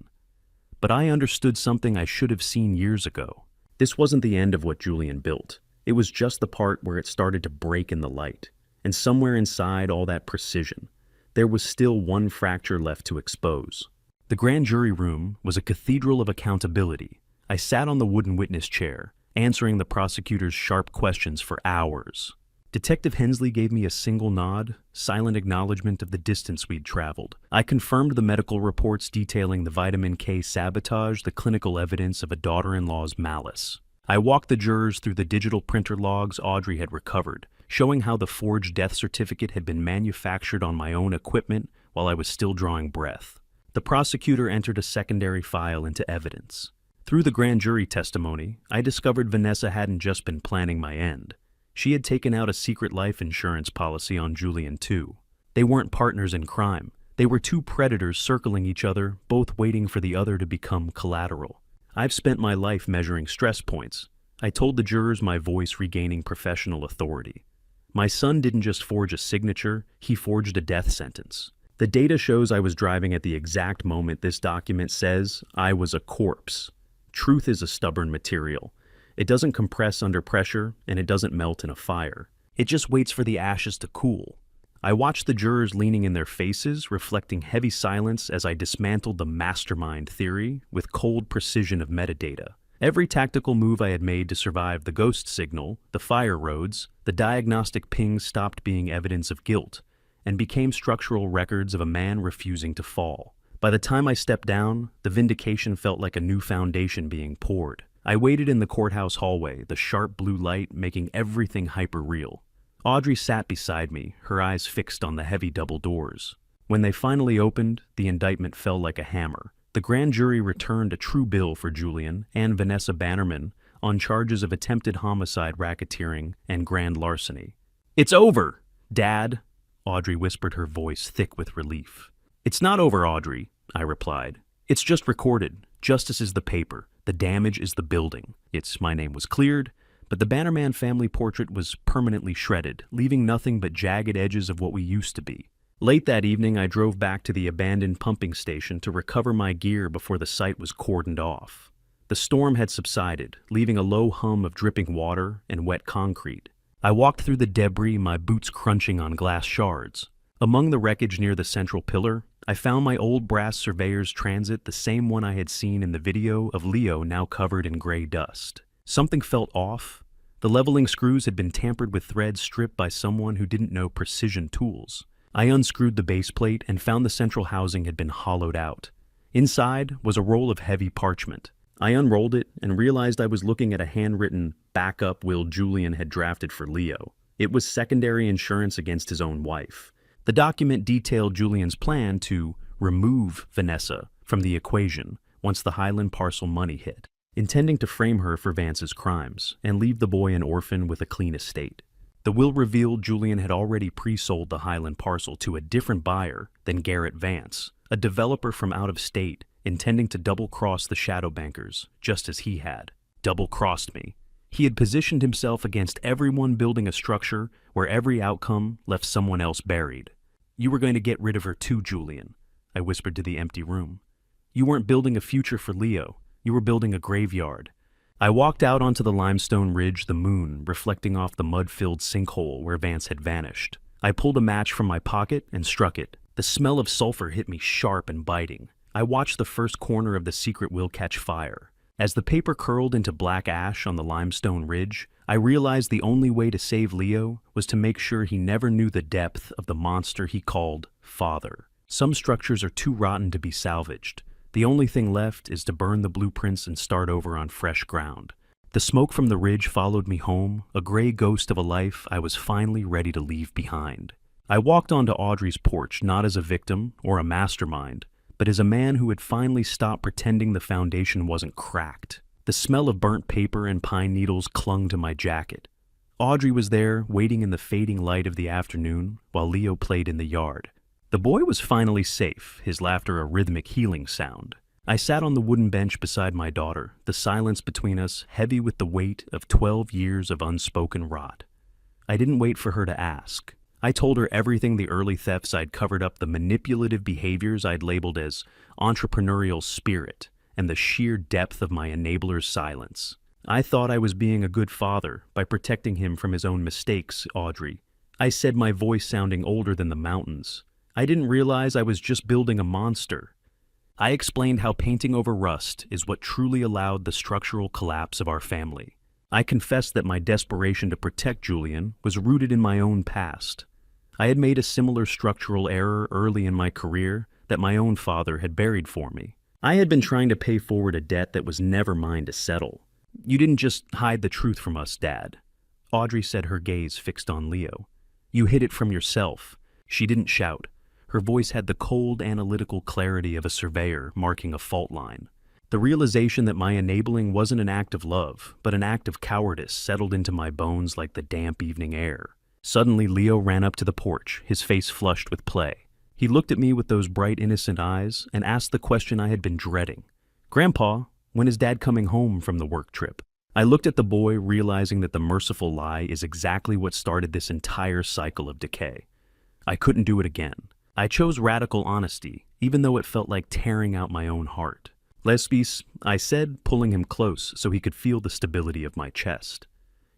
But I understood something I should have seen years ago. This wasn't the end of what Julian built. It was just the part where it started to break in the light. And somewhere inside all that precision, there was still one fracture left to expose. The grand jury room was a cathedral of accountability. I sat on the wooden witness chair, answering the prosecutor's sharp questions for hours. Detective Hensley gave me a single nod, silent acknowledgement of the distance we'd traveled. I confirmed the medical reports detailing the vitamin K sabotage, the clinical evidence of a daughter-in-law's malice. I walked the jurors through the digital printer logs Audrey had recovered, showing how the forged death certificate had been manufactured on my own equipment while I was still drawing breath. The prosecutor entered a secondary file into evidence. Through the grand jury testimony, I discovered Vanessa hadn't just been planning my end. She had taken out a secret life insurance policy on Julian too. They weren't partners in crime. They were two predators circling each other, both waiting for the other to become collateral. I've spent my life measuring stress points. I told the jurors, my voice regaining professional authority. My son didn't just forge a signature, he forged a death sentence. The data shows I was driving at the exact moment this document says I was a corpse. Truth is a stubborn material. It doesn't compress under pressure, and it doesn't melt in a fire. It just waits for the ashes to cool. I watched the jurors leaning in their faces, reflecting heavy silence as I dismantled the mastermind theory with cold precision of metadata. Every tactical move I had made to survive the ghost signal, the fire roads, the diagnostic pings stopped being evidence of guilt and became structural records of a man refusing to fall. By the time I stepped down, the vindication felt like a new foundation being poured. I waited in the courthouse hallway, the sharp blue light making everything hyper-real. Audrey sat beside me, her eyes fixed on the heavy double doors. When they finally opened, the indictment fell like a hammer. The grand jury returned a true bill for Julian and Vanessa Bannerman on charges of attempted homicide, racketeering, and grand larceny. "It's over, Dad," Audrey whispered, her voice thick with relief. "It's not over, Audrey," I replied. "It's just recorded. Justice is the paper. The damage is the building. My name was cleared, but the Bannerman family portrait was permanently shredded, leaving nothing but jagged edges of what we used to be." Late that evening, I drove back to the abandoned pumping station to recover my gear before the site was cordoned off. The storm had subsided, leaving a low hum of dripping water and wet concrete. I walked through the debris, my boots crunching on glass shards. Among the wreckage near the central pillar, I found my old brass surveyor's transit, the same one I had seen in the video of Leo, now covered in gray dust. Something felt off. The leveling screws had been tampered with, threads stripped by someone who didn't know precision tools. I unscrewed the base plate and found the central housing had been hollowed out. Inside was a roll of heavy parchment. I unrolled it and realized I was looking at a handwritten backup will Julian had drafted for Leo. It was secondary insurance against his own wife. The document detailed Julian's plan to remove Vanessa from the equation once the Highland parcel money hit, intending to frame her for Vance's crimes and leave the boy an orphan with a clean estate. The will revealed Julian had already pre-sold the Highland parcel to a different buyer than Garrett Vance, a developer from out of state, intending to double-cross the shadow bankers, just as he had. Double-crossed me. He had positioned himself against everyone, building a structure where every outcome left someone else buried. "You were going to get rid of her too, Julian," I whispered to the empty room. "You weren't building a future for Leo. You were building a graveyard." I walked out onto the limestone ridge, the moon reflecting off the mud-filled sinkhole where Vance had vanished. I pulled a match from my pocket and struck it. The smell of sulfur hit me sharp and biting. I watched the first corner of the secret will catch fire. As the paper curled into black ash on the limestone ridge, I realized the only way to save Leo was to make sure he never knew the depth of the monster he called Father. Some structures are too rotten to be salvaged. The only thing left is to burn the blueprints and start over on fresh ground. The smoke from the ridge followed me home, a gray ghost of a life I was finally ready to leave behind. I walked onto Audrey's porch not as a victim or a mastermind, but as a man who had finally stopped pretending the foundation wasn't cracked. The smell of burnt paper and pine needles clung to my jacket. Audrey was there, waiting in the fading light of the afternoon, while Leo played in the yard. The boy was finally safe, his laughter a rhythmic healing sound. I sat on the wooden bench beside my daughter, the silence between us heavy with the weight of 12 years of unspoken rot. I didn't wait for her to ask. I told her everything: the early thefts I'd covered up, the manipulative behaviors I'd labeled as entrepreneurial spirit, and the sheer depth of my enabler's silence. "I thought I was being a good father by protecting him from his own mistakes, Audrey," I said, my voice sounding older than the mountains. "I didn't realize I was just building a monster." I explained how painting over rust is what truly allowed the structural collapse of our family. I confessed that my desperation to protect Julian was rooted in my own past. I had made a similar structural error early in my career that my own father had buried for me. I had been trying to pay forward a debt that was never mine to settle. "You didn't just hide the truth from us, Dad," Audrey said, her gaze fixed on Leo. "You hid it from yourself." She didn't shout. Her voice had the cold, analytical clarity of a surveyor marking a fault line. The realization that my enabling wasn't an act of love, but an act of cowardice settled into my bones like the damp evening air. Suddenly, Leo ran up to the porch, his face flushed with play. He looked at me with those bright, innocent eyes and asked the question I had been dreading. "Grandpa, when is Dad coming home from the work trip?" I looked at the boy, realizing that the merciful lie is exactly what started this entire cycle of decay. I couldn't do it again. I chose radical honesty, even though it felt like tearing out my own heart. "Lesbis," I said, pulling him close so he could feel the stability of my chest.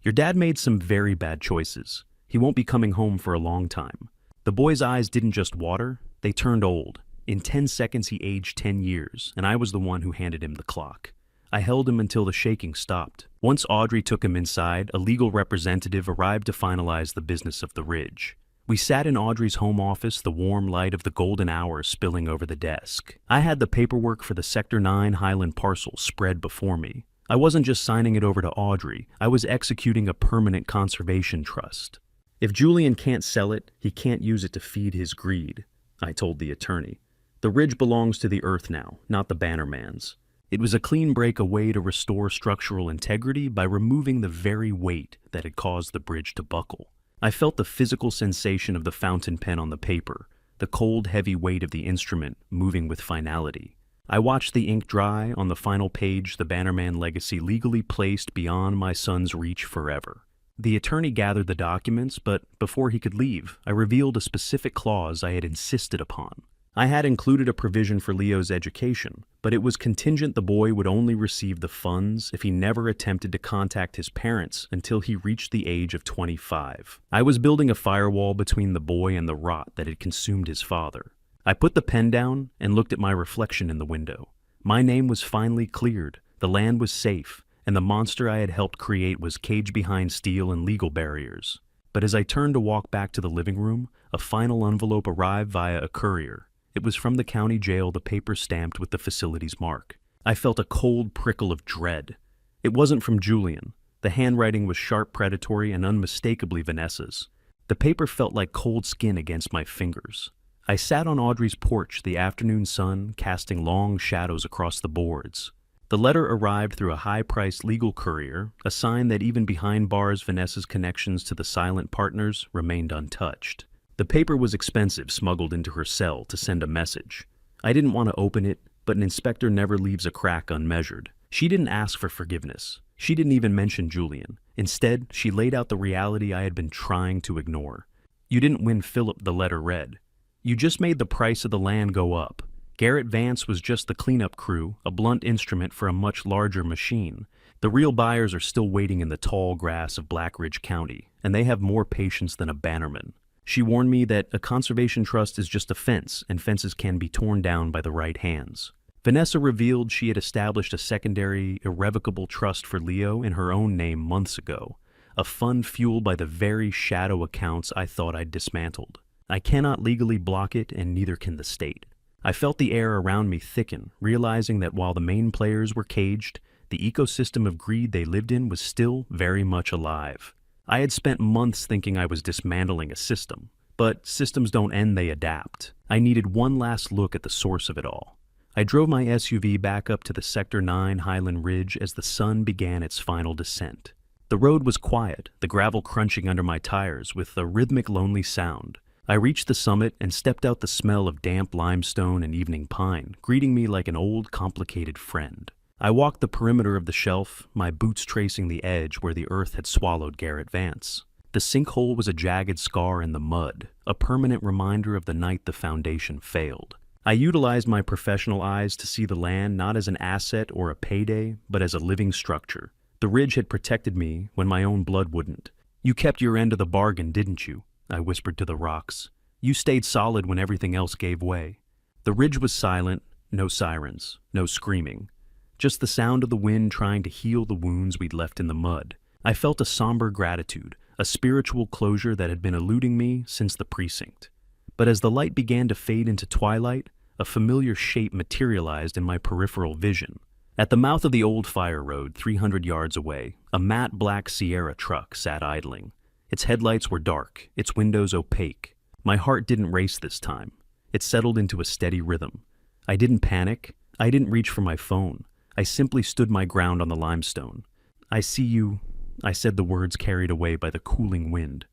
"Your dad made some very bad choices. He won't be coming home for a long time." The boy's eyes didn't just water, they turned old. In 10 seconds he aged 10 years, and I was the one who handed him the clock. I held him until the shaking stopped. Once Audrey took him inside, a legal representative arrived to finalize the business of the Ridge. We sat in Audrey's home office, the warm light of the golden hour spilling over the desk. I had the paperwork for the Sector 9 Highland parcel spread before me. I wasn't just signing it over to Audrey, I was executing a permanent conservation trust. "If Julian can't sell it, he can't use it to feed his greed," I told the attorney. "The Ridge belongs to the Earth now, not the Bannerman's." It was a clean break, a way to restore structural integrity by removing the very weight that had caused the bridge to buckle. I felt the physical sensation of the fountain pen on the paper, the cold, heavy weight of the instrument moving with finality. I watched the ink dry on the final page, the Bannerman legacy legally placed beyond my son's reach forever. The attorney gathered the documents, but before he could leave, I revealed a specific clause I had insisted upon. I had included a provision for Leo's education, but it was contingent the boy would only receive the funds if he never attempted to contact his parents until he reached the age of 25. I was building a firewall between the boy and the rot that had consumed his father. I put the pen down and looked at my reflection in the window. My name was finally cleared, the land was safe, and the monster I had helped create was caged behind steel and legal barriers. But as I turned to walk back to the living room, a final envelope arrived via a courier. It was from the county jail, the paper stamped with the facility's mark. I felt a cold prickle of dread. It wasn't from Julian. The handwriting was sharp, predatory, and unmistakably Vanessa's. The paper felt like cold skin against my fingers. I sat on Audrey's porch, the afternoon sun casting long shadows across the boards. The letter arrived through a high-priced legal courier, a sign that even behind bars Vanessa's connections to the silent partners remained untouched. The paper was expensive, smuggled into her cell to send a message. I didn't want to open it, but an inspector never leaves a crack unmeasured. She didn't ask for forgiveness. She didn't even mention Julian. Instead, she laid out the reality I had been trying to ignore. "You didn't win Philip," the letter read. "You just made the price of the land go up. Garrett Vance was just the cleanup crew, a blunt instrument for a much larger machine. The real buyers are still waiting in the tall grass of Black Ridge County, and they have more patience than a Bannerman." She warned me that a conservation trust is just a fence, and fences can be torn down by the right hands. Vanessa revealed she had established a secondary, irrevocable trust for Leo in her own name months ago, a fund fueled by the very shadow accounts I thought I'd dismantled. I cannot legally block it, and neither can the state. I felt the air around me thicken, realizing that while the main players were caged, the ecosystem of greed they lived in was still very much alive. I had spent months thinking I was dismantling a system, but systems don't end, they adapt. I needed one last look at the source of it all. I drove my SUV back up to the Sector 9 Highland Ridge as the sun began its final descent. The road was quiet, the gravel crunching under my tires with a rhythmic, lonely sound. I reached the summit and stepped out, the smell of damp limestone and evening pine, greeting me like an old, complicated friend. I walked the perimeter of the shelf, my boots tracing the edge where the earth had swallowed Garrett Vance. The sinkhole was a jagged scar in the mud, a permanent reminder of the night the foundation failed. I utilized my professional eyes to see the land not as an asset or a payday, but as a living structure. The ridge had protected me when my own blood wouldn't. "You kept your end of the bargain, didn't you?" I whispered to the rocks. "You stayed solid when everything else gave way." The ridge was silent, no sirens, no screaming. Just the sound of the wind trying to heal the wounds we'd left in the mud. I felt a somber gratitude, a spiritual closure that had been eluding me since the precinct. But as the light began to fade into twilight, a familiar shape materialized in my peripheral vision. At the mouth of the old fire road, 300 yards away, a matte black Sierra truck sat idling. Its headlights were dark, its windows opaque. My heart didn't race this time. It settled into a steady rhythm. I didn't panic. I didn't reach for my phone. I simply stood my ground on the limestone. I see you, I said, the words carried away by the cooling wind.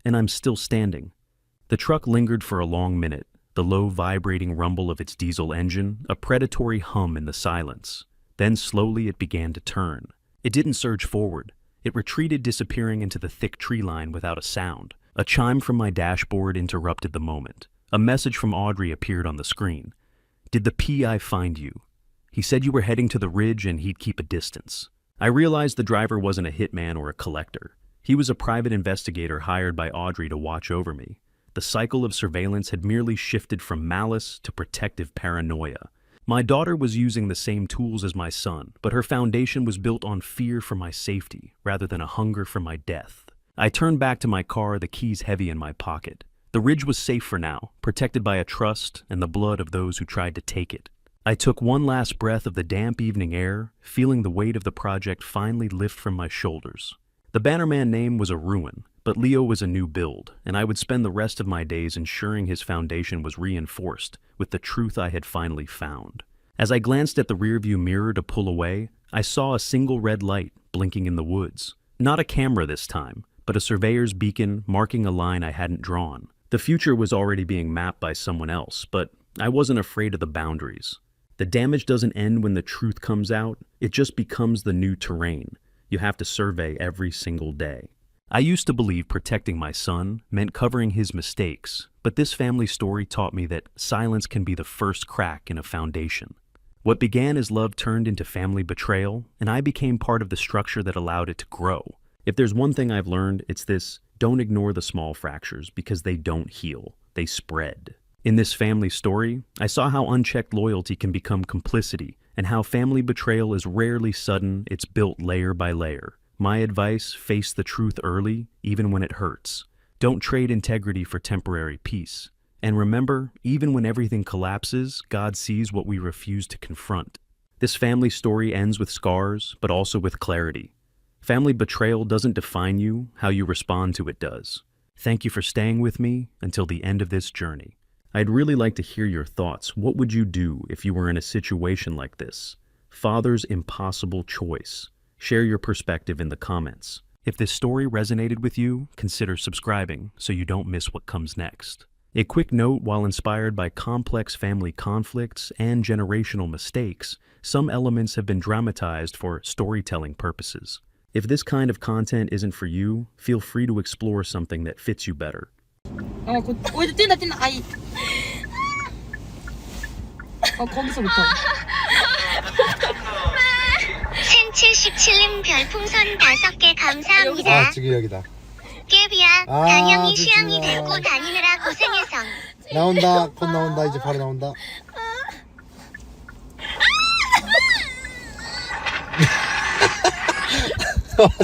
And I'm still standing. The truck lingered for a long minute, the low vibrating rumble of its diesel engine, a predatory hum in the silence. Then slowly it began to turn. It didn't surge forward. It retreated, disappearing into the thick tree line without a sound. A chime from my dashboard interrupted the moment. A message from Audrey appeared on the screen. "Did the PI find you? He said you were heading to the ridge and he'd keep a distance." I realized the driver wasn't a hitman or a collector. He was a private investigator hired by Audrey to watch over me. The cycle of surveillance had merely shifted from malice to protective paranoia. My daughter was using the same tools as my son, but her foundation was built on fear for my safety rather than a hunger for my death. I turned back to my car, the keys heavy in my pocket. The ridge was safe for now, protected by a trust and the blood of those who tried to take it. I took one last breath of the damp evening air, feeling the weight of the project finally lift from my shoulders. The Bannerman name was a ruin, but Leo was a new build, and I would spend the rest of my days ensuring his foundation was reinforced with the truth I had finally found. As I glanced at the rearview mirror to pull away, I saw a single red light blinking in the woods. Not a camera this time, but a surveyor's beacon marking a line I hadn't drawn. The future was already being mapped by someone else, but I wasn't afraid of the boundaries. The damage doesn't end when the truth comes out, it just becomes the new terrain you have to survey every single day. I used to believe protecting my son meant covering his mistakes, but this family story taught me that silence can be the first crack in a foundation. What began as love turned into family betrayal, and I became part of the structure that allowed it to grow. If there's one thing I've learned, it's this: don't ignore the small fractures because they don't heal, they spread. In this family story, I saw how unchecked loyalty can become complicity, and how family betrayal is rarely sudden, it's built layer by layer. My advice: face the truth early, even when it hurts. Don't trade integrity for temporary peace. And remember, even when everything collapses, God sees what we refuse to confront. This family story ends with scars, but also with clarity. Family betrayal doesn't define you, how you respond to it does. Thank you for staying with me until the end of this journey. I'd really like to hear your thoughts. What would you do if you were in a situation like this? Father's impossible choice. Share your perspective in the comments. If this story resonated with you, consider subscribing so you don't miss what comes next. A quick note: while inspired by complex family conflicts and generational mistakes, some elements have been dramatized for storytelling purposes. If this kind of content isn't for you, feel free to explore something that fits you better. 이제 뛴다. 아이. 거기서부터. 생 77님 별풍선 5개 감사합니다. 지금 여기다. 깨비야, 아, 단영이 드디어. 시영이 데리고 다니느라 고생해서. 나온다. 곧 나온다. 이제 바로 나온다.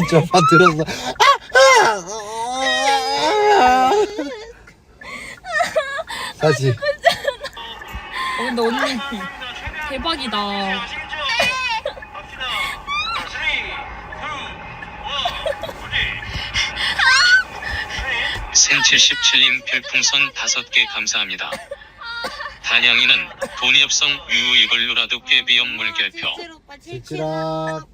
저만 들었어. 다시. 근데 언니 대박이다. 생 77님 별풍선 5개 감사합니다. 단양이는 돈이 없성 유유 이걸로라도 깨비염 물결표. 찌찌라.